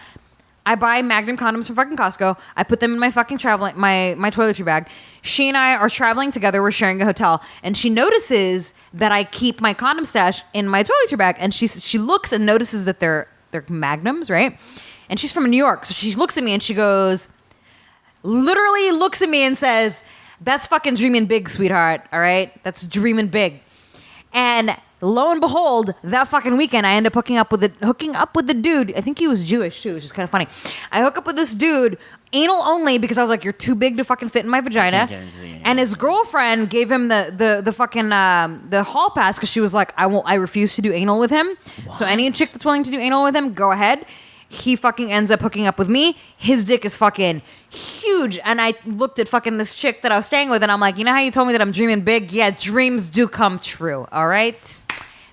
I buy Magnum condoms from fucking Costco. I put them in my fucking my toiletry bag. She and I are traveling together. We're sharing a hotel, and she notices that I keep my condom stash in my toiletry bag, and she looks and notices that they're Magnums, right? And she's from New York, so she looks at me and she goes, literally looks at me and says, "That's fucking dreaming big, sweetheart. All right, that's dreaming big." And lo and behold, that fucking weekend, I end up hooking up with the dude. I think he was Jewish too, which is kind of funny. I hook up with this dude, anal only, because I was like, "You're too big to fucking fit in my vagina." And his girlfriend gave him the fucking the hall pass because she was like, I refuse to do anal with him. So any chick that's willing to do anal with him, go ahead. He fucking ends up hooking up with me. His dick is fucking huge. And I looked at fucking this chick that I was staying with, and I'm like, you know how you told me that I'm dreaming big? Yeah, dreams do come true, all right?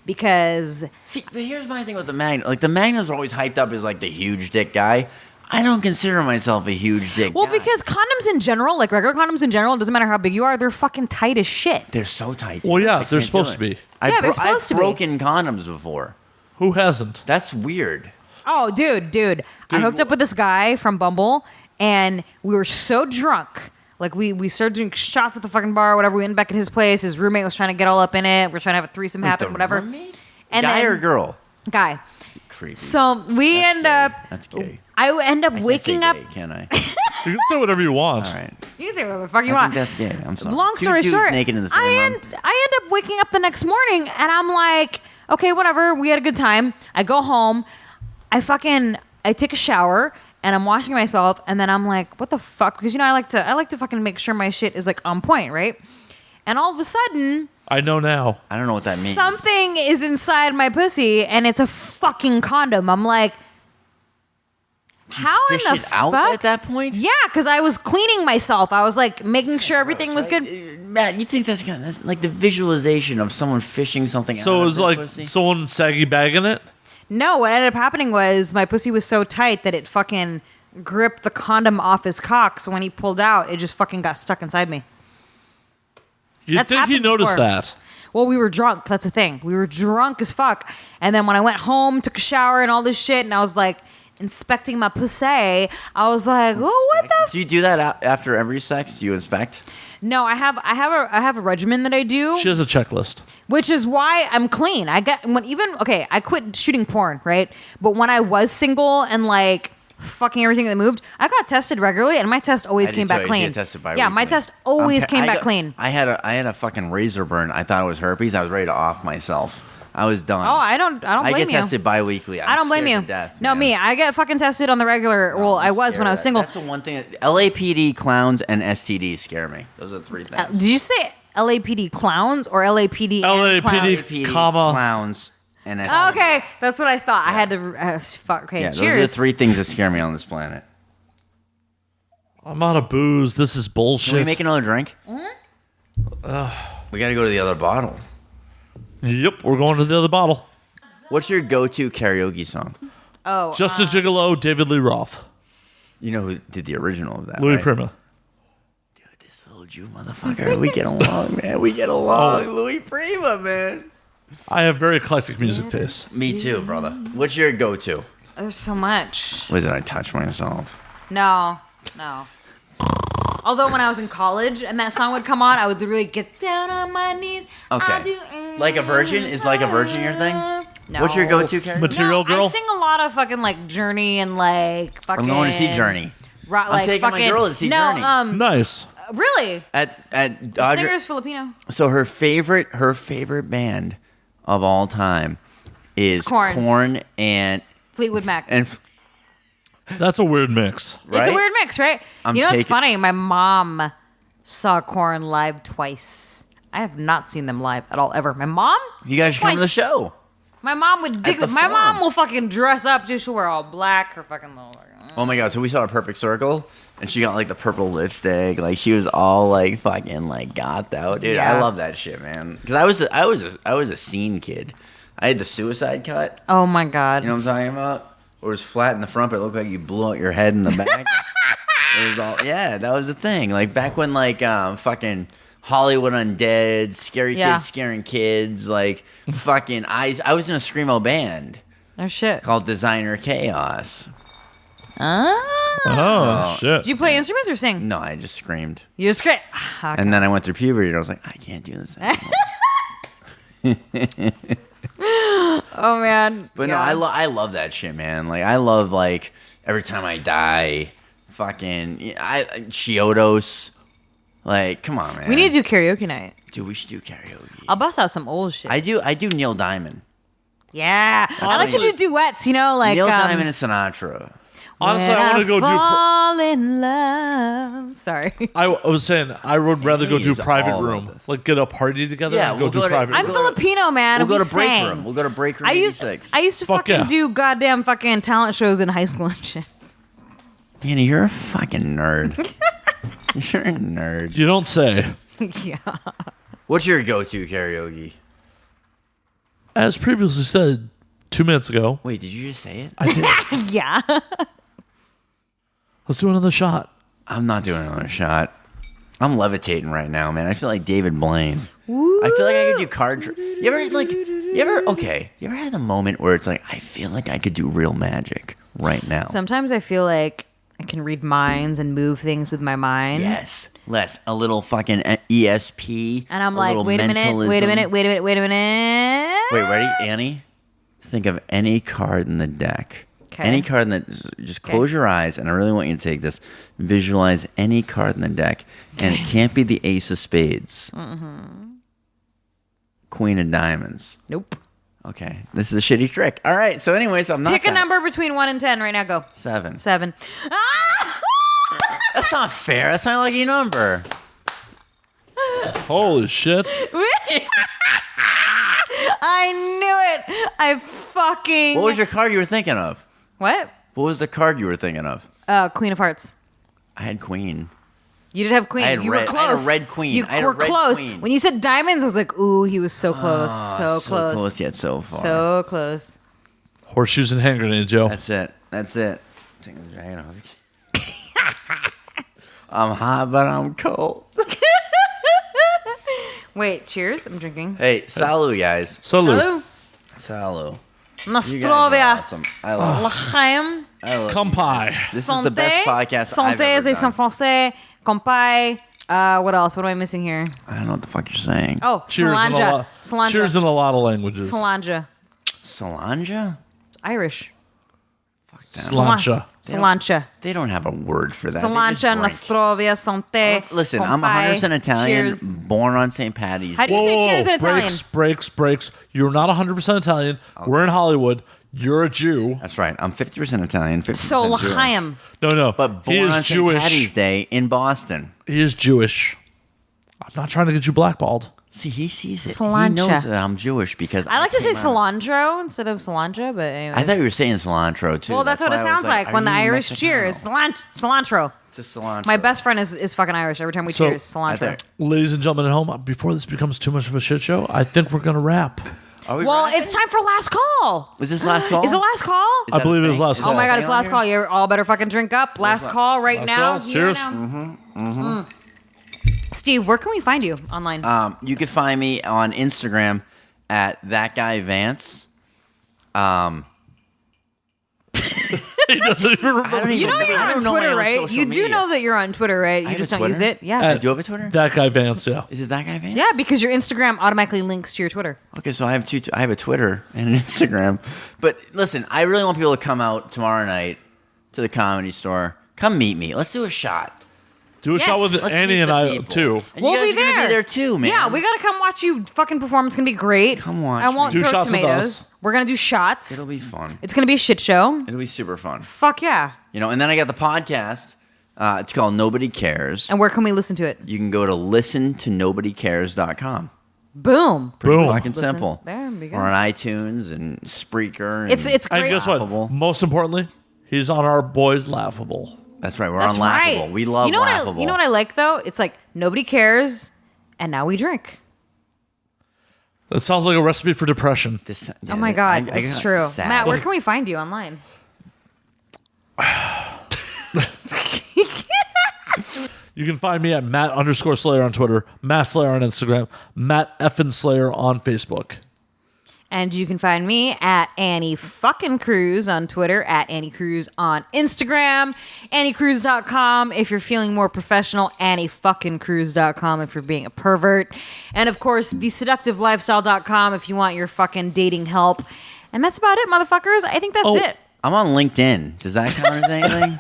Because... See, but here's my thing with the Magnum. Like, the Magnum's always hyped up as, like, the huge dick guy. I don't consider myself a huge dick Well, guy. because condoms in general, like regular condoms in general, it doesn't matter how big you are, they're fucking tight as shit. They're so tight. Well, yeah, I they're can't supposed do to it. be. Yeah, they're supposed to I've be. broken condoms before. Who hasn't? That's weird. Oh, dude. I hooked up with this guy from Bumble, and we were so drunk. Like, we started doing shots at the fucking bar or whatever. We went back at his place. His roommate was trying to get all up in it. We're trying to have a threesome happen, the whatever. roommate? And Guy then, or girl? Guy. Creepy. So we That's end gay. up... That's gay. I end up I can't waking say up... gay, can I? You can say whatever you want. All right. You can say whatever the fuck you I want. think that's gay. I'm sorry. Long Two story dudes short, naked in the same I room. end up waking up the next morning, and I'm like, okay, whatever. We had a good time. I go home. I take a shower, and I'm washing myself, and then I'm like, what the fuck? Because, you know, I like to fucking make sure my shit is like on point, right? And all of a sudden, I know now. I don't know what that means. something is inside my pussy, and it's a fucking condom. I'm like, how in Fish the it out fuck? at that point? Yeah, because I was cleaning myself. I was like making sure everything was good. Matt, you think that's like the visualization of someone fishing something out So it of was their like pussy? someone saggy bagging it? No, what ended up happening was my pussy was so tight that it fucking gripped the condom off his cock. So when he pulled out, it just fucking got stuck inside me. You'd That's think he happened noticed before. that. Well, we were drunk. That's the thing. We were drunk as fuck. And then when I went home, took a shower and all this shit, and I was like inspecting my pussy, I was like, oh, what the? Do you do that after every sex? Do you inspect? No, I have a regimen that I do. She has a checklist. Which is why I'm clean. I quit shooting porn, right? But when I was single and like fucking everything that moved, I got tested regularly, and my test always came back clean. Yeah, my test always came back clean. I had a fucking razor burn. I thought it was herpes. I was ready to off myself. I was done. Oh, I don't blame you. I get tested bi-weekly. I don't blame you. To death, no, man. me. I get fucking tested on the regular. Well, I was when I was single. That's the one thing. LAPD, clowns, and STDs scare me. Those are the three things. Did you say LAPD clowns or LAPD? LAPD, clowns? comma. clowns, and STDs. Oh, okay, that's what I thought. I had to. Fuck. Okay, Yeah, cheers. those are the three things that scare me on this planet. I'm out of booze. This is bullshit. Can we make another drink? We got to go to the other bottle. Yep, we're going to the other bottle. What's your go-to karaoke song? Oh, Justin Gigolo, David Lee Roth, You know who did the original of that, Louis right? Prima. Dude, this Louis told you, motherfucker. We get along, man. We get along. Louis Prima, man. I have very eclectic music tastes. Me too, brother. What's your go-to? There's so much. Wait, did I touch myself? No. Although when I was in college and that song would come on, I would literally get down on my knees. Okay. Like a Virgin? Is Like a Virgin your thing? No. What's your go-to, Karen? Material Girl? I sing a lot of fucking like Journey and like fucking. I'm going to see Journey. I'm taking my girl to see Journey. Nice. Really? At The singer's Filipino. So her favorite band of all time is Korn. and Fleetwood Mac. That's a weird mix. right? It's a weird mix, right? I'm You know what's taking- funny? My mom saw Korn live twice. I have not seen them live at all ever. My mom? You guys should come to the Twice. show. My mom would dig. the My mom Forum. will fucking dress up. Just she'll wear all black. Her fucking little. Oh my god! So we saw a Perfect Circle, and she got like the purple lipstick. Like she was all like fucking like gothed out, dude. Yeah. I love that shit, man. Because I was a scene kid. I had the suicide cut. Oh my god. You know what I'm talking about? Or it was flat in the front, but it looked like you blew out your head in the back. It was all that was the thing. Like back when like fucking Hollywood Undead, scary kids scaring kids, like fucking I was in a screamo band Oh shit. called Designer Chaos. Oh, shit. Did you play instruments or sing? No, I just screamed. You just great. And then I went through puberty and I was like, I can't do this anymore. Oh man. But no, I love that shit, man. Like I love like Every Time I Die, fucking Chiodos. Like, come on, man. We need to do karaoke night. Dude, we should do karaoke. I'll bust out some old shit. I do Neil Diamond. Yeah. I like to do duets, you know, like Neil Diamond and Sinatra. Honestly, I want to go do. fall in love. Sorry. I was saying I would rather go do He's private all room, about this. like get a party together. Yeah, and go we'll do go to- private. I'm room. Filipino, man. We'll go We to break sang. room. We'll go to break room I used 86. to Fuck fucking yeah. do goddamn fucking talent shows in high school and shit. Annie, you're a fucking nerd. You're a nerd. You don't say. Yeah. What's your go-to karaoke? As previously said 2 minutes ago, Wait, did you just say it? I did. Yeah. Let's do another shot. I'm not doing another shot. I'm levitating right now, man. I feel like David Blaine. I feel like I could do card. You ever had a moment where it's like, I feel like I could do real magic right now? Sometimes I feel like I can read minds and move things with my mind. Yes. Less a little fucking ESP. And I'm a like, little wait a minute. mentalism. Wait, ready? Annie? Think of any card in the deck. Okay. Any card in the just close your eyes, and I really want you to take this. Visualize any card in the deck, and it can't be the Ace of Spades. Queen of Diamonds. Nope. Okay, this is a shitty trick. All right, so anyways, I'm not. Pick a number between 1 and 10 right now. Go. 7. 7. Ah! That's not fair. That's not a lucky number. Holy shit. I knew it. I fucking. What was your card you were thinking of? What? What was the card you were thinking of? Queen of Hearts. I had Queen. You did have Queen. I had You red- were I had a close. red queen. You I had a were red close. queen. When you said diamonds, I was like, ooh, he was so close. so close. So close yet so far. So close. Horseshoes and hand grenades, Joe. That's it. I'm hot, but I'm cold. Wait, cheers. I'm drinking. Hey, salut, guys. Salute. Hello. Salut. You guys are Nostrovia. awesome. I love it. L'chaim. I love it. Kampai. This is the best podcast I've Santé, ever c'est en done. français. Compai. What else? What am I missing here? I don't know what the fuck you're saying. Oh, Cheers in a Solange. lot. Solange. Cheers in a lot of languages. Solange. Solange? Irish. Slancha. Solange. They don't have a word for that. They Solange, just drink. Nostrovia, Santé. Listen, I'm Compai. 100% Italian, Cheers. born on St. Patty's How do Day. you say cheers in Italian? Breaks. You're not 100% Italian. We're in Hollywood. You're a Jew. That's right. I'm 50% Italian, 50% So Jewish. l'chaim. No. But he born is on St. Jewish. Patty's Day in Boston. He is Jewish. I'm not trying to get you blackballed. See, he sees it. Cilantro. He knows that I'm Jewish because I like to say came out- cilantro instead of cilantro, but anyway. I thought you were saying cilantro too. Well, that's what it why I was sounds like when are the you Irish Mexicano? cheers. Cilantro. To cilantro. My best friend is fucking Irish. Every time we So, cheers, I cilantro. think- Ladies and gentlemen at home, before this becomes too much of a shit show, I think we're going to wrap. Are we Well, rapping? it's time for last call. Is this last call? Is it last call? Is I that a believe it is thing? last Is call. Oh that my a god, thing it's on last here? call. You all better fucking drink up. Last call right Last now. call. Here Cheers. now. Steve, where can we find you online? You can find me on Instagram at that guy Vance. He doesn't even remember. You know you're on Twitter, right? You do know that you're on Twitter, right? You have just a don't use Twitter? it. Yeah. I do have a Twitter? That guy Vance, yeah. Is it that guy Vance? Yeah, because your Instagram automatically links to your Twitter. Okay, so I have I have a Twitter and an Instagram. But listen, I really want people to come out tomorrow night to the Comedy Store. Come meet me. Let's do a shot. Do a Yes. shot with Let's Annie meet and the I, people. too. And We'll you guys be are gonna there. be there too, man. Yeah, we gotta come watch you fucking perform. It's gonna be great. Come watch I won't me. Do throw shots with tomatoes. us. We're gonna do shots. It'll be fun. It's gonna be a shit show. It'll be super fun. Fuck yeah. You know, and then I got the podcast. It's called Nobody Cares. And where can we listen to it? You can go to listentonobodycares.com. Boom. Boom. Fucking Listen, simple. there we go. Or on iTunes and Spreaker. And It's And great. guess what? Laughable. Most importantly, he's on our boys Laughable. That's right. We're That's on Laughable. right. We love you know Laughable. you know what I like though? It's like nobody cares, and now we drink. That sounds like a recipe for depression. This, Oh my god, I it's got true. sad. Matt, where can we find you online? You can find me at Matt_Slayer on Twitter, Matt Slayer on Instagram, Matt Effin Slayer on Facebook. And you can find me at Annie fucking Cruz on Twitter, at Annie Cruz on Instagram, AnnieCruz.com if you're feeling more professional, AnnieFuckingCruz.com if you're being a pervert, and of course, TheSeductiveLifestyle.com if you want your fucking dating help. And that's about it, motherfuckers. I think that's it. I'm on LinkedIn. Does that count as anything?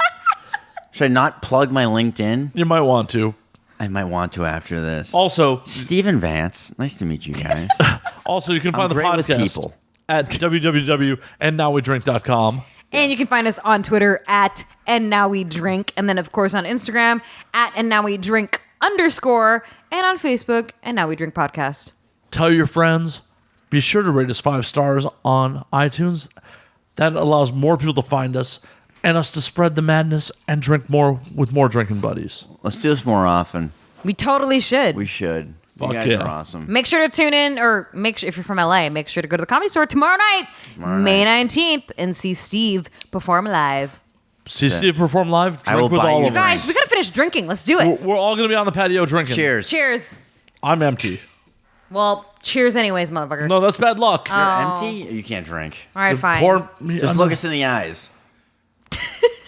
Should I not plug my LinkedIn? You might want to. I might want to after this. Also, Stephen Vance. Nice to meet you guys. you can find the great with podcast people. at www.andnowwedrink.com. And you can find us on Twitter at And Now We Drink, and then of course on Instagram at And Now We Drink _, and on Facebook And Now We Drink Podcast. Tell your friends. Be sure to rate us 5 stars on iTunes. That allows more people to find us and us to spread the madness and drink more with more drinking buddies. Let's do this more often. We totally should. We should. Fuck you guys yeah. are awesome. Make sure to tune in, or make sure if you're from LA, make sure to go to the Comedy Store tomorrow night, May 19th, and see Steve perform live. See Steve perform live. I will Drink with buy all you of guys. us. Guys, we gotta finish drinking. Let's do it. We're all going to be on the patio drinking. Cheers. Cheers. I'm empty. Well, cheers anyways, motherfucker. No, that's bad luck. You're empty? You can't drink. All right, fine. Pour me Just under- look us in the eyes.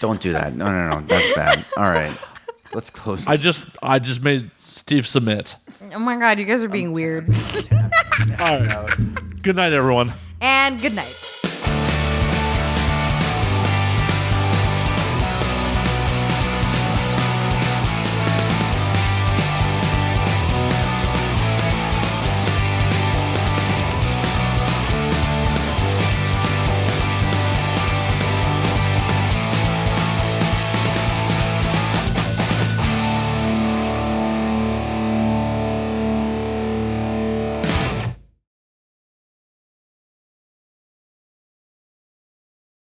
Don't do that. No. That's bad. All right. Let's close this. I just made Steve submit. Oh my god, you guys are being weird. All right. Good night, everyone. And good night.